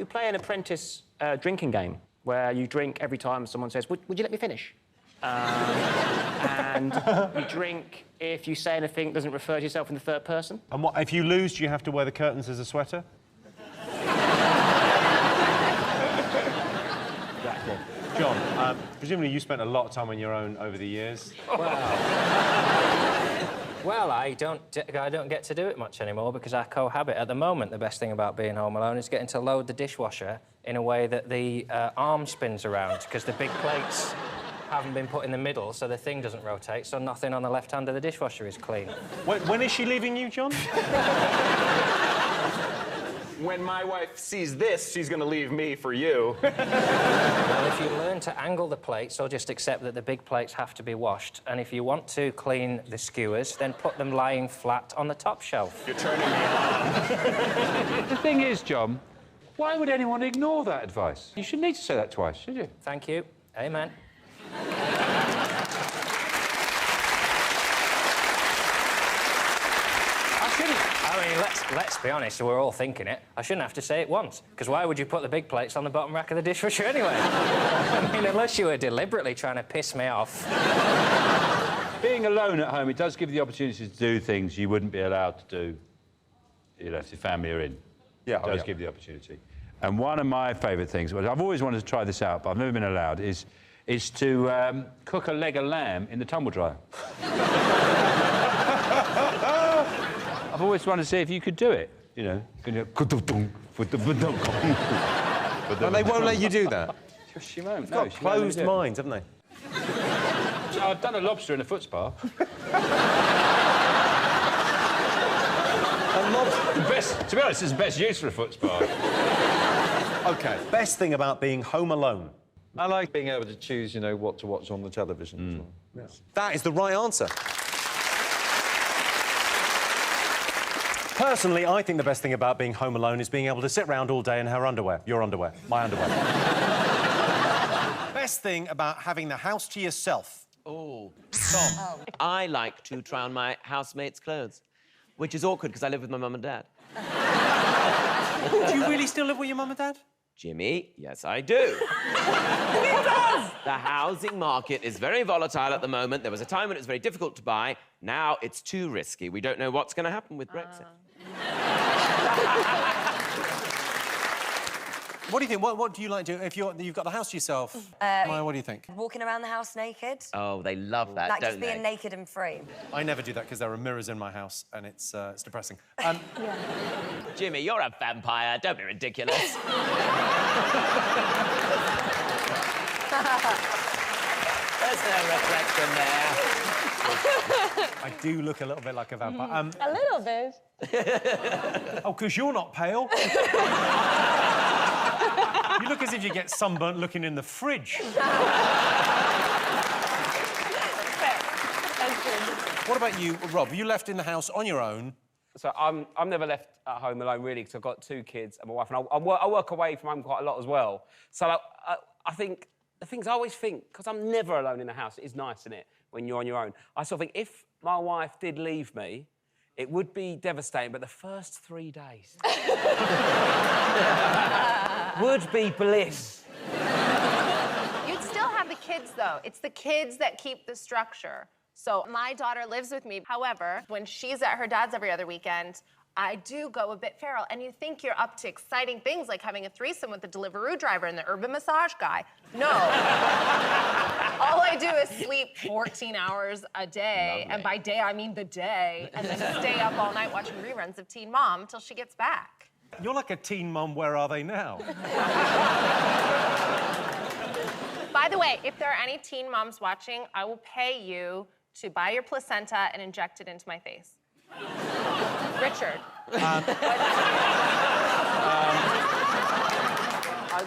play an apprentice drinking game where you drink every time someone says, would you let me finish? And you drink if you say anything that doesn't refer to yourself in the third person. And what, if you lose, do you have to wear the curtains as a sweater? Exactly. John, presumably you spent a lot of time on your own over the years. Well, I don't get to do it much anymore because I cohabit. At the moment, the best thing about being home alone is getting to load the dishwasher in a way that the arm spins around, because the big plates haven't been put in the middle, so the thing doesn't rotate, so nothing on the left hand of the dishwasher is clean. When is she leaving you, John? When my wife sees this, she's going to leave me for you. Well, if you learn to angle the plates, or just accept that the big plates have to be washed, and if you want to clean the skewers, then put them lying flat on the top shelf. You're turning me on. The thing is, John, why would anyone ignore that advice? You shouldn't need to say that twice, should you? Thank you. Amen. I mean, let's be honest, we're all thinking it. I shouldn't have to say it once, because why would you put the big plates on the bottom rack of the dishwasher anyway? I mean, unless you were deliberately trying to piss me off. Being alone at home, it does give you the opportunity to do things you wouldn't be allowed to do, you know, if your family are in. Yeah, it does give the opportunity. And one of my favourite things, well, I've always wanted to try this out, but I've never been allowed, is is to cook a leg of lamb in the tumble dryer. I've always wanted to see if you could do it, you know. And they won't let you do that? She won't. They've got closed minds, haven't they? No, I've done a lobster in a foot spa. To be honest, it's the best use for a foot spa. OK, best thing about being home alone? I like being able to choose, you know, what to watch on the television. Yes. That is the right answer. Personally, I think the best thing about being home alone is being able to sit around all day in her underwear. Your underwear. My underwear. Best thing about having the house to yourself? Oh. Tom. I like to try on my housemate's clothes, which is awkward because I live with my mum and dad. Do you really still live with your mum and dad? Jimmy, yes, I do. He does! The housing market is very volatile at the moment. There was a time when it was very difficult to buy. Now it's too risky. We don't know what's going to happen with Brexit. What do you think? What do you like to do if you've got the house to yourself? Maya, what do you think? Walking around the house naked. Oh, they love that, Like don't just they? being naked and free. I never do that because there are mirrors in my house and it's depressing. Jimmy, you're a vampire. Don't be ridiculous. There's no reflection there. I do look a little bit like a vampire. A little bit. Oh, because you're not pale. You look as if you get sunburnt looking in the fridge. What about you, Rob? Are you left in the house on your own? So I'm never left at home alone, really, because I've got 2 kids and my wife, and I work away from home quite a lot as well. So I think the things I always think, because I'm never alone in the house, it is nice, isn't it, when you're on your own. I sort of think if my wife did leave me, it would be devastating, but the first 3 days would be bliss. You'd still have the kids, though. It's the kids that keep the structure. So my daughter lives with me. However, when she's at her dad's every other weekend, I do go a bit feral. And you think you're up to exciting things like having a threesome with the Deliveroo driver and the urban massage guy. No. All I do is sleep 14 hours a day. Lovely. And by day, I mean the day. And then stay up all night watching reruns of Teen Mom until she gets back. You're like a teen mum, where are they now? By the way, if there are any teen moms watching, I will pay you to buy your placenta and inject it into my face. Richard.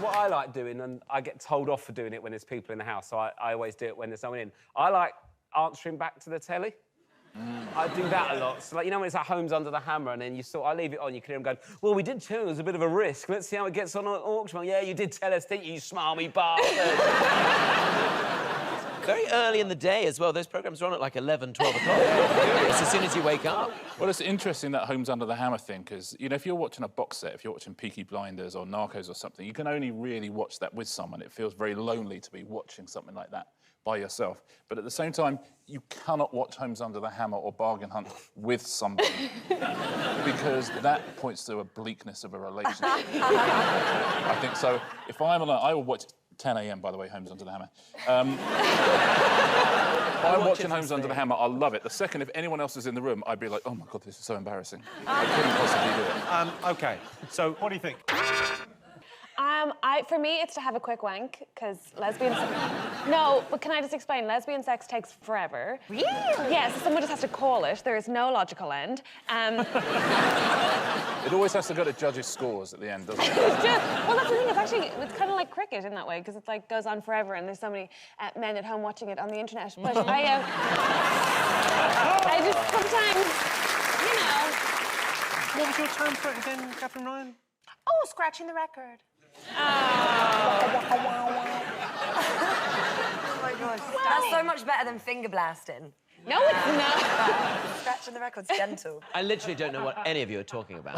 What I like doing, and I get told off for doing it when there's people in the house, so I always do it when there's someone in. I like answering back to the telly. I do that a lot. So, like, you know when it's like Homes Under the Hammer, and then I leave it on, you can hear them going, well, we did tell you it was a bit of a risk. Let's see how it gets on auction. Well, yeah, you did tell us, didn't you, smarmy bastard? Very early in the day as well. Those programmes are on at like 11, 12 o'clock. It's as soon as you wake up. Well, it's interesting, that Homes Under the Hammer thing, because, you know, if you're watching a box set, if you're watching Peaky Blinders or Narcos or something, you can only really watch that with someone. It feels very lonely to be watching something like that by yourself. But at the same time, you cannot watch Homes Under the Hammer or Bargain Hunt with somebody because that points to a bleakness of a relationship. I think so. If I'm alone, I will watch 10 a.m., by the way, Homes Under the Hammer. If I'm watching Homes Under the Hammer, I'll love it. The second, if anyone else is in the room, I'd be like, oh, my God, this is so embarrassing. I couldn't possibly do it. OK, so what do you think? For me, it's to have a quick wank, because lesbian... No, but can I just explain? Lesbian sex takes forever. Really? Yes, someone just has to call it. There is no logical end. It always has to go to judges' scores at the end, doesn't it? Well, that's the thing. It's kind of like cricket in that way, because it like goes on forever, and there's so many men at home watching it on the internet. But I just sometimes, you know. What was your term for it again, Catherine Ryan? Oh, scratching the record. Oh my gosh. That's so much better than finger blasting. No, it's not. Scratching the record's gentle. I literally don't know what any of you are talking about.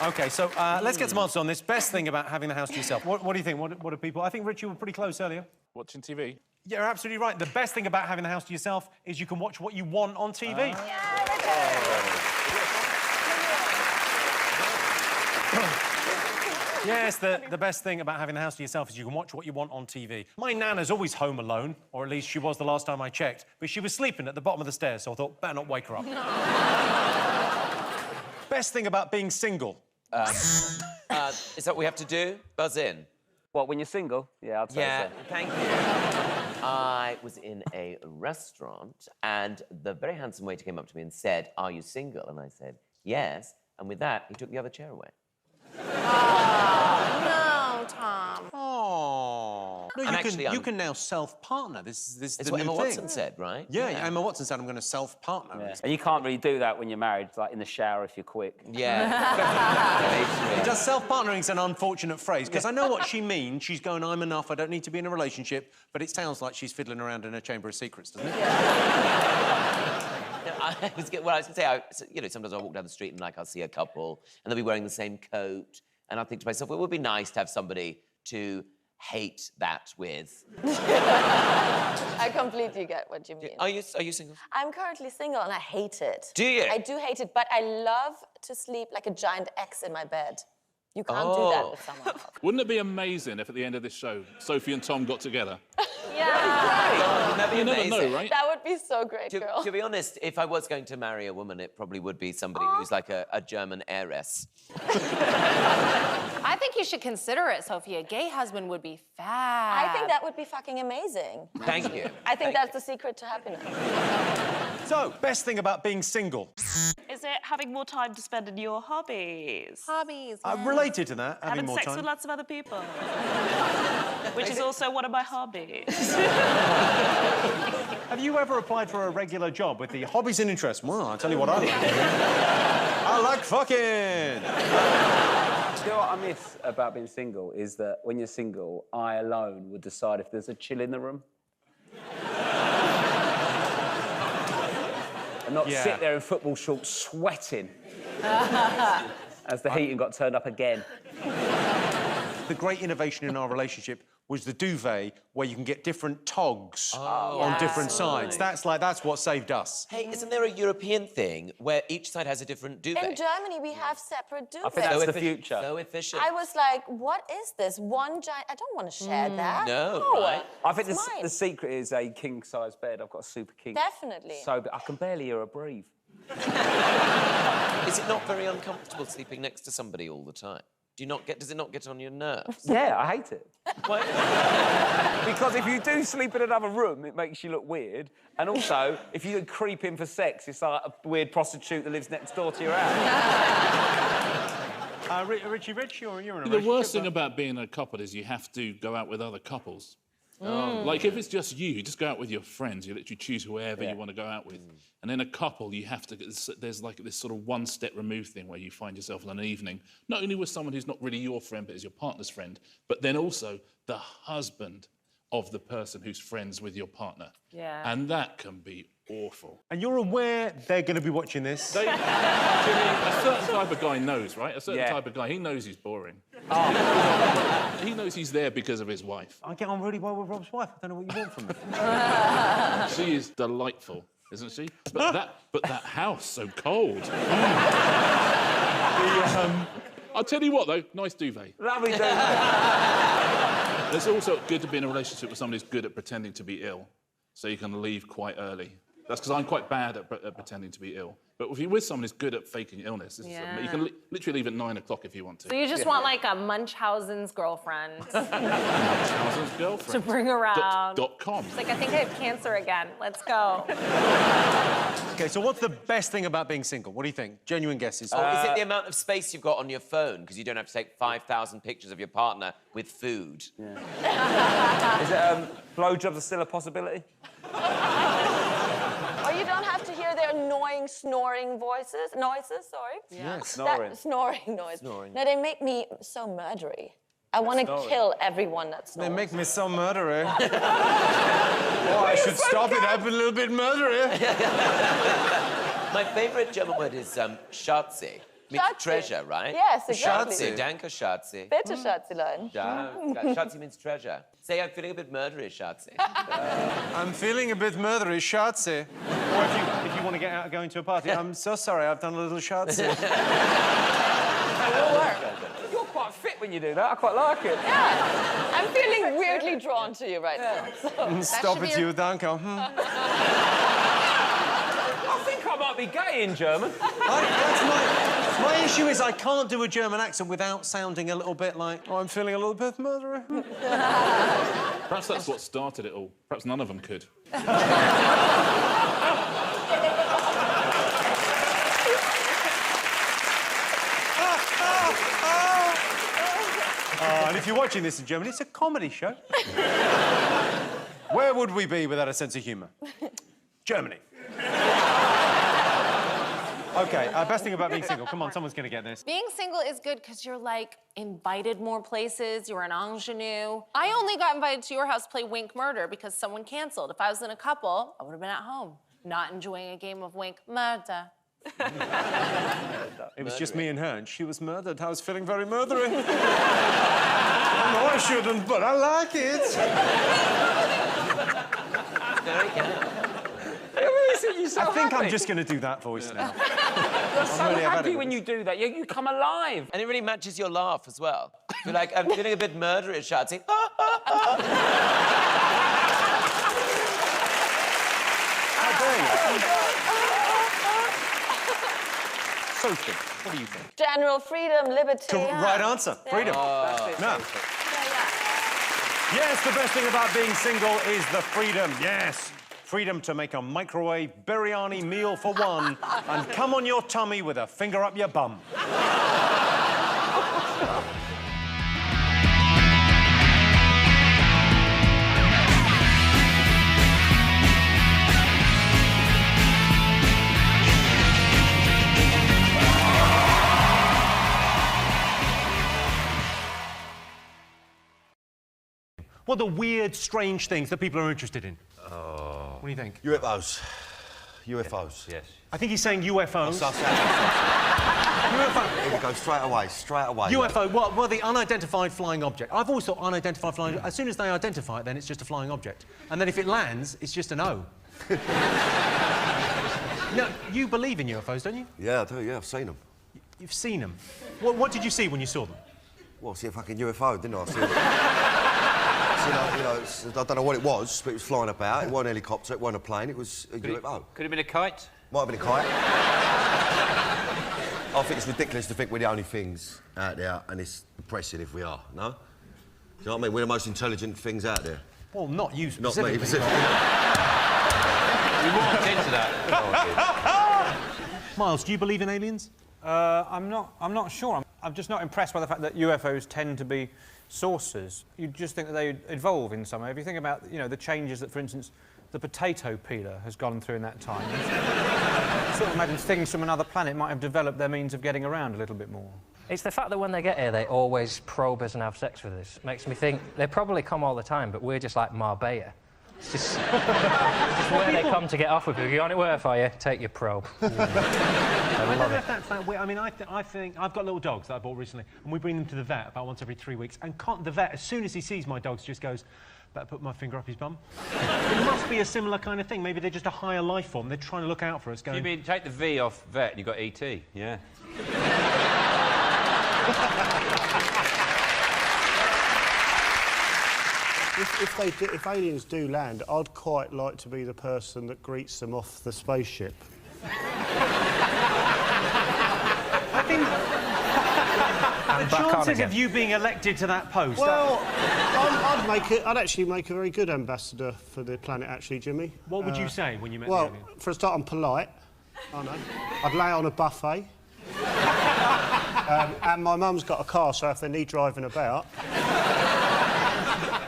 OK, so let's get some answers on this. Best thing about having the house to yourself. What do you think? What are people... I think, Rich, you were pretty close earlier. Watching TV? Yeah, you're absolutely right. The best thing about having the house to yourself is you can watch what you want on TV. Yes, the best thing about having the house to yourself is you can watch what you want on TV. My nana's always home alone, or at least she was the last time I checked, but she was sleeping at the bottom of the stairs, so I thought, better not wake her up. Best thing about being single? Is that what we have to do? Buzz in. What, when you're single? Yeah, I'd say so. Thank you. I was in a restaurant, and the very handsome waiter came up to me and said, "Are you single?" And I said, "Yes." And with that, he took the other chair away. No, Tom. Oh. No, you can now self-partner. This is It's the what new Emma thing. Watson said, right? Yeah, Emma Watson said, I'm going to self-partner. Yeah. And you can't really do that when you're married, like in the shower if you're quick. Yeah. Does self-partnering's an unfortunate phrase, because I know what she means. She's going, I'm enough, I don't need to be in a relationship, but it sounds like she's fiddling around in a chamber of secrets, doesn't it? I was going to say, sometimes I walk down the street and, I'll see a couple, and they'll be wearing the same coat, and I'll think to myself, well, it would be nice to have somebody to hate that with. I completely get what you mean. Are you single? I'm currently single and I hate it. Do you? I do hate it, but I love to sleep like a giant X in my bed. You can't do that with someone else. Wouldn't it be amazing if at the end of this show, Sophie and Tom got together? Yeah. You never know, right? That would be so great, girl. To be honest, if I was going to marry a woman, it probably would be somebody who's like a German heiress. I think you should consider it, Sophie. A gay husband would be fab. I think that would be fucking amazing. Thank you. I think that's the secret to happiness. So, best thing about being single? Is it having more time to spend in your hobbies? Hobbies. Related to that, having more sex time. with lots of other people. Which is also one of my hobbies. Have you ever applied for a regular job with the hobbies and interests? Well, I'll tell you what I like. I like fucking! Do you know what I miss about being single is that when you're single, I alone would decide if there's a chill in the room. And not sit there in football shorts sweating as the heating got turned up again. The great innovation in our relationship was the duvet, where you can get different togs on different sides. That's what saved us. Hey, isn't there a European thing where each side has a different duvet? In Germany, we have separate duvets. I think that's the future. So efficient. I was like, what is this? One giant... I don't want to share that. No, right? I think the secret is a king-size bed. I've got a super king. Definitely. So I can barely hear her breathe. Is it not very uncomfortable sleeping next to somebody all the time? Does it not get on your nerves? Yeah, I hate it. Why? Because if you do sleep in another room, it makes you look weird. And also, if you creep in for sex, it's like a weird prostitute that lives next door to your house. Richie, you're in a The worst thing about being a couple is you have to go out with other couples. Like, if it's just you just go out with your friends. You literally choose whoever you want to go out with. And in a couple, you have to... There's, like, this sort of one-step removed thing where you find yourself on an evening, not only with someone who's not really your friend, but is your partner's friend, but then also the husband of the person who's friends with your partner. Yeah. And that can be awful. And you're aware they're going to be watching this? Jimmy, a certain type of guy knows, right? A certain type of guy, he knows he's boring. He knows he's there because of his wife. I get on really well with Rob's wife. I don't know what you want from me. She is delightful, isn't she? But that house, so cold. I'll tell you what, though, nice duvet. Lovely duvet. It's also good to be in a relationship with somebody who's good at pretending to be ill, so you can leave quite early. That's because I'm quite bad at pretending to be ill. But if you're with someone who's good at faking illness, you can literally leave at 9 o'clock if you want to. So you just want like a Munchausen's girlfriend. Munchausen's girlfriend. To bring around. .com. It's like, I think I have cancer again. Let's go. OK, so what's the best thing about being single? What do you think? Genuine guesses. Is it the amount of space you've got on your phone? Because you don't have to take 5,000 pictures of your partner with food. Yeah. Is it blowjobs are still a possibility? Or you don't have to hear their annoying snoring noises, sorry. Yeah, snoring. Snoring noise. Snoring. No, they make me so murdery. I want to kill everyone that snores. They make me so murdery. Oh, I should stop it. I'm a little bit murdery. My favourite German word is Schatzi. Means treasure, right? Yes, exactly. Schatzi, danke, Schatzi. Bitte, Schatzelein. Schatzi means treasure. Say, I'm feeling a bit murdery, Schatzi. I'm feeling a bit murdery, Schatzi. Or if you want to get out and go into a party, I'm so sorry, I've done a little Schatzi. You're quite fit, when you do that. I quite like it. Yeah. I'm feeling weirdly drawn to you right now. So. Stop it, you, danke. I think I might be gay in German. My issue is I can't do a German accent without sounding a little bit like, oh, I'm feeling a little bit murderer. Perhaps that's what started it all. Perhaps none of them could. And if you're watching this in Germany, it's a comedy show. Where would we be without a sense of humour? Germany. OK, best thing about being single. Come on, someone's going to get this. Being single is good because you're, like, invited more places. You're an ingenue. I only got invited to your house to play Wink Murder because someone cancelled. If I was in a couple, I would have been at home, not enjoying a game of Wink Murder. It was just me and her, and she was murdered. I was feeling very murdery. No, I shouldn't, but I like it. Very good. I think I'm just going to do that voice now. You're so really happy when you do that. You come alive. And it really matches your laugh as well. You're like, I'm feeling a bit murderous, shouting. Sophie, what do you think? General freedom, liberty. Right answer. Freedom. No. Yes, the best thing about being single is the freedom. Yes. Freedom to make a microwave biryani meal for one and come on your tummy with a finger up your bum. What are the weird, strange things that people are interested in? What do you think? UFOs. UFOs. Yes. I think he's saying UFOs. UFO. Here we go, straight away. UFO, well, the unidentified flying object. I've always thought unidentified flying... As soon as they identify it, then it's just a flying object. And then if it lands, it's just an O. No, you believe in UFOs, don't you? Yeah, I do, yeah, I've seen them. You've seen them? What did you see when you saw them? Well, I see a fucking UFO, didn't I? I don't know what it was, but it was flying about. It wasn't a helicopter, it wasn't a plane, it was a UFO. Could it have been a kite? Might have been a kite. I think it's ridiculous to think we're the only things out there, and it's depressing if we are, no? Do you know what I mean? We're the most intelligent things out there. Well, not you Not specifically. me, specifically. You walked into that. Miles, do you believe in aliens? I'm not sure. I'm just not impressed by the fact that UFOs tend to be saucers. You just think that they evolve in some way. If you think about, the changes that, for instance, the potato peeler has gone through in that time, you sort of imagine things from another planet might have developed their means of getting around a little bit more. It's the fact that when they get here, they always probe us and have sex with us. Makes me think they probably come all the time, but we're just like Marbella. It's just where they come to get off with you. You want it work for you? Take your probe. I love it. That's that weird. I mean, I think I've got little dogs that I bought recently, and we bring them to the vet about once every 3 weeks. And the vet, as soon as he sees my dogs, just goes, "Better put my finger up his bum." It must be a similar kind of thing. Maybe they're just a higher life form. They're trying to look out for us. Going, You mean take the V off vet? You got ET? Yeah. If aliens do land, I'd quite like to be the person that greets them off the spaceship. I think the chances of you being elected to that post. Well, I'd actually make a very good ambassador for the planet, actually, Jimmy. What would you say when you met the Well, alien? for a start, I'm polite. I know. I'd lay on a buffet. And my mum's got a car, so if they need driving about,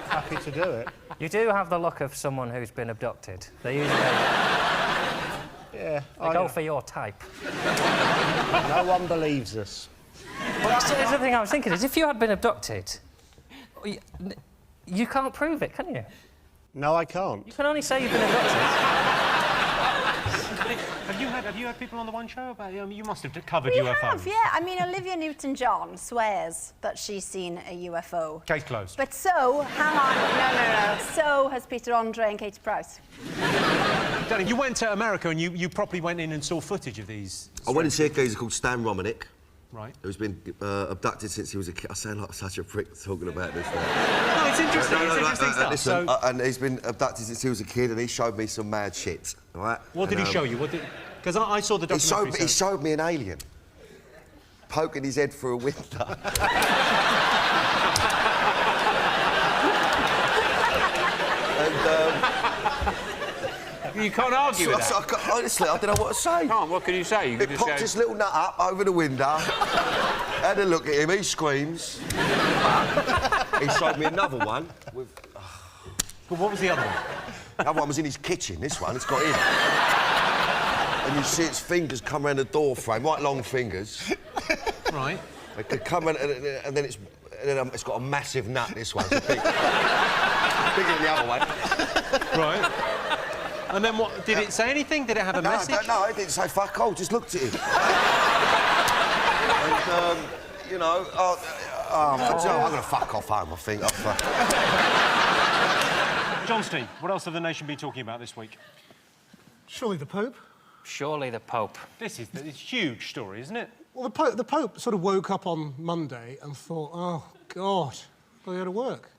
happy to do it. You do have the look of someone who's been abducted. They usually Yeah. they go for your type. No one believes us. Well, that's the thing I was thinking is if you had been abducted, you can't prove it, can you? No, I can't. You can only say you've been abducted. Have you had people on the One Show about? You must have covered We UFOs. have, yeah. I mean, Olivia Newton-John swears that she's seen a UFO. Case closed. But so, hang on, no. So has Peter Andre and Katie Price. Danny, you went to America and you properly went in and saw footage of these. I went and see a geezer called Stan Romanek. Right. Who's been abducted since he was a kid. I sound like such a prick talking about this now. No, it's interesting. It's interesting stuff. Listen, So- and he's been abducted since he was a kid, and he showed me some mad shit. All right. What did he show you? Because I saw the documentary. He showed me an alien poking his head through a window. You can't argue with that. Honestly, I don't know what to say. Can't. What can you say? You He can just popped go... his little nut up over the window. Had a look at him. He screams. He showed me another one. But what was the other one? The other one was in his kitchen. This one, it's got in. And you see its fingers come around the door frame, right long fingers. Right. They could come around, and then it's got a massive nut. This one, it's big, bigger than the other one. Right. And then what? Did it say anything? Did it have a message? No, it didn't say fuck all. Just looked at him. And you know, I'm gonna fuck off home. I think. John Steve, what else have the nation been talking about this week? Surely the Pope. Surely the Pope. This is a huge story, isn't it? Well, the Pope sort of woke up on Monday and thought, oh, God, I'll go to work.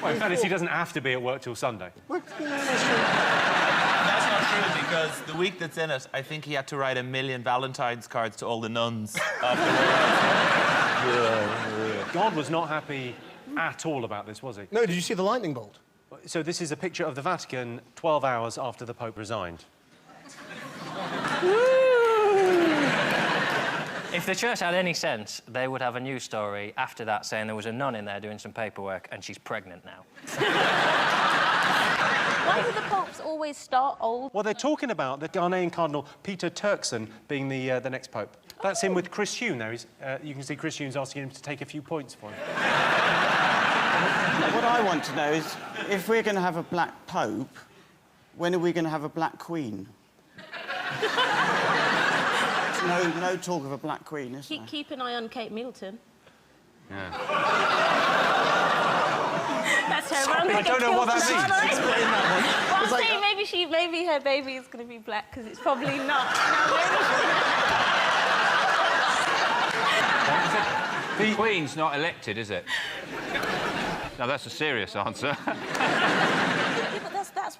Well, in fairness, he doesn't have to be at work till Sunday. Well, That's not true, because the week that's in it, I think he had to write 1 million Valentine's cards to all the nuns afterwards. God was not happy at all about this, was he? No, did you see the lightning bolt? So this is a picture of the Vatican 12 hours after the Pope resigned. If the church had any sense, they would have a news story after that saying there was a nun in there doing some paperwork and she's pregnant now. Why do the popes always start old? Well, they're talking about the Ghanaian Cardinal Peter Turkson being the next Pope. That's him with Chris Hume now. You can see Chris Hume's asking him to take a few points for him. What I want to know is, if we're going to have a black Pope, when are we going to have a black Queen? No talk of a black Queen, is there? Keep an eye on Kate Middleton. Yeah. That's terrible. I don't know what that means. Explain that one. Well, I'm saying maybe her baby is going to be black, because it's probably not. The Queen's not elected, is it? No, that's a serious answer. Yeah, but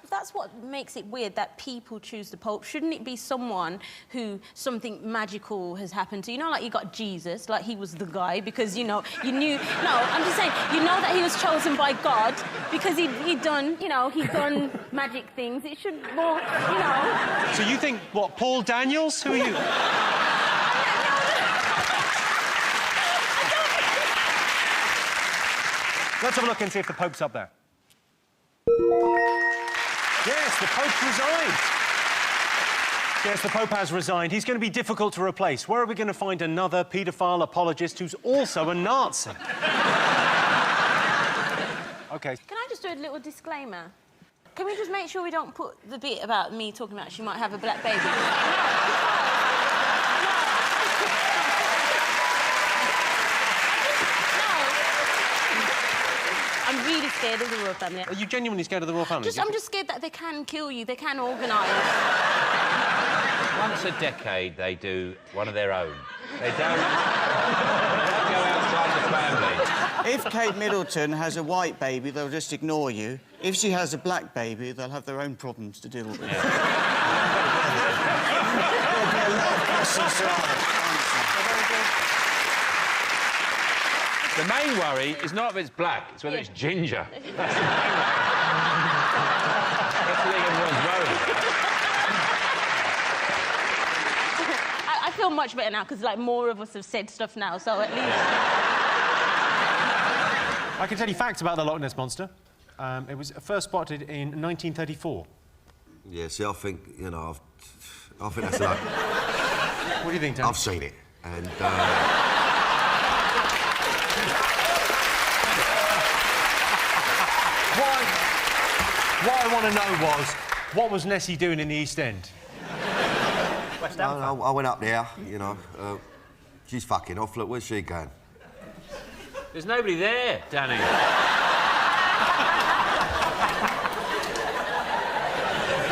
that's what makes it weird, that people choose the Pope. Shouldn't it be someone who something magical has happened to? You know, like you got Jesus, like he was the guy, because, you know, you knew... No, I'm just saying, you know that he was chosen by God because he'd done, you know, he'd done magic things. It should more, you know... So you think, what, Paul Daniels? Who are you? Let's have a look and see if the Pope's up there. Yes, the Pope's resigned. Yes, the Pope has resigned. He's going to be difficult to replace. Where are we going to find another paedophile apologist who's also a Nazi? OK. Can I just do a little disclaimer? Can we just make sure we don't put the bit about me talking about she might have a black baby? I'm really scared of the royal family. Are you genuinely scared of the royal family? I'm just scared that they can kill you, they can organise. Once a decade, they do one of their own. They don't go outside the family. If Kate Middleton has a white baby, they'll just ignore you. If she has a black baby, they'll have their own problems to deal with. The main worry is not if it's black, it's whether it's ginger. That's the main worry. That's the thing everyone's worried about. I feel much better now, because, like, more of us have said stuff now, so at least... I can tell you facts about the Loch Ness Monster. It was first spotted in 1934. Yeah, see, I think, you know, I think that's like... What do you think, Tony? I've seen it, and... What I want to know was, what was Nessie doing in the East End? I went up there, you know. She's fucking off. Look, where's she going? There's nobody there, Danny.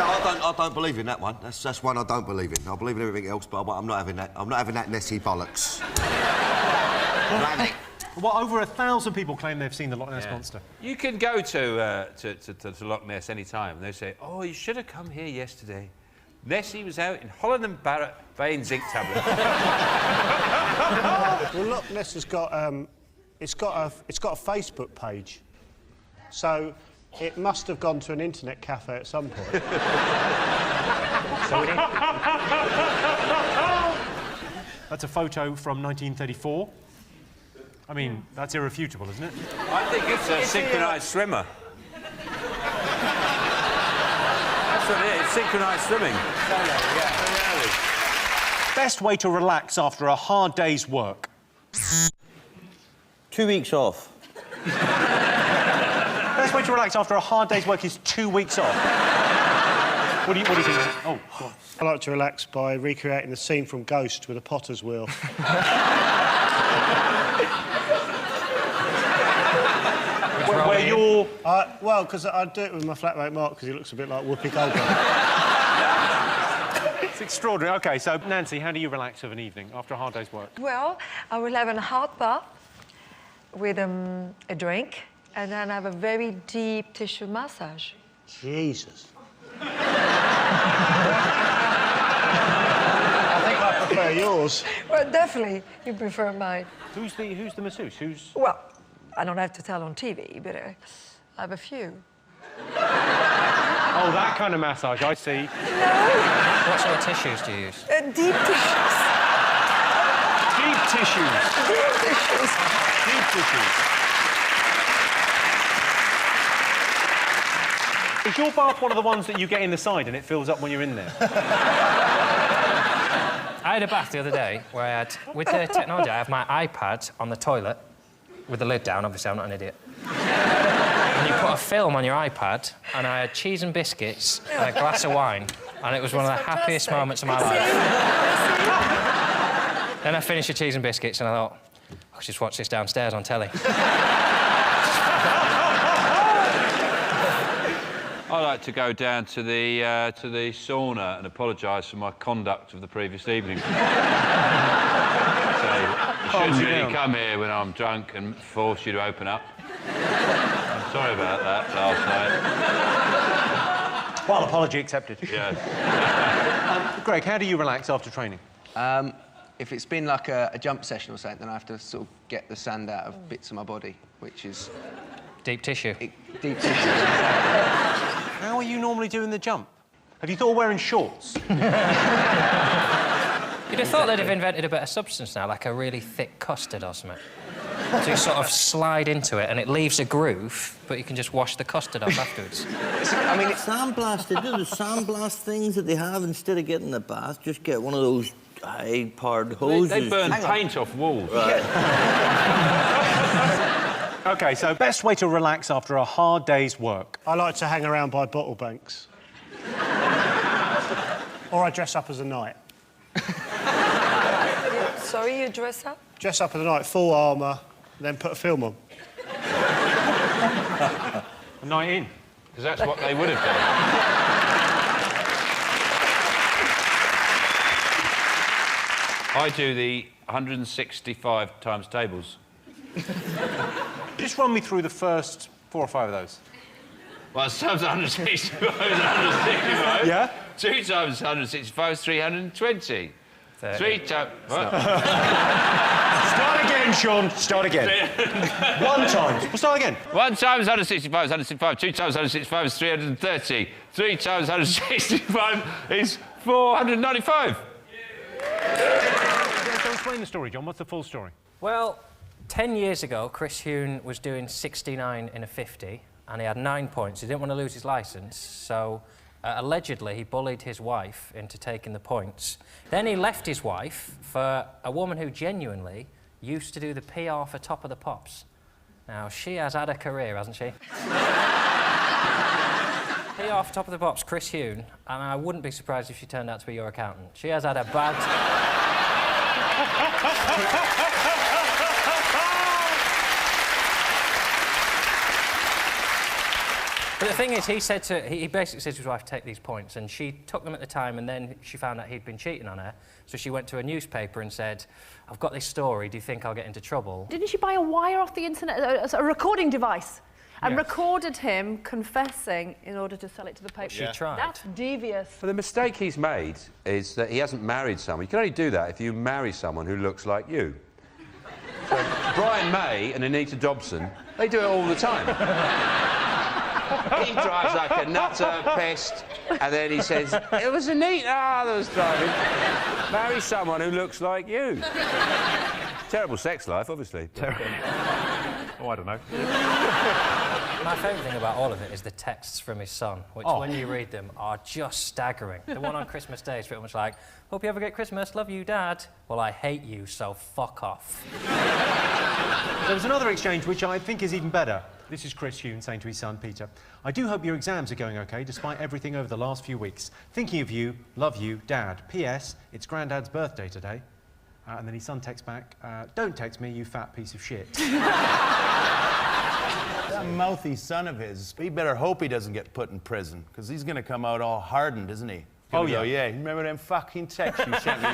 I don't believe in that one. That's one I don't believe in. I believe in everything else, but I'm not having that. I'm not having that Nessie bollocks. Well, over 1,000 people claim they've seen the Loch Ness Monster. You can go to Loch Ness any time, and they say, "Oh, you should have come here yesterday. Nessie was out in Holland and Barrett buying zinc tablets." Well, Loch Ness has got it's got a Facebook page, so it must have gone to an internet cafe at some point. So that's a photo from 1934. I mean, that's irrefutable, isn't it? I think it's a synchronised swimmer. That's what it is, synchronised swimming. Best way to relax after a hard day's work? 2 weeks off. Best way to relax after a hard day's work is 2 weeks off. What do you think? Oh, go on. I like to relax by recreating the scene from Ghost with a potter's wheel. Where you're... well, because I do it with my flatmate Mark, because he looks a bit like Whoopi Goldberg. It's extraordinary. OK, so, Nancy, how do you relax of an evening after a hard day's work? Well, I will have a hot bath with a drink, and then have a very deep tissue massage. Jesus. I think I prefer yours. Well, definitely, you prefer mine. Who's the masseuse? Who's... Well, I don't have to tell on TV, but I have a few. Oh, that kind of massage, I see. No. What sort of tissues do you use? Deep tissues. Deep tissues. Deep tissues. Deep tissues. Is your bath one of the ones that you get in the side and it fills up when you're in there? I had a bath the other day where I had, with the technology, I have my iPad on the toilet with the lid down, obviously I'm not an idiot. And you put a film on your iPad, and I had cheese and biscuits and a glass of wine, and it was one of the happiest moments of my life. Then I finished the cheese and biscuits, and I thought, I'll just watch this downstairs on telly. I like to go down to the sauna and apologise for my conduct of the previous evening. So, you shouldn't really come here when I'm drunk and force you to open up. I'm sorry about that last night. Well, apology accepted. Yes. Greg, how do you relax after training? If it's been like a jump session or something, then I have to sort of get the sand out of bits of my body, which is... Deep tissue. Deep tissue. How are you normally doing the jump? Have you thought of wearing shorts? You'd have thought they'd have invented a bit of substance now, like a really thick custard or something. So you sort of slide into it and it leaves a groove, but you can just wash the custard off afterwards. I mean, it's sandblast. They do the sandblast things that they have instead of getting a bath. Just get one of those high-powered hoses. They burn paint off walls. Right. OK, so best way to relax after a hard day's work? I like to hang around by bottle banks. Or I dress up as a knight. Sorry, you dress up? Dress up as a knight, full armour, then put a film on. A night in? Because that's what they would have done. I do the 165 times tables. Just run me through the first 4 or 5 of those. Well, times 165 is 165. Yeah? 2 times 165 is 320. 3 times... Start again, Sean. Start again. 1 time. We'll start again. 1 times 165 is 165. 2 times 165 is 330. 3 times 165 is 495. So explain the story, John. What's the full story? Well, 10 years ago, Chris Huhne was doing 69 in a 50, and he had 9 points. He didn't want to lose his licence, so allegedly he bullied his wife into taking the points. Then he left his wife for a woman who genuinely used to do the PR for Top of the Pops. Now, she has had a career, hasn't she? PR for Top of the Pops, Chris Huhne, and I wouldn't be surprised if she turned out to be your accountant. She has had a bad... But the thing is, he basically said to his wife, take these points, and she took them at the time, and then she found out he'd been cheating on her, so she went to a newspaper and said, I've got this story, do you think I'll get into trouble? Didn't she buy a wire off the internet, a recording device, and recorded him confessing in order to sell it to the paper? She tried. That's devious. But the mistake he's made is that he hasn't married someone. You can only do that if you marry someone who looks like you. So Brian May and Anita Dobson, they do it all the time. He drives like a nutter, pest, and then he says, it was Anita that was driving. Marry someone who looks like you. Terrible sex life, obviously. Oh, I don't know. My favourite thing about all of it is the texts from his son, which, when you read them, are just staggering. The one on Christmas Day is pretty much like, hope you have a great Christmas, love you, Dad. Well, I hate you, so fuck off. There was another exchange which I think is even better. This is Chris Huhn saying to his son, Peter, I do hope your exams are going OK, despite everything over the last few weeks. Thinking of you, love you, Dad. P.S. It's Grandad's birthday today. And then his son texts back, don't text me, you fat piece of shit. That mouthy son of his, he better hope he doesn't get put in prison, because he's going to come out all hardened, isn't he? Oh, yeah. yeah. Yeah, remember them fucking texts you sent me?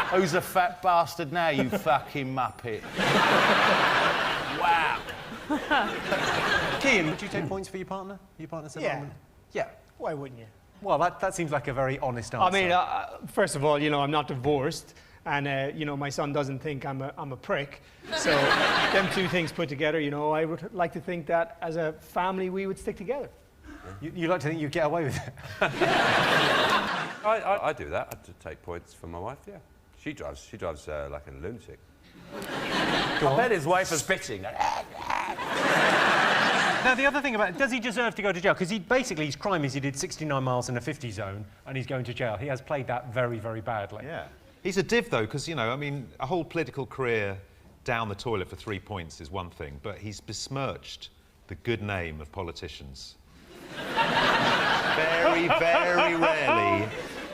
Who's a fat bastard now, you fucking muppet? Wow. Kean, would you take points for your partner? Your partner said Yeah. Yeah. Why wouldn't you? Well, that seems like a very honest answer. I mean, first of all, you know, I'm not divorced, and you know, my son doesn't think I'm a prick. So, them two things put together, you know, I would like to think that as a family we would stick together. You like to think you'd get away with it? I do that. I take points for my wife, yeah. She drives like a lunatic. I bet his wife is spitting. Now, the other thing about it, does he deserve to go to jail? Because his crime is he did 69 miles in a 50 zone and he's going to jail. He has played that very, very badly. Yeah. He's a div, though, because, you know, I mean, a whole political career down the toilet for 3 points is one thing, but he's besmirched the good name of politicians. Very, very rarely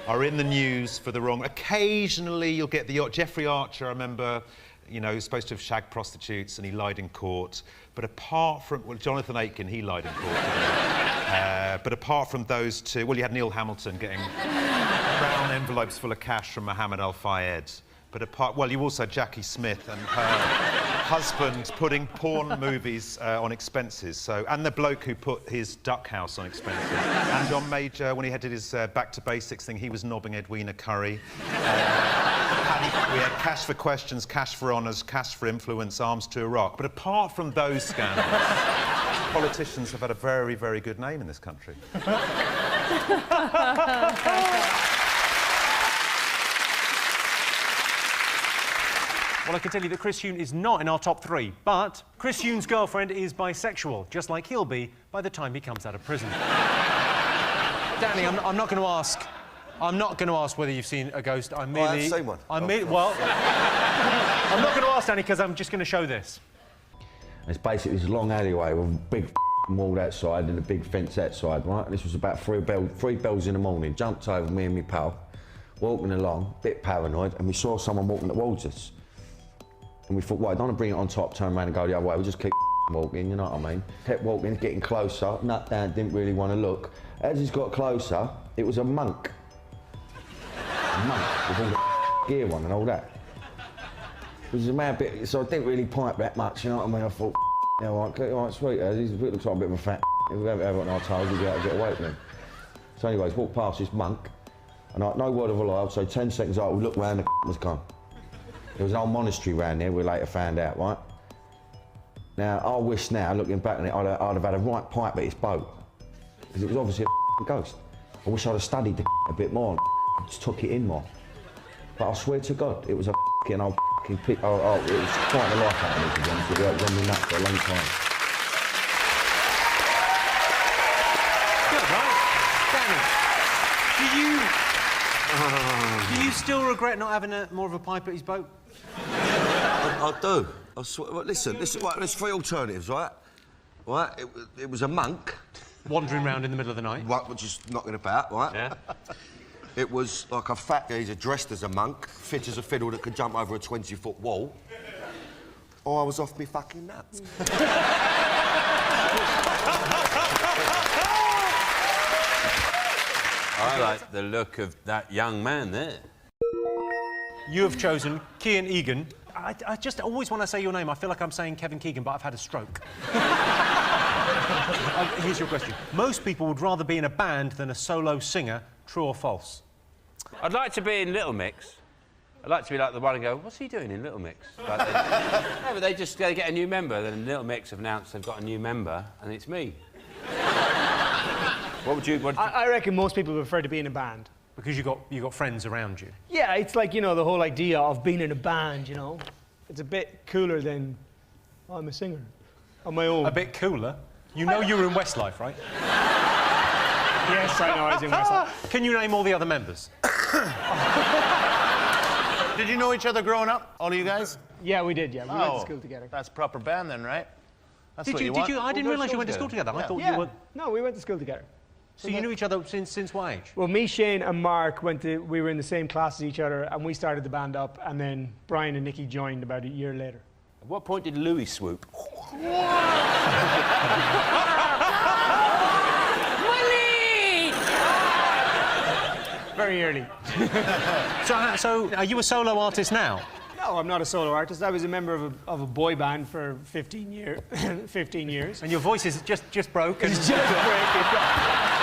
are in the news for the wrong... Occasionally you'll get the... Jeffrey Archer, I remember, you know, he was supposed to have shagged prostitutes and he lied in court. But apart from... Well, Jonathan Aitken, he lied in court. But apart from those two... Well, you had Neil Hamilton getting brown envelopes full of cash from Mohammed Al-Fayed. But apart... Well, you also had Jackie Smith and her husband putting porn movies on expenses. So, and the bloke who put his duck house on expenses. And John Major, when he did his Back to Basics thing, he was nobbing Edwina Curry. We had cash for questions, cash for honours, cash for influence, arms to Iraq. But apart from those scandals, politicians have had a very, very good name in this country. Well, I can tell you that Chris Huhn is not in our top 3, but Chris Huhn's girlfriend is bisexual, just like he'll be by the time he comes out of prison. Danny, I'm not going to ask. I'm not going to ask whether you've seen a ghost. I'm merely... I have seen one. Well, I'm not going to ask, Danny, because I'm just going to show this. It's basically this long alleyway with a big wall outside and a big fence outside, right? This was about 3 bells in the morning. Jumped over, me and my pal, walking along, a bit paranoid, and we saw someone walking towards us. And we thought, well, I don't want to bring it on top, turn around and go the other way. We'll just keep walking, you know what I mean? Kept walking, getting closer, nut down, didn't really want to look. As he's got closer, it was a monk. A monk with all the gear on and all that. It was a mad bit, so I didn't really pipe that much, you know what I mean? I thought, yeah, all right, sweet, he looks like a bit of a fat. If we have it on our toes, we'll be able to get away with him. So anyways, walked past this monk, and no word of a lie, I'd say 10 seconds later, we looked round, the was gone. There was an old monastery round there, we later found out, right? Now, I wish now, looking back on it, I'd have had a right pipe at his boat. Because it was obviously a ghost. I wish I'd have studied the a bit more and just took it in more. But I swear to God, it was a old pick. It was quite the life out of me, to be honest with you. It run me nuts for a long time. Good, right? Danny, do you still regret not having more of a pipe at his boat? I do. I swear. Well, listen, right, there's 3 alternatives, right? Right, it was a monk. Wandering around in the middle of the night. Right, just knocking about, right? Yeah. It was like a fat geezer dressed as a monk, fit as a fiddle that could jump over a 20-foot wall. Or I was off me fucking nuts. I like the look of that young man there. You have chosen Cian Egan. I just always, when I say your name, I feel like I'm saying Kevin Keegan, but I've had a stroke. Here's your question. Most people would rather be in a band than a solo singer. True or false? I'd like to be in Little Mix. I'd like to be like the one and go, what's he doing in Little Mix? But no, but they get a new member, then Little Mix have announced they've got a new member, and it's me. What would you... I reckon most people prefer to be in a band. Because you got friends around you. Yeah, it's like, you know, the whole idea of being in a band, you know. It's a bit cooler than I'm a singer on my own. A bit cooler? You know you were in Westlife, right? Yes, I know I was in Westlife. Can you name all the other members? Did you know each other growing up, all of you guys? Yeah, we did, yeah. We went to school together. That's proper band then, right? That's Did what you? want. I didn't realise you went to school together. Yeah. I thought Yeah. you were... No, we went to school together. So you knew each other since what age? Well, me, Shane and Mark we were in the same class as each other and we started the band up and then Brian and Nicky joined about a year later. At what point did Louis swoop? Very early. So are you a solo artist now? No, I'm not a solo artist. I was a member of a boy band for 15 years. 15 years. And your voice is just broken. It's just breaking.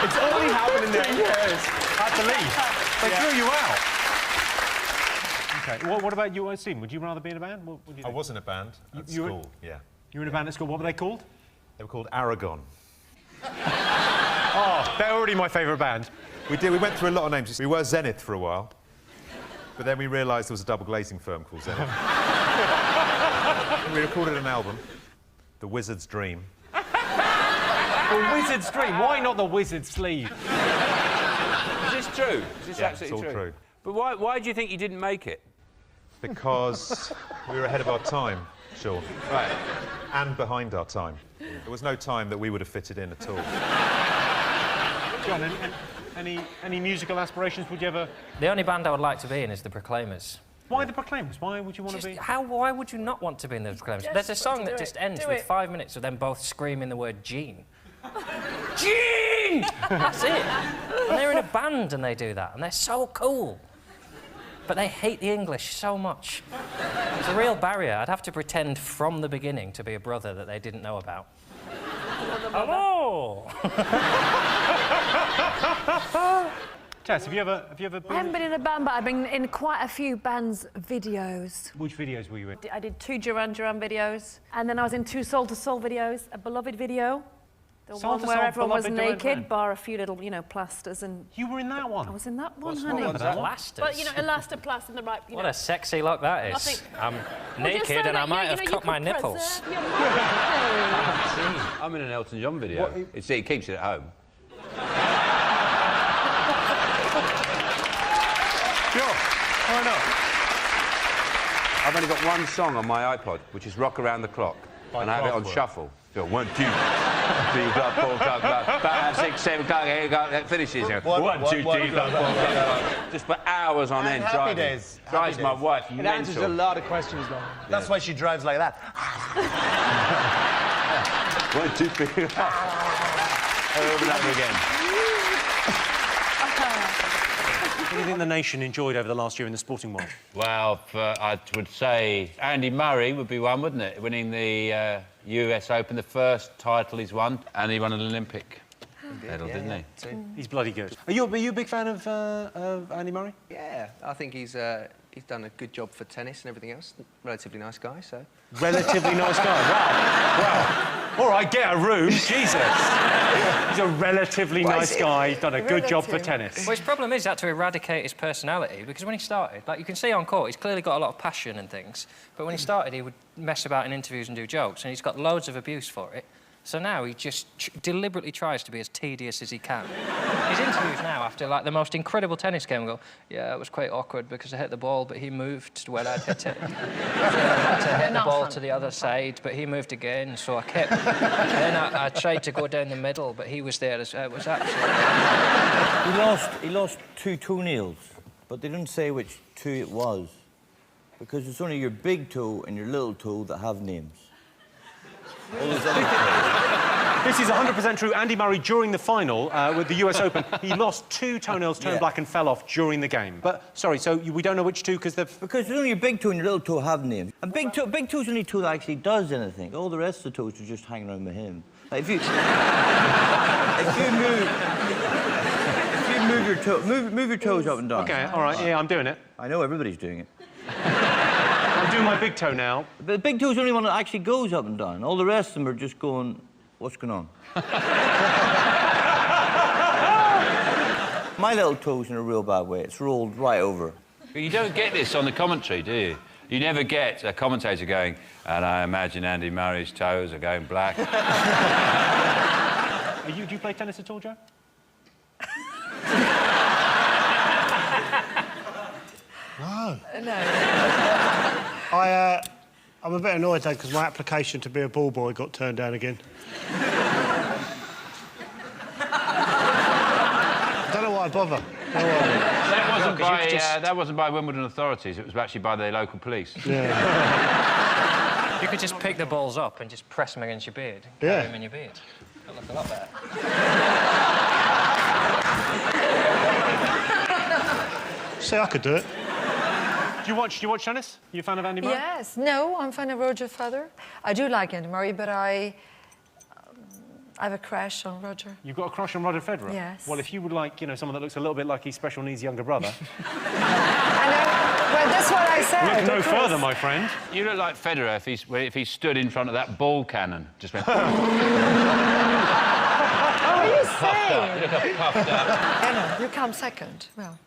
It's only happened in 10 years. Had to leave. They threw you out. Okay. What about you, Stephen? Would you rather be in a band? What would you do? I was in a band at school, yeah. You were in a band at school. What were they called? They were called Aragon. Oh, they're already my favourite band. We went through a lot of names. We were Zenith for a while, but then we realised there was a double glazing firm called Zenith. We recorded an album, The Wizard's Dream. The Wizard's Dream? Why not The Wizard's Sleeve? Is this true? Is this Yeah, absolutely it's all true. But why do you think you didn't make it? Because we were ahead of our time, Sean. Right. And behind our time. There was no time that we would have fitted in at all. John, any musical aspirations? Would you ever... The only band I would like to be in is the Proclaimers. Why the Proclaimers? Why would you want to be... Why would you not want to be in the Proclaimers? There's a song that just ends with 5 minutes of them both screaming the word Gene. Gene! That's it. And they're in a band and they do that, and they're so cool. But they hate the English so much. It's a real barrier. I'd have to pretend from the beginning to be a brother that they didn't know about. Hello! Tess, have you ever been... I haven't been in a band, but I've been in quite a few bands' videos. Which videos were you in? I did 2 Duran Duran videos, and then I was in 2 Soul to Soul videos, a Beloved video, the Soul one to where Soul, everyone was Beloved Duran naked, Duran. bar a few little, you know, plasters and... You were in that one? I was in that one, What's honey. wrong with that? Plasters? But, you know, elastoplast in the right, you What know... a sexy look that is. I think- I'm Well, just naked so and I that might you have know, you cut my could nipples. preserve your memory. I'm in an Elton John video. He keeps it at home. Sure. Why not? I've only got one song on my iPod, which is Rock Around the Clock. And I have it on shuffle. So 1, 2, 3 o'clock, 4 o'clock, 5, 6, 7 o'clock, 8 o'clock, it finishes. 1, 2, 3, 4 o'clock. Just for hours on end Happy driving. days. Drives my wife It answers a mental. lot of questions, though. That's why she drives like that. 1, 2, 3. Over and over again. What do you think the nation enjoyed over the last year in the sporting world? Well, I would say Andy Murray would be one, wouldn't it? Winning the US Open, the first title he's won, and he won an Olympic medal, didn't he? He's bloody good. Are you a big fan of Andy Murray? Yeah, I think he's done a good job for tennis and everything else. Relatively nice guy, so... Relatively nice guy. Wow. All right, get a room. Jesus. He's a relatively nice guy. He's done a good job for tennis. Well, his problem is he had to eradicate his personality because when he started, like you can see on court, he's clearly got a lot of passion and things. But when he started, he would mess about in interviews and do jokes, and he's got loads of abuse for it. So now he just deliberately tries to be as tedious as he can. His interviews now, after like the most incredible tennis game, go, yeah, it was quite awkward because I hit the ball, but he moved when I'd hit it. I had to hit the ball to the other side, but he moved again, so I kept. Then I tried to go down the middle, but he was there. It was absolutely. He lost 2 toenails, but they didn't say which 2 it was, because it's only your big toe and your little toe that have names. All those other toes. This is 100% true. Andy Murray, during the final with the US Open, he lost 2 toenails, turned black and fell off during the game. But, sorry, so we don't know which 2 because they've... Because there's only your big toe and your little toe have names. And big toe's the only toe that actually does anything. All the rest of the toes are just hanging around with him. Like, if you move your toes up and down. OK, all right, yeah, I'm doing it. I know, everybody's doing it. I'm doing my big toe now. But the big toe's the only one that actually goes up and down. All the rest of them are just going, what's going on? My little toe's in a real bad way. It's rolled right over. But you don't get this on the commentary, do you? You never get a commentator going, and I imagine Andy Murray's toes are going black. Do you play tennis at all, Joe? No. No. I'm a bit annoyed, though, because my application to be a ball boy got turned down again. I don't know why I bother. That wasn't by Wimbledon authorities, it was actually by the local police. Yeah. You could just pick the balls up and just press them against your beard. Carry them in your beard. It'll look a lot better. See, I could do it. Do you watch tennis? Are you a fan of Andy Murray? Yes. No, I'm a fan of Roger Federer. I do like Andy Murray, but I have a crush on Roger. You've got a crush on Roger Federer? Yes. Well, if you would like, you know, someone that looks a little bit like his special needs younger brother... Well, that's what I said. Look no further, my friend. You look like Federer if he stood in front of that ball cannon. Just went... What are you saying? You look puffed up. Anna, you come second. Well...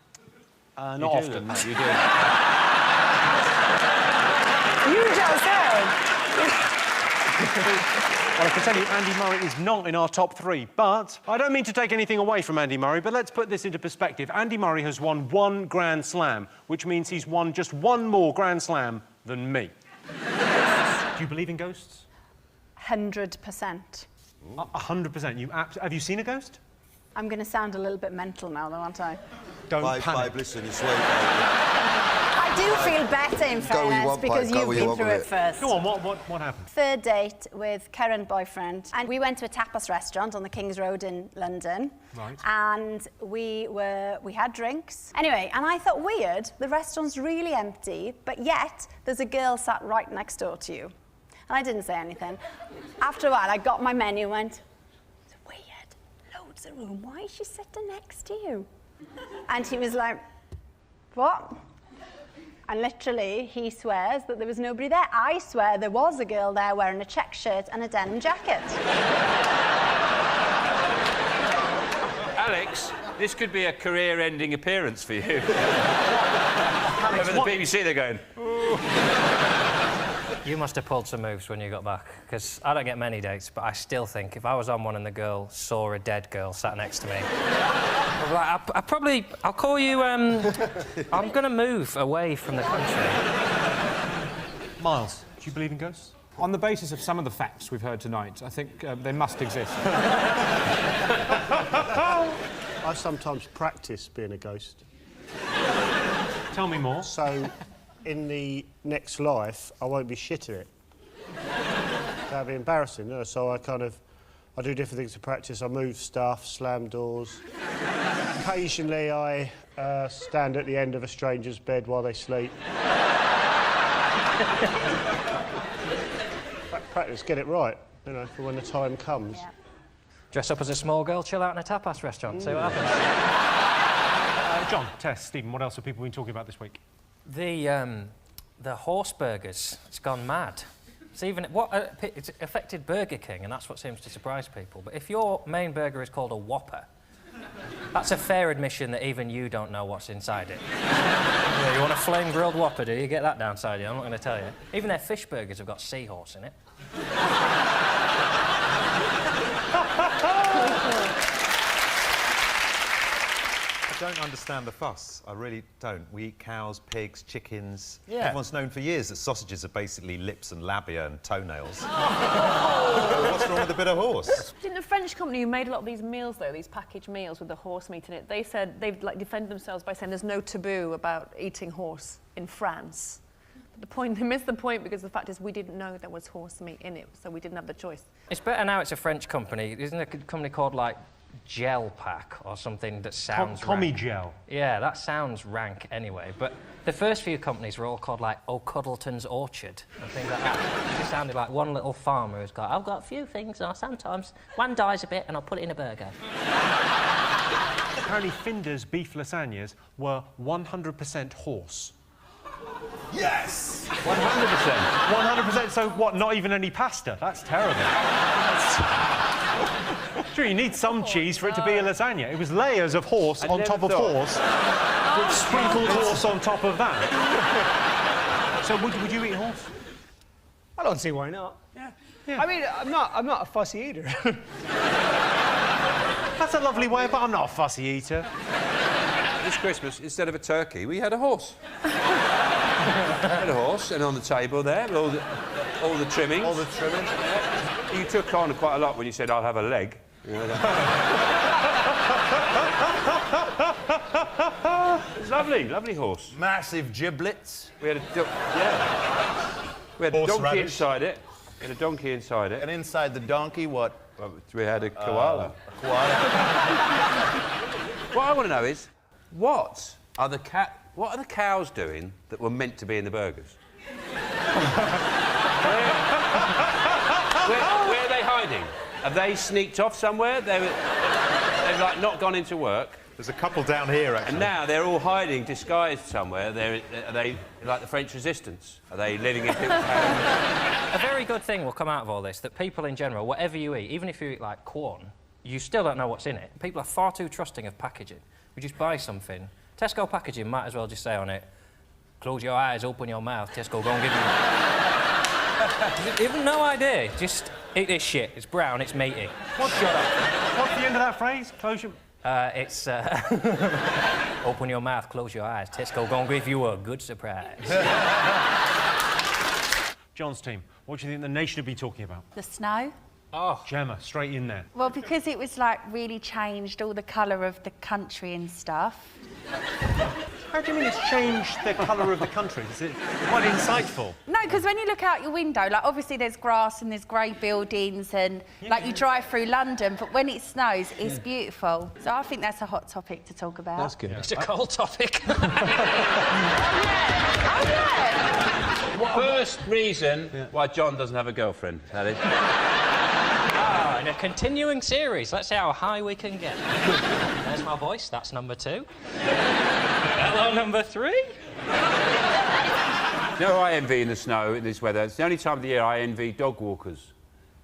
not often. You do. You just said. Well, I can tell you, Andy Murray is not in our top 3, but I don't mean to take anything away from Andy Murray, but let's put this into perspective. Andy Murray has won 1 Grand Slam, which means he's won just 1 more Grand Slam than me. Do you believe in ghosts? 100%. 100%. Have you seen a ghost? I'm going to sound a little bit mental now, though, aren't I? Don't panic. Babe, listen, you're sweet. I do feel better, in fairness, because you've been through it first. Go on, what happened? 3rd date with current boyfriend, and we went to a tapas restaurant on the King's Road in London. Right. And we had drinks. Anyway, and I thought, weird, the restaurant's really empty, but yet there's a girl sat right next door to you. And I didn't say anything. After a while, I got my menu and went, it's weird, loads of room, why is she sitting next to you? And he was like, what? And literally, he swears that there was nobody there. I swear there was a girl there wearing a check shirt and a denim jacket. Alex, this could be a career-ending appearance for you. Over the BBC, they're going... Ooh. You must have pulled some moves when you got back, because I don't get many dates, but I still think if I was on one and the girl saw a dead girl sat next to me, I'll call you, I'm going to move away from the country. Miles, do you believe in ghosts? On the basis of some of the facts we've heard tonight, I think they must exist. I sometimes practice being a ghost. Tell me more. So, in the next life, I won't be shit at it. That'd be embarrassing, you know? So I do different things to practice. I move stuff, slam doors. Occasionally, I stand at the end of a stranger's bed while they sleep. Practice, get it right, you know, for when the time comes. Yeah. Dress up as a small girl, chill out in a tapas restaurant, see what happens. John, Tess, Stephen, what else have people been talking about this week? The horse burgers, it's gone mad. It's affected Burger King, and that's what seems to surprise people. But if your main burger is called a Whopper, that's a fair admission that even you don't know what's inside it. You want a flame grilled Whopper, do you? Get that downside you, I'm not going to tell you. Even their fish burgers have got seahorse in it. I don't understand the fuss. I really don't. We eat cows, pigs, chickens. Yeah. Everyone's known for years that sausages are basically lips and labia and toenails. What's wrong with a bit of horse? Didn't a French company who made a lot of these meals, though, these packaged meals with the horse meat in it, they said they've defended themselves by saying there's no taboo about eating horse in France. The point, they missed the point because the fact is we didn't know there was horse meat in it, so we didn't have the choice. It's better now it's a French company. Isn't there a company called, like, Gel Pack or something that sounds Commie rank? Gel. Yeah, that sounds rank anyway. But the first few companies were all called, like, O'Cuddleton's Orchard and things like that. It sounded like one little farmer who's got, I've got a few things, and sometimes one dies a bit and I'll put it in a burger. Apparently Finder's beef lasagnas were 100% horse. Yes! 100%. 100%, so what, not even any pasta? That's terrible. Sure, you need some cheese for it to be a lasagna. It was layers of horse on top of horse, with sprinkled horse on top of that. So would you eat horse? I don't see why not. Yeah. I mean, I'm not a fussy eater. That's a lovely way, but I'm not a fussy eater. This Christmas, instead of a turkey, we had a horse. We had a horse, and on the table there, with all the trimmings. All the trimmings. Yeah. You took on quite a lot when you said, I'll have a leg. You know, it's lovely, lovely horse. Massive giblets. We had a donkey inside it. We had a donkey inside it. And inside the donkey, what? We had a koala. Koala. What I want to know is, what are the cows doing that were meant to be in the burgers? Where are they hiding? Have they sneaked off somewhere? They've like not gone into work. There's a couple down here, actually. And now they're all hiding, disguised somewhere. Are they like the French Resistance? Are they living in people's houses? A very good thing will come out of all this, that people in general, whatever you eat, even if you eat, like, corn, you still don't know what's in it. People are far too trusting of packaging. We just buy something. Tesco packaging might as well just say on it, close your eyes, open your mouth, Tesco, go and give you... Even no idea, just eat this shit. It's brown, it's meaty. What's the end of that phrase? Close your... It's open your mouth, close your eyes. Tesco gonna give you a good surprise. John's team, what do you think the nation would be talking about? The snow. Oh. Gemma, straight in there. Well, because it was like really changed all the colour of the country and stuff. How do you mean it's changed the colour of the country? Is it quite insightful? No, because when you look out your window, like obviously there's grass and there's grey buildings and like you drive through London, but when it snows, it's beautiful. So I think that's a hot topic to talk about. That's good. Yeah. It's a cold topic. First reason why John doesn't have a girlfriend, that is. In a continuing series, let's see how high we can get. There's my voice, that's number 2. Hello, number 3. You know who I envy in the snow, in this weather? It's the only time of the year I envy dog walkers.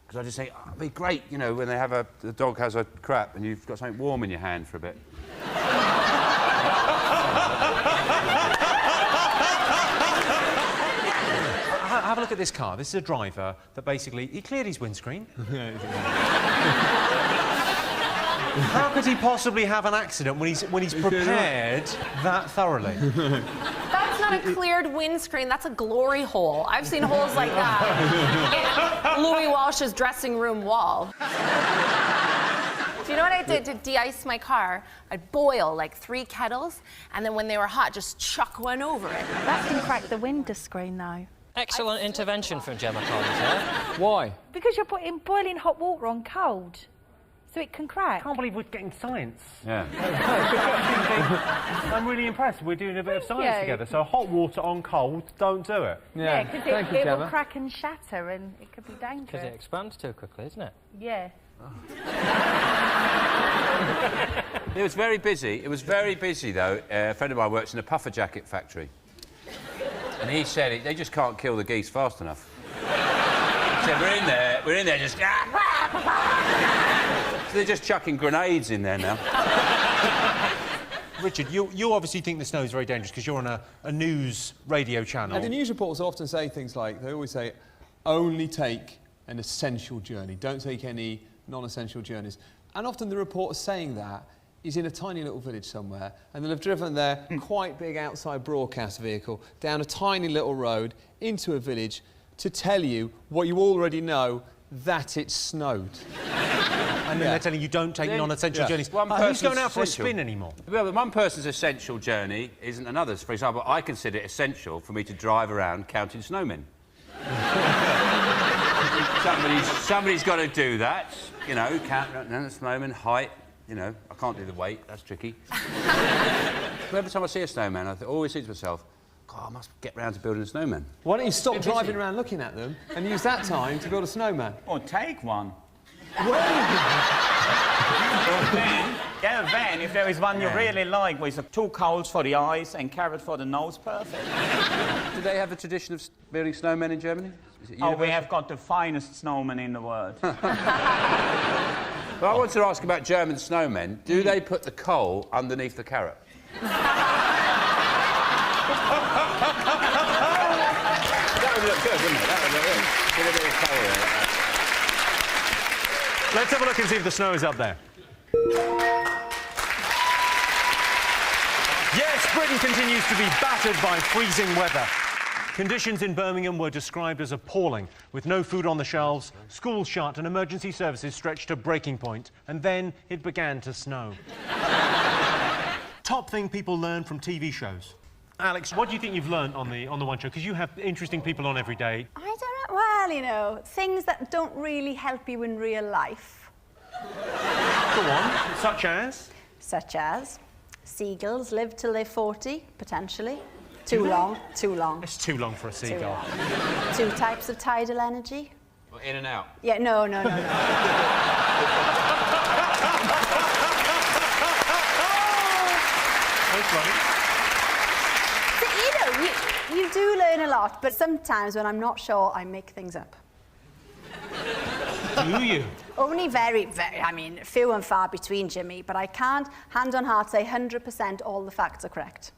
Because I just think, oh, it'd be great, you know, when they have the dog has a crap and you've got something warm in your hand for a bit. Have a look at this car. This is a driver that basically... He cleared his windscreen. How could he possibly have an accident when he's prepared that thoroughly? That's not a cleared windscreen, that's a glory hole. I've seen holes like that in Louis Walsh's dressing room wall. Do you know what I did to de-ice my car? I'd boil like 3 kettles, and then when they were hot, just chuck one over it. That can crack the window screen, though. Excellent intervention from Gemma Collins, yeah? Why? Because you're putting boiling hot water on cold, so it can crack. I can't believe we're getting science. Yeah. I'm really impressed. We're doing a bit of science together. So hot water on cold, don't do it. Yeah, because it will crack and shatter and it could be dangerous. Because it expands too quickly, isn't it? Yeah. It was very busy. It was very busy, though. A friend of mine works in a puffer jacket factory. And he said they just can't kill the geese fast enough. He said, we're in there just... So they're just chucking grenades in there now. Richard, you obviously think the snow is very dangerous because you're on a news radio channel. And the news reports often say things like, they always say, only take an essential journey, don't take any non-essential journeys. And often the reporter saying that is in a tiny little village somewhere, and they'll have driven their quite big outside broadcast vehicle down a tiny little road into a village to tell you what you already know, that it snowed. And then they're telling you don't take non-essential journeys. Who's going out for a spin anymore? Well, but one person's essential journey isn't another's. For example, I consider it essential for me to drive around counting snowmen. Somebody's got to do that. You know, count the snowman, height. You know, I can't do the weight. That's tricky. Every time I see a snowman, I always think to myself, God, I must get round to building a snowman. Why don't you stop driving around looking at them and use that time to build a snowman? Or take one. Get a van if there is one you really like with 2 coals for the eyes and carrot for the nose. Perfect. Do they have a tradition of building snowmen in Germany? Oh, we have got the finest snowmen in the world. Well, I want to ask about German snowmen. Do they put the coal underneath the carrot? That would look good, wouldn't it? That would look good. Put a bit of coal there. Let's have a look and see if the snow is up there. Yes, Britain continues to be battered by freezing weather. Conditions in Birmingham were described as appalling, with no food on the shelves, schools shut and emergency services stretched to breaking point, and then it began to snow. Top thing people learn from TV shows. Alex, what do you think you've learned on the One Show? Because you have interesting people on every day. I don't know. Well, you know, things that don't really help you in real life. Go on. Such as? Such as seagulls live till they're 40, potentially. Too long. It's too long for a seagull. 2 types of tidal energy. Well, in and out. Yeah, no. That's funny. So, you know, you do learn a lot, but sometimes when I'm not sure, I make things up. Do you? Only very, I mean, few and far between, Jimmy, but I can't, hand on heart, say 100% all the facts are correct.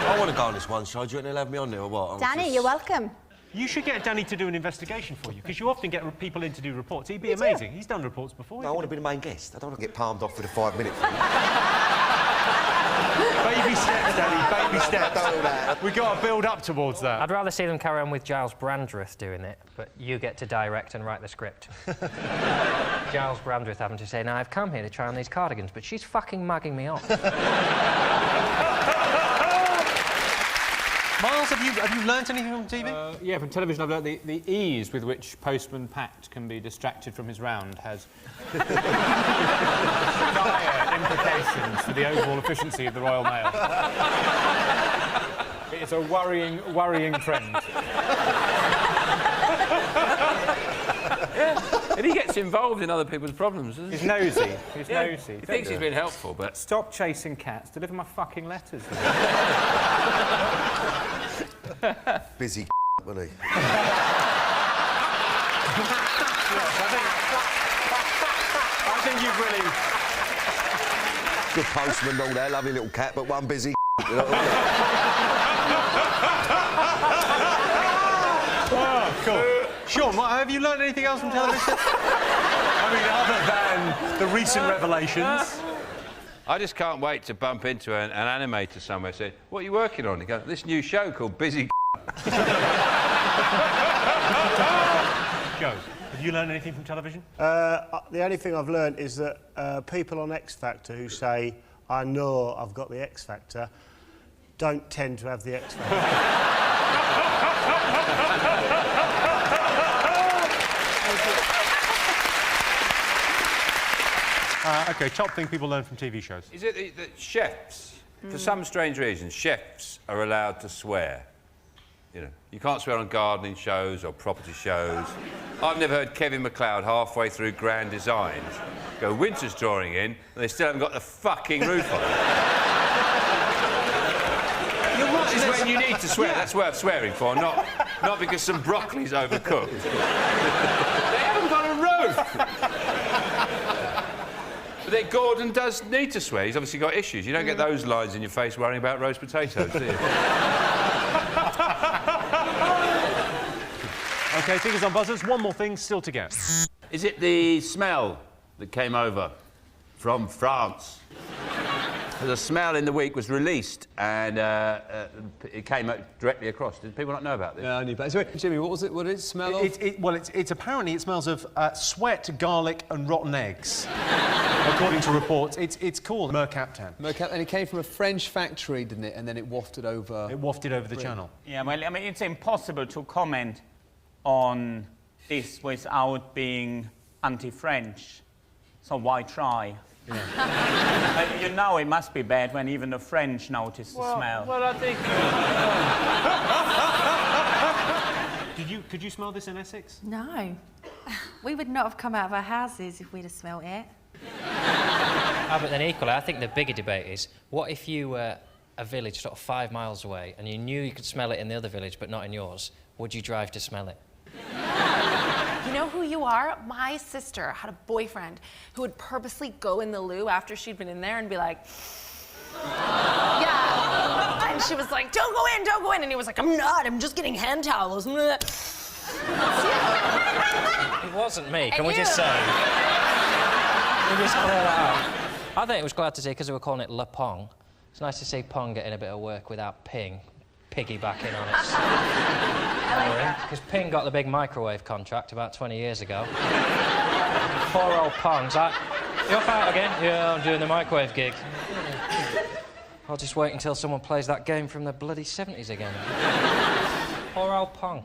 I want to go on this one show. Do you think they'll have me on there or what? Danny, you're welcome. You should get Danny to do an investigation for you, because you often get people in to do reports. He'd be amazing. He's done reports before. No, I want to be the main guest. I don't want to get palmed off with a 5-minute thing. Baby steps, Danny, baby steps. We've got to build up towards that. I'd rather see them carry on with Giles Brandreth doing it, but you get to direct and write the script. Giles Brandreth having to say, now, I've come here to try on these cardigans, but she's fucking mugging me off. Miles, have you learnt anything from TV? Yeah, from television I've learnt the ease with which Postman Pat can be distracted from his round has dire implications for the overall efficiency of the Royal Mail. It's a worrying trend. And he gets involved in other people's problems, doesn't he? He's nosy. He's nosy. He thinks he's been helpful, but... Stop chasing cats. Deliver my fucking letters. Busy wasn't he? I think you've really... Good postman and all that, lovely little cat, but one busy you know? Oh, cool. Sean, have you learned anything else from television? I mean, other than the recent revelations. I just can't wait to bump into an animator somewhere and say, what are you working on? He goes, this new show called Busy Joe, have you learned anything from television? The only thing I've learned is that people on X Factor who say, I know I've got the X Factor, don't tend to have the X Factor. OK, top thing people learn from TV shows. Is it that chefs, for some strange reason, chefs are allowed to swear? You know, you can't swear on gardening shows or property shows. I've never heard Kevin McLeod halfway through Grand Designs go, winter's drawing in, and they still haven't got the fucking roof on. This is when you need to swear. That's worth swearing for, not because some broccoli's overcooked. They haven't got a roof. But then Gordon does need to swear. He's obviously got issues. You don't get those lines in your face worrying about roast potatoes, do you? OK, fingers on buzzers. One more thing still to get. Is it the smell that came over from France? The smell in the week was released and it came directly across. Did people not know about this? Yeah, I knew about it. So, Jimmy, what was it? What did it smell of? It's apparently it smells of sweat, garlic, and rotten eggs. According to reports, it's called mercaptan. Mercaptan, and it came from a French factory, didn't it? And then it wafted over. It wafted over the channel. Yeah, well, I mean, it's impossible to comment on this without being anti-French. So why try? Yeah. You know it must be bad when even the French notice the smell. Well, I think... Could you smell this in Essex? No. We would not have come out of our houses if we'd have smelt it. But then equally, I think the bigger debate is, what if you were a village sort of 5 miles away and you knew you could smell it in the other village but not in yours? Would you drive to smell it? You know who you are? My sister had a boyfriend who would purposely go in the loo after she'd been in there and be like, yeah. And she was like, don't go in, don't go in. And he was like, I'm not, I'm just getting hand towels. It wasn't me, can And we just you. say? Can we just clear that out? I think it was glad to see, because they were calling it Le Pong. It's nice to see Pong getting a bit of work without Ping piggybacking on it. Because Ping got the big microwave contract about 20 years ago. Poor old Pong's like, you up out again? Yeah, I'm doing the microwave gig. I'll just wait until someone plays that game from the bloody 70s again. Poor old Pong.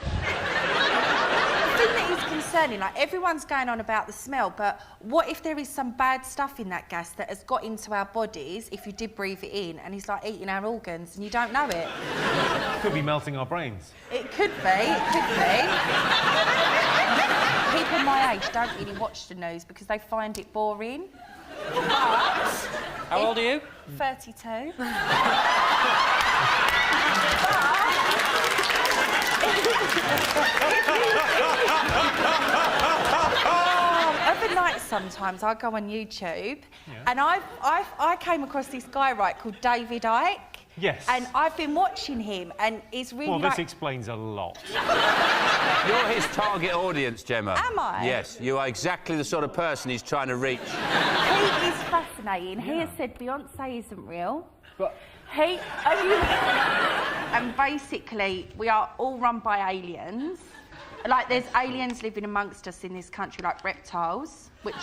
The thing that is concerning, like, everyone's going on about the smell, but what if there is some bad stuff in that gas that has got into our bodies if you did breathe it in, and it's like eating our organs and you don't know it? Could be melting our brains. It could be, it could be. People my age don't really watch the news because they find it boring. How old are you? 32. Every night sometimes I go on YouTube and I came across this guy, right, called David Icke. Yes. And I've been watching him and he's really Well, like... this explains a lot. You're his target audience, Gemma. Am I? Yes, you are exactly the sort of person he's trying to reach. He is fascinating. He has said Beyonce isn't real. But and basically, we are all run by aliens. Like, there's aliens living amongst us in this country, like reptiles, which...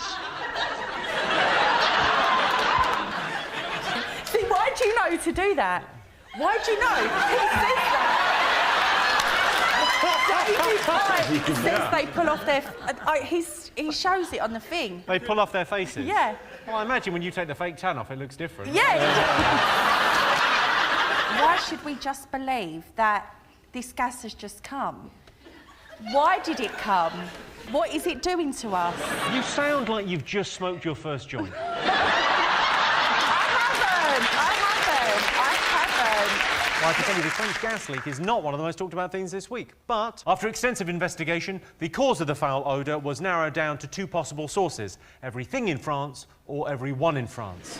See, why do you know to do that? Why do you know? He says that. David Icke says they pull off their... he shows it on the thing. They pull off their faces? Yeah. Well, I imagine when you take the fake tan off, it looks different. Yeah. Why should we just believe that this gas has just come? Why did it come? What is it doing to us? You sound like you've just smoked your first joint. I haven't. Well, I can tell you the French gas leak is not one of the most talked about things this week. But after extensive investigation, the cause of the foul odour was narrowed down to 2 possible sources: everything in France or everyone in France.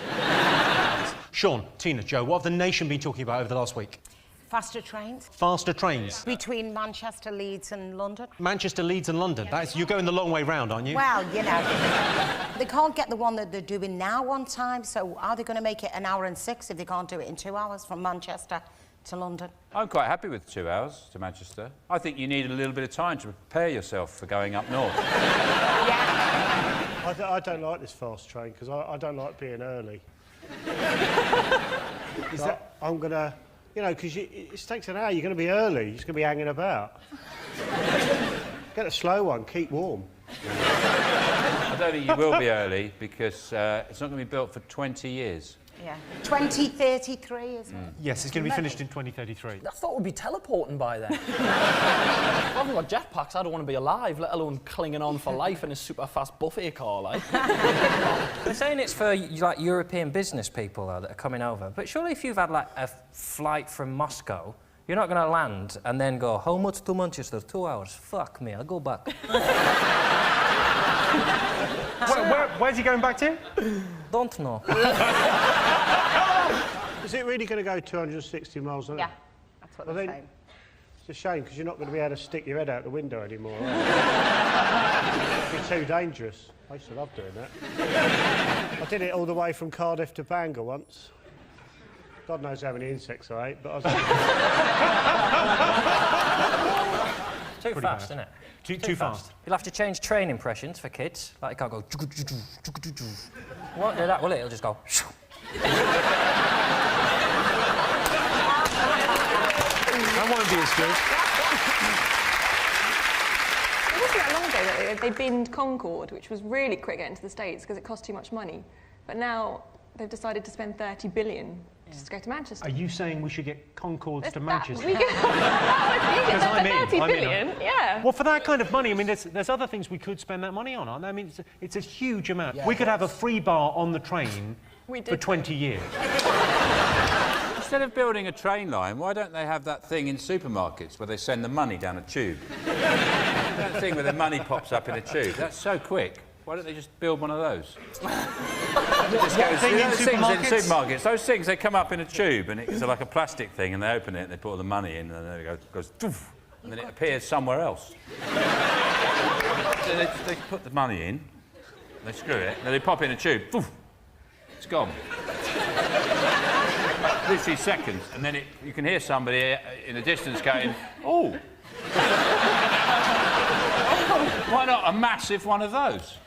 Sean, Tina, Joe, what have the nation been talking about over the last week? Faster trains. Faster trains. Between Manchester, Leeds and London. Manchester, Leeds and London. You're going the long way round, aren't you? Well, you know, they can't get the one that they're doing now on time, so are they going to make it 1 hour and 6 if they can't do it in 2 hours from Manchester to London? I'm quite happy with 2 hours to Manchester. I think you need a little bit of time to prepare yourself for going up north. I don't like this fast train because I don't like being early. I'm going to... You know, because it takes an hour, you're going to be early, you're just going to be hanging about. Get a slow one, keep warm. I don't think you will be early because it's not going to be built for 20 years. Yeah. 2033, isn't it? Yes, it's going to be finished in 2033. I thought we'd be teleporting by then. I haven't got jetpacks, I don't want to be alive, let alone clinging on for life in a super fast buffet car, like. They're saying it's for, like, European business people, though, that are coming over. But surely if you've had, like, a flight from Moscow, you're not going to land and then go, how much to Manchester? 2 hours. Fuck me, I'll go back. Where's he going back to? Don't know. Is it really going to go 260 miles an hour? Yeah, that's what they're saying. It's a shame, because you're not going to be able to stick your head out the window anymore, are you? It'd be too dangerous. I used to love doing that. I did it all the way from Cardiff to Bangor once. God knows how many insects I ate, but I was... Too fast, isn't it? Too fast. You'll have to change train impressions for kids. Like, it can't go... Won't do that, will it? It'll just go... That won't be as good. It wasn't that long ago that they binned Concorde, which was really quick getting to the States because it cost too much money. But now they've decided to spend 30 billion just to go to Manchester. Are you saying we should get Concords to Manchester? We could... Because I'm in. 30 billion, yeah. Well, for that kind of money, I mean, there's other things we could spend that money on, aren't there? I mean, it's a huge amount. Yeah. We could have a free bar on the train for 20 years. Instead of building a train line, why don't they have that thing in supermarkets where they send the money down a tube? That thing where the money pops up in a tube. That's so quick. Why don't they just build one of those? Just goes, thing in supermarkets? Those things, they come up in a tube, and it's like a plastic thing, and they open it, and they put all the money in, and then it goes doof, and then it appears somewhere else. So they put the money in, they screw it, and then they pop it in a tube, doof, it's gone. Literally seconds, and then you can hear somebody in the distance going, oh. Why not a massive one of those?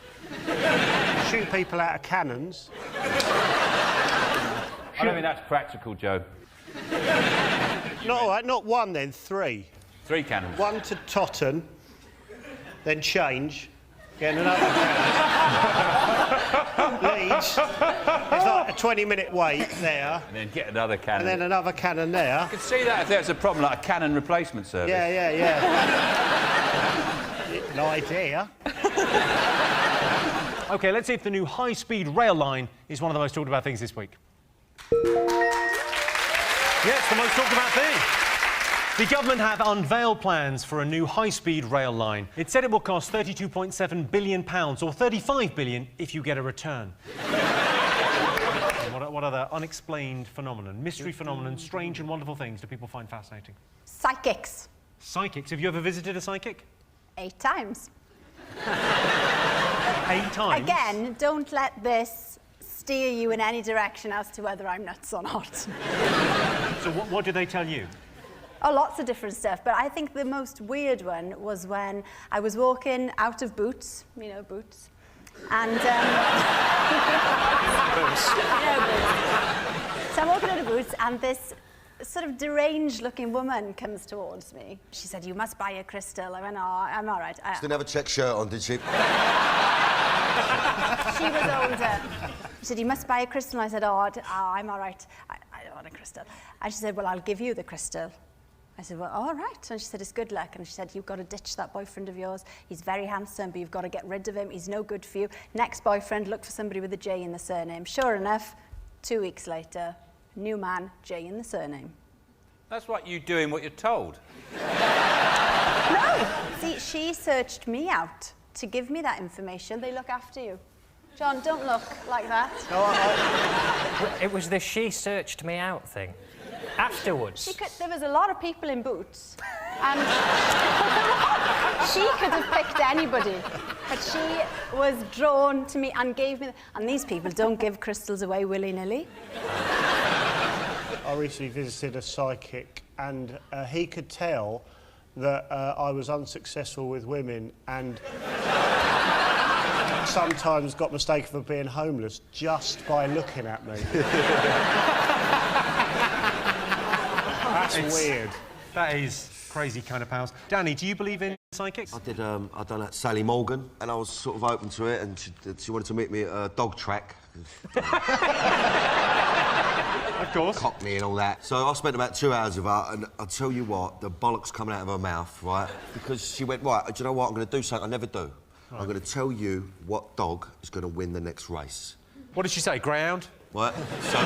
Shoot people out of cannons. I don't think that's practical, Joe. Not all right, not one then, 3. 3 cannons. One to Totten, then change, get another cannon. Leeds, there's like a 20-minute wait there. And then get another cannon. And then another cannon there. I could see that if there's a problem, like a cannon replacement service. Yeah. An idea. OK, let's see if the new high-speed rail line is one of the most talked about things this week. Yes, the most talked about thing. The government have unveiled plans for a new high-speed rail line. It said it will cost £32.7 billion, or £35 billion if you get a return. What other unexplained phenomenon, mystery phenomenon, strange and wonderful things do people find fascinating? Psychics. Psychics. Have you ever visited a psychic? 8 times. 8 times? Again, don't let this steer you in any direction as to whether I'm nuts or not. So what did they tell you? Oh, lots of different stuff, but I think the most weird one was when I was walking out of Boots, you know, Boots, and... Boots. You know, Boots. So I'm walking out of Boots, and this sort of deranged-looking woman comes towards me. She said, "You must buy a crystal." I went, "Oh, I'm all right." She didn't have a check shirt on, did she? She was older. She said, "You must buy a crystal." And I said, "Oh, I'm all right. I don't want a crystal." And she said, "Well, I'll give you the crystal." I said, "Well, all right." And she said, "It's good luck." And she said, "You've got to ditch that boyfriend of yours. He's very handsome, but you've got to get rid of him. He's no good for you. Next boyfriend, look for somebody with a J in the surname." Sure enough, 2 weeks later, new man, J in the surname. That's like you doing what you're told. No! See, she searched me out to give me that information. They look after you. John, don't look like that. It was the she searched me out thing. Afterwards. There was a lot of people in Boots, and she could have picked anybody, but she was drawn to me and gave me... And these people don't give crystals away willy-nilly. I recently visited a psychic, and he could tell that I was unsuccessful with women and sometimes got mistaken for being homeless just by looking at me. That's weird. That is crazy kind of powers. Danny, do you believe in psychics? I done that Sally Morgan, and I was sort of open to it, and she wanted to meet me at a dog track. Of course. Cockney and all that. So I spent about 2 hours with her, and I'll tell you what, the bollocks coming out of her mouth, right? Because she went, right, do you know what, I'm going to do something I never do. Right. I'm going to tell you what dog is going to win the next race. What did she say, greyhound? What? So,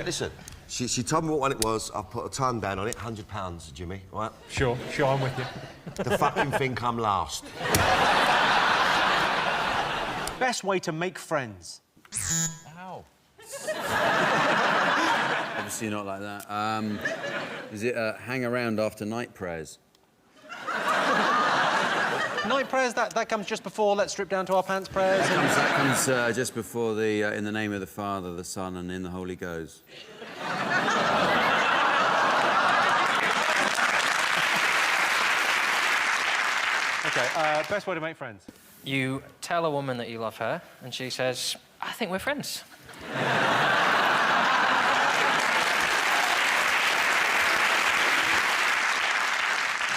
listen. She told me what one it was. I put a tongue down on it, £100, Jimmy, right? Sure, I'm with you. The fucking thing come last. Best way to make friends? Ow. Obviously not like that. Is it hang around after night prayers? Night prayers, that comes just before let's strip down to our pants prayers? That comes just before the in the name of the Father, the Son, and in the Holy Ghost. OK, best way to make friends? You tell a woman that you love her, and she says, I think we're friends.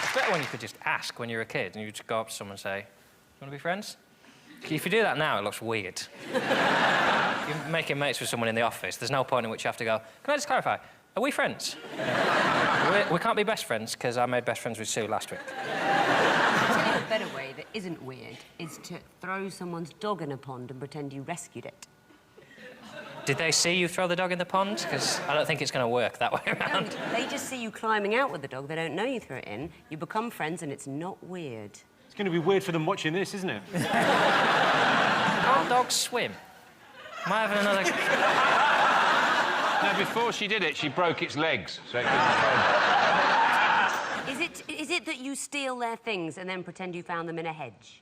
It's better when you could just ask when you're a kid, and you just go up to someone and say, you want to be friends? If you do that now, it looks weird. If you're making mates with someone in the office, there's no point in which you have to go, can I just clarify, are we friends? We can't be best friends, because I made best friends with Sue last week. A better way that isn't weird is to throw someone's dog in a pond and pretend you rescued it. Did they see you throw the dog in the pond? Because I don't think it's going to work that way around. No, they just see you climbing out with the dog. They don't know you threw it in. You become friends, and it's not weird. It's going to be weird for them watching this, isn't it? Can't dogs swim? Am I having another... No, before she did it, she broke its legs, so it couldn't swim. Is it that you steal their things and then pretend you found them in a hedge?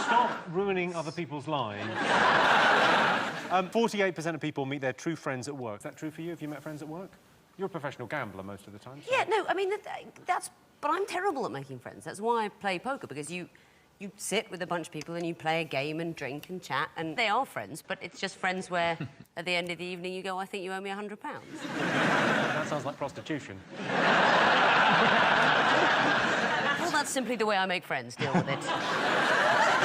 Stop ruining other people's lives. 48% of people meet their true friends at work. Is that true for you? Have you met friends at work? You're a professional gambler most of the time. So. Yeah, no, I mean, that's... But I'm terrible at making friends. That's why I play poker, because you sit with a bunch of people and you play a game and drink and chat, and they are friends, but it's just friends where, at the end of the evening, you go, I think you owe me £100. That sounds like prostitution. Well, that's simply the way I make friends. Deal with it.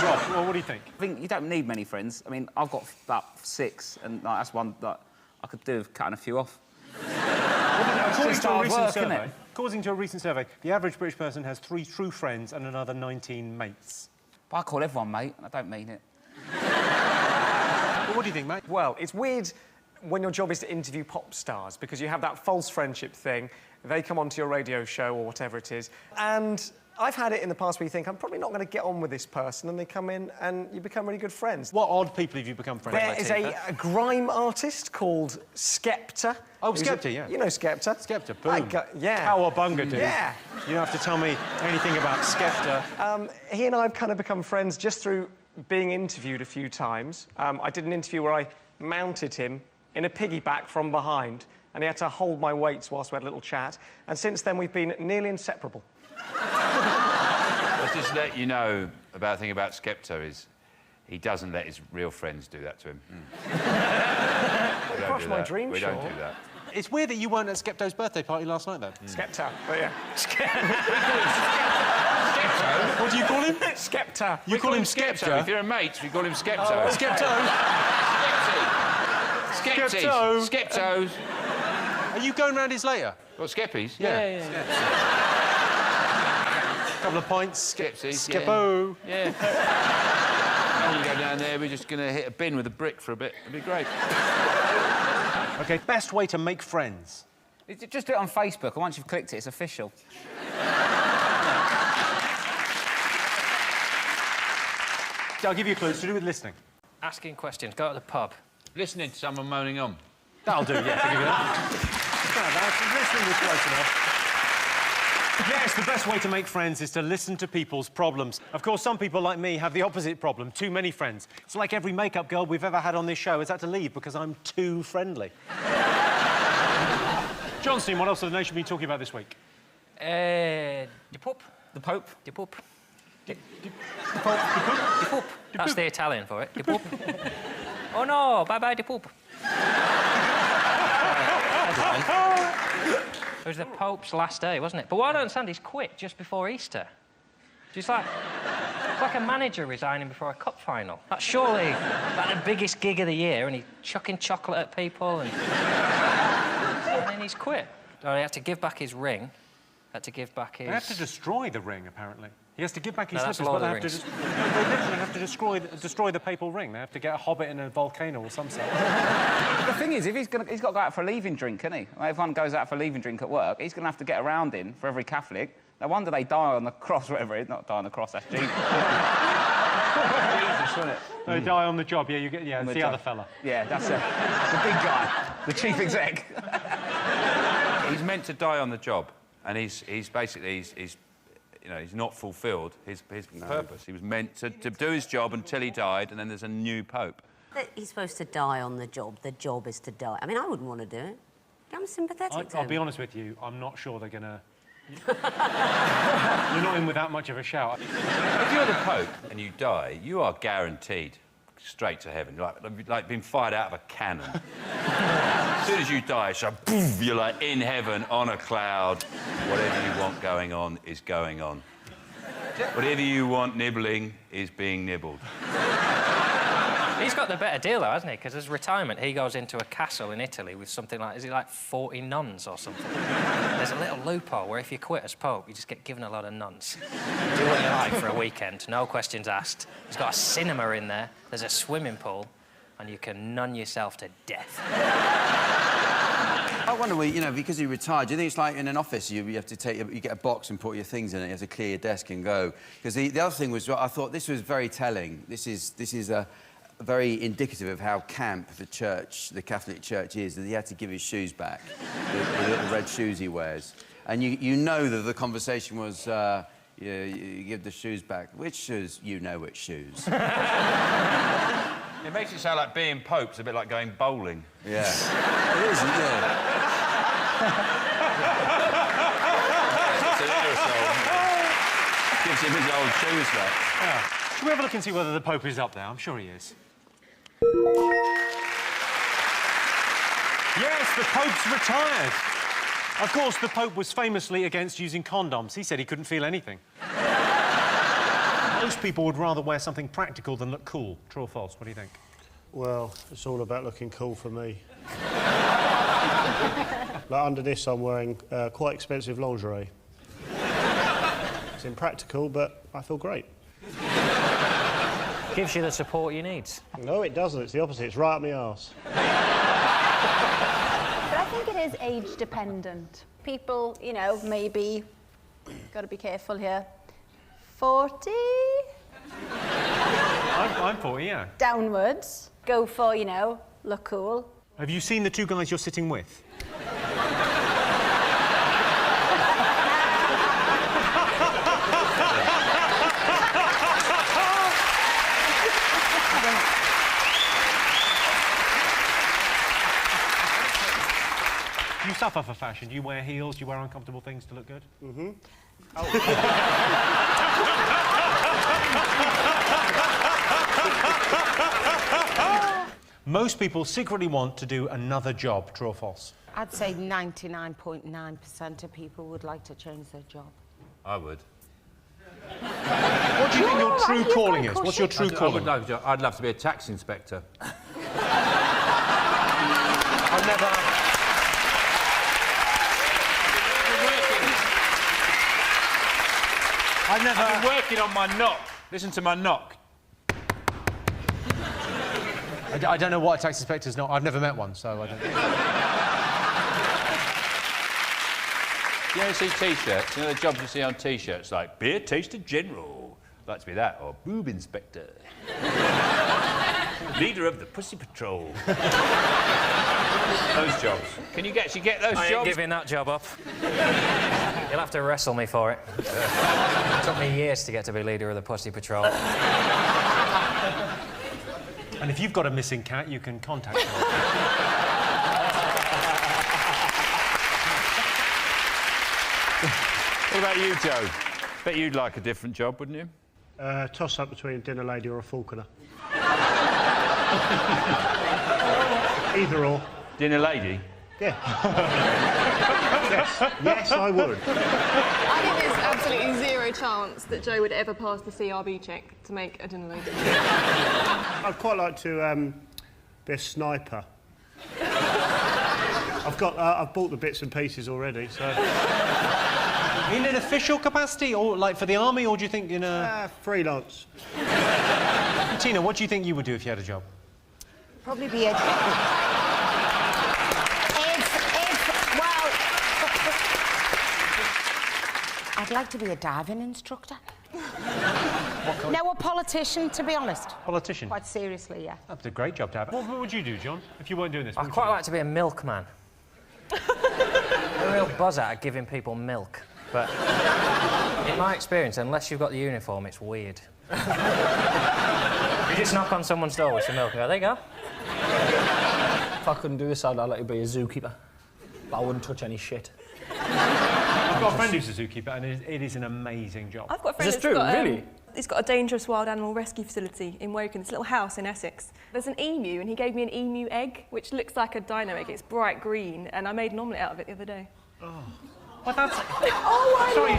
Rob, well, what do you think? I think you don't need many friends. I mean, I've got about 6, and like, that's one that I could do with cutting a few off. According to a recent survey, the average British person has 3 true friends and another 19 mates. But I call everyone mate, and I don't mean it. Well, what do you think, mate? Well, it's weird when your job is to interview pop stars, because you have that false friendship thing. They come onto your radio show or whatever it is, and I've had it in the past where you think, I'm probably not going to get on with this person, and they come in and you become really good friends. What odd people have you become friends with? There is a grime artist called Skepta. Oh, Skepta, yeah. You know Skepta. Skepta, boom. Yeah. Cowabunga, dude. Yeah. You don't have to tell me anything about Skepta. He and I have kind of become friends just through being interviewed a few times. I did an interview where I mounted him in a piggyback from behind, and he had to hold my weights whilst we had a little chat. And since then, we've been nearly inseparable. I'll just let you know about the thing about Skepta is he doesn't let his real friends do that to him. We don't do that. We don't do that. It's weird that you weren't at Skepto's birthday party last night, though. Skepta, but yeah. Skepta? What do you call him? Skepta. You call him Skepta? If you're a mate, we call him Skepta. Oh, Skepto. Skepto. Skeptos. Are you going round his later? What, Skeppies? Yeah. Couple of pints. Skepsies. Skeppo. Yeah. You go down there, we're just going to hit a bin with a brick for a bit. It'd be great. OK, best way to make friends? Just do it on Facebook, and once you've clicked it, it's official. I'll give you a clue. It's to do with listening. Asking questions. Go to the pub. Listening to someone moaning on. That'll do, yeah. I'll give you that. Listening was close enough. Yes, the best way to make friends is to listen to people's problems. Of course, some people like me have the opposite problem, too many friends. It's like every makeup girl we've ever had on this show has had to leave because I'm too friendly. Johnson, what else have the nation been talking about this week? The Pope. The Pope? The Pope. The Pope. The Pope. That's the Italian for it. The Pope. Oh no, bye-bye, the Pope. It was the Pope's last day, wasn't it? But what I don't understand, he's quit just before Easter. It's like a manager resigning before a cup final. That's surely like the biggest gig of the year, and he's chucking chocolate at people, and then he's quit. Oh, he had to give back his ring. Had to give back his... They have to destroy the ring, apparently. He has to give back his No, that's slippers, Lord but of they the literally have to destroy the papal ring. They have to get a hobbit in a volcano or some sort. The thing is, if he's got to go out for a leaving drink, isn't he? Everyone goes out for a leaving drink at work. He's going to have to get around in for every Catholic. No wonder they die on the cross, whatever it is. Not die on the cross, that's Jesus. Jesus, isn't it? They die on the job, yeah, it's the other fella. Yeah, that's the big guy, the chief exec. He's meant to die on the job, and he's basically he's not fulfilled his purpose. He was meant to do his job until he died, and then there's a new pope. He's supposed to die on the job. The job is to die. I mean, I wouldn't want to do it. I'm sympathetic to I'll him. be honest with you, I'm not sure they're going to... You're not in with that much of a shout. If you're the pope and you die, you are guaranteed straight to heaven. You're like being fired out of a cannon. As soon as you die, it's like, poof, you're like in heaven on a cloud. Whatever you want going on is going on. Whatever you want nibbling is being nibbled. He's got the better deal, though, hasn't he? Because as retirement, he goes into a castle in Italy with something like, is it like 40 nuns or something? There's a little loophole where if you quit as Pope, you just get given a lot of nuns. Do what you like for a weekend, no questions asked. He's got a cinema in there, there's a swimming pool, and you can nun yourself to death. I wonder, because you retired, do you think it's like in an office, you have to you get a box and put your things in it, you have to clear your desk and go? Because the other thing was, I thought this was very telling. This is very indicative of how camp the Catholic Church is, that he had to give his shoes back, the little red shoes he wears. And you know that the conversation was, you give the shoes back. Which shoes? You know which shoes. It makes it sound like being Pope's a bit like going bowling. Yeah. It is, isn't it? It's an aerosol. Gives him his old shoes back. Yeah. Should we have a look and see whether the Pope is up there? I'm sure he is. Yes, the Pope's retired. Of course, the Pope was famously against using condoms. He said he couldn't feel anything. Most people would rather wear something practical than look cool. True or false? What do you think? Well, it's all about looking cool for me. Like under this, I'm wearing quite expensive lingerie. It's impractical, but I feel great. Gives you the support you need. No, it doesn't. It's the opposite. It's right up my arse. But I think it is age dependent. People, maybe, got to be careful here, 40? I'm 40, yeah. Downwards. Go for, look cool. Have you seen the two guys you're sitting with? Do you suffer for fashion? Do you wear heels? Do you wear uncomfortable things to look good? Mm-hmm. Most people secretly want to do another job, true or false? I'd say 99.9% of people would like to change their job. I would. What do you think your true calling is? What's your true calling? I'd love to be a tax inspector. I've never... I've been working on my knock. Listen to my knock. I don't know what a tax inspector's not. I've never met one, so I don't... You ever see T-shirts? You know the jobs you see on T-shirts, like beer taster general. I'd like to be that, or boob inspector. Leader of the Pussy Patrol. Those jobs. Can you actually get those I jobs? ain't giving that job up. You'll have to wrestle me for it. It took me years to get to be leader of the Pussy Patrol. And if you've got a missing cat, you can contact me. What about you, Joe? Bet you'd like a different job, wouldn't you? Toss up between a dinner lady or a falconer. Either or. Dinner lady? Yeah. Yes, I would. I think there's absolutely zero chance that Joe would ever pass the CRB check to make a dinner lady. I'd quite like to be a sniper. I've bought the bits and pieces already, so... In an official capacity, or like for the army, or do you think in a... freelance. Tina, what do you think you would do if you had a job? Probably be a... I'd like to be a diving instructor. No, a politician, to be honest. Politician? Quite seriously, yeah. That'd be a great job to have. What would you do, John, if you weren't doing this? I'd quite like to be a milkman. a real buzz out of giving people milk, but in my experience, unless you've got the uniform, it's weird. You just knock on someone's door with some milk and go, there you go. If I couldn't do this, I'd like to be a zookeeper. But I wouldn't touch any shit. I've got a friend who's a zookeeper, and it is an amazing job. I've got a friend Is this true? Really? He's got a dangerous wild animal rescue facility in Woking, this little house in Essex. There's an emu, and he gave me an emu egg, which looks like a dino egg. It's bright green, and I made an omelette out of it the other day. Oh. Well, that's... Oh, Sorry,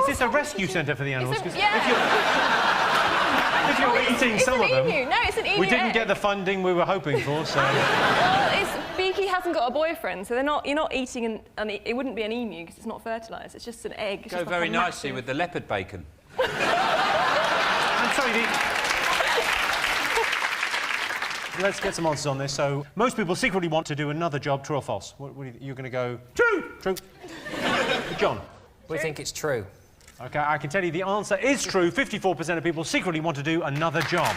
is this a rescue centre for the animals? 'Cause if you're eating some of them... No, it's an emu We didn't egg. get the funding we were hoping for, so... Well, Beaky hasn't got a boyfriend, so you're not eating it wouldn't be an emu because it's not fertilised. It's just an egg. It's Go just very like a nicely massive... with the leopard bacon. I'm sorry, Let's get some answers on this. So, most people secretly want to do another job, true or false? You're going to go... True! True. John? We think it's true. OK, I can tell you the answer is true. 54% of people secretly want to do another job.